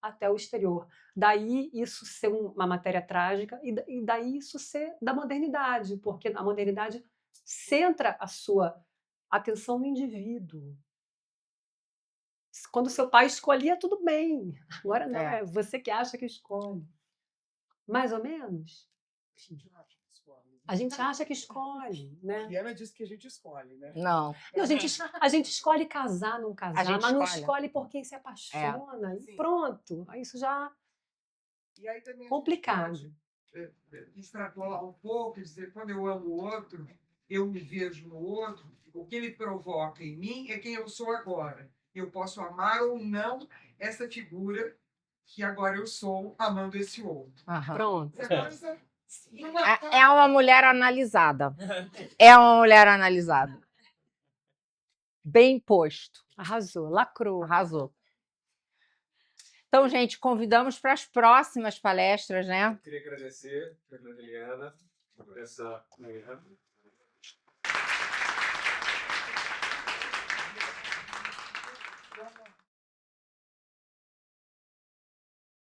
[SPEAKER 4] até o exterior. Daí isso ser uma matéria trágica e daí isso ser da modernidade, porque a modernidade centra a sua atenção no indivíduo. Quando seu pai escolhia, tudo bem. Agora não, é você que acha que escolhe. Mais ou menos? A gente acha que escolhe, né?
[SPEAKER 13] E ela disse que a gente escolhe, né?
[SPEAKER 3] Não.
[SPEAKER 4] A gente escolhe casar, não casar, mas não escolhe por quem se apaixona. E pronto. Aí isso já
[SPEAKER 13] e aí também
[SPEAKER 4] complicado.
[SPEAKER 13] Extrapolar um pouco, dizer, quando eu amo o outro, eu me vejo no outro, o que ele provoca em mim é quem eu sou agora. Eu posso amar ou não essa figura que agora eu sou, amando esse outro.
[SPEAKER 4] Pronto.
[SPEAKER 3] É uma mulher analisada. É uma mulher analisada. bem posto.
[SPEAKER 4] Arrasou, lacrou.
[SPEAKER 3] Arrasou. Então, gente, convidamos para as próximas palestras, né?
[SPEAKER 14] Eu queria agradecer, Fernanda e Eliana, por essa manhã.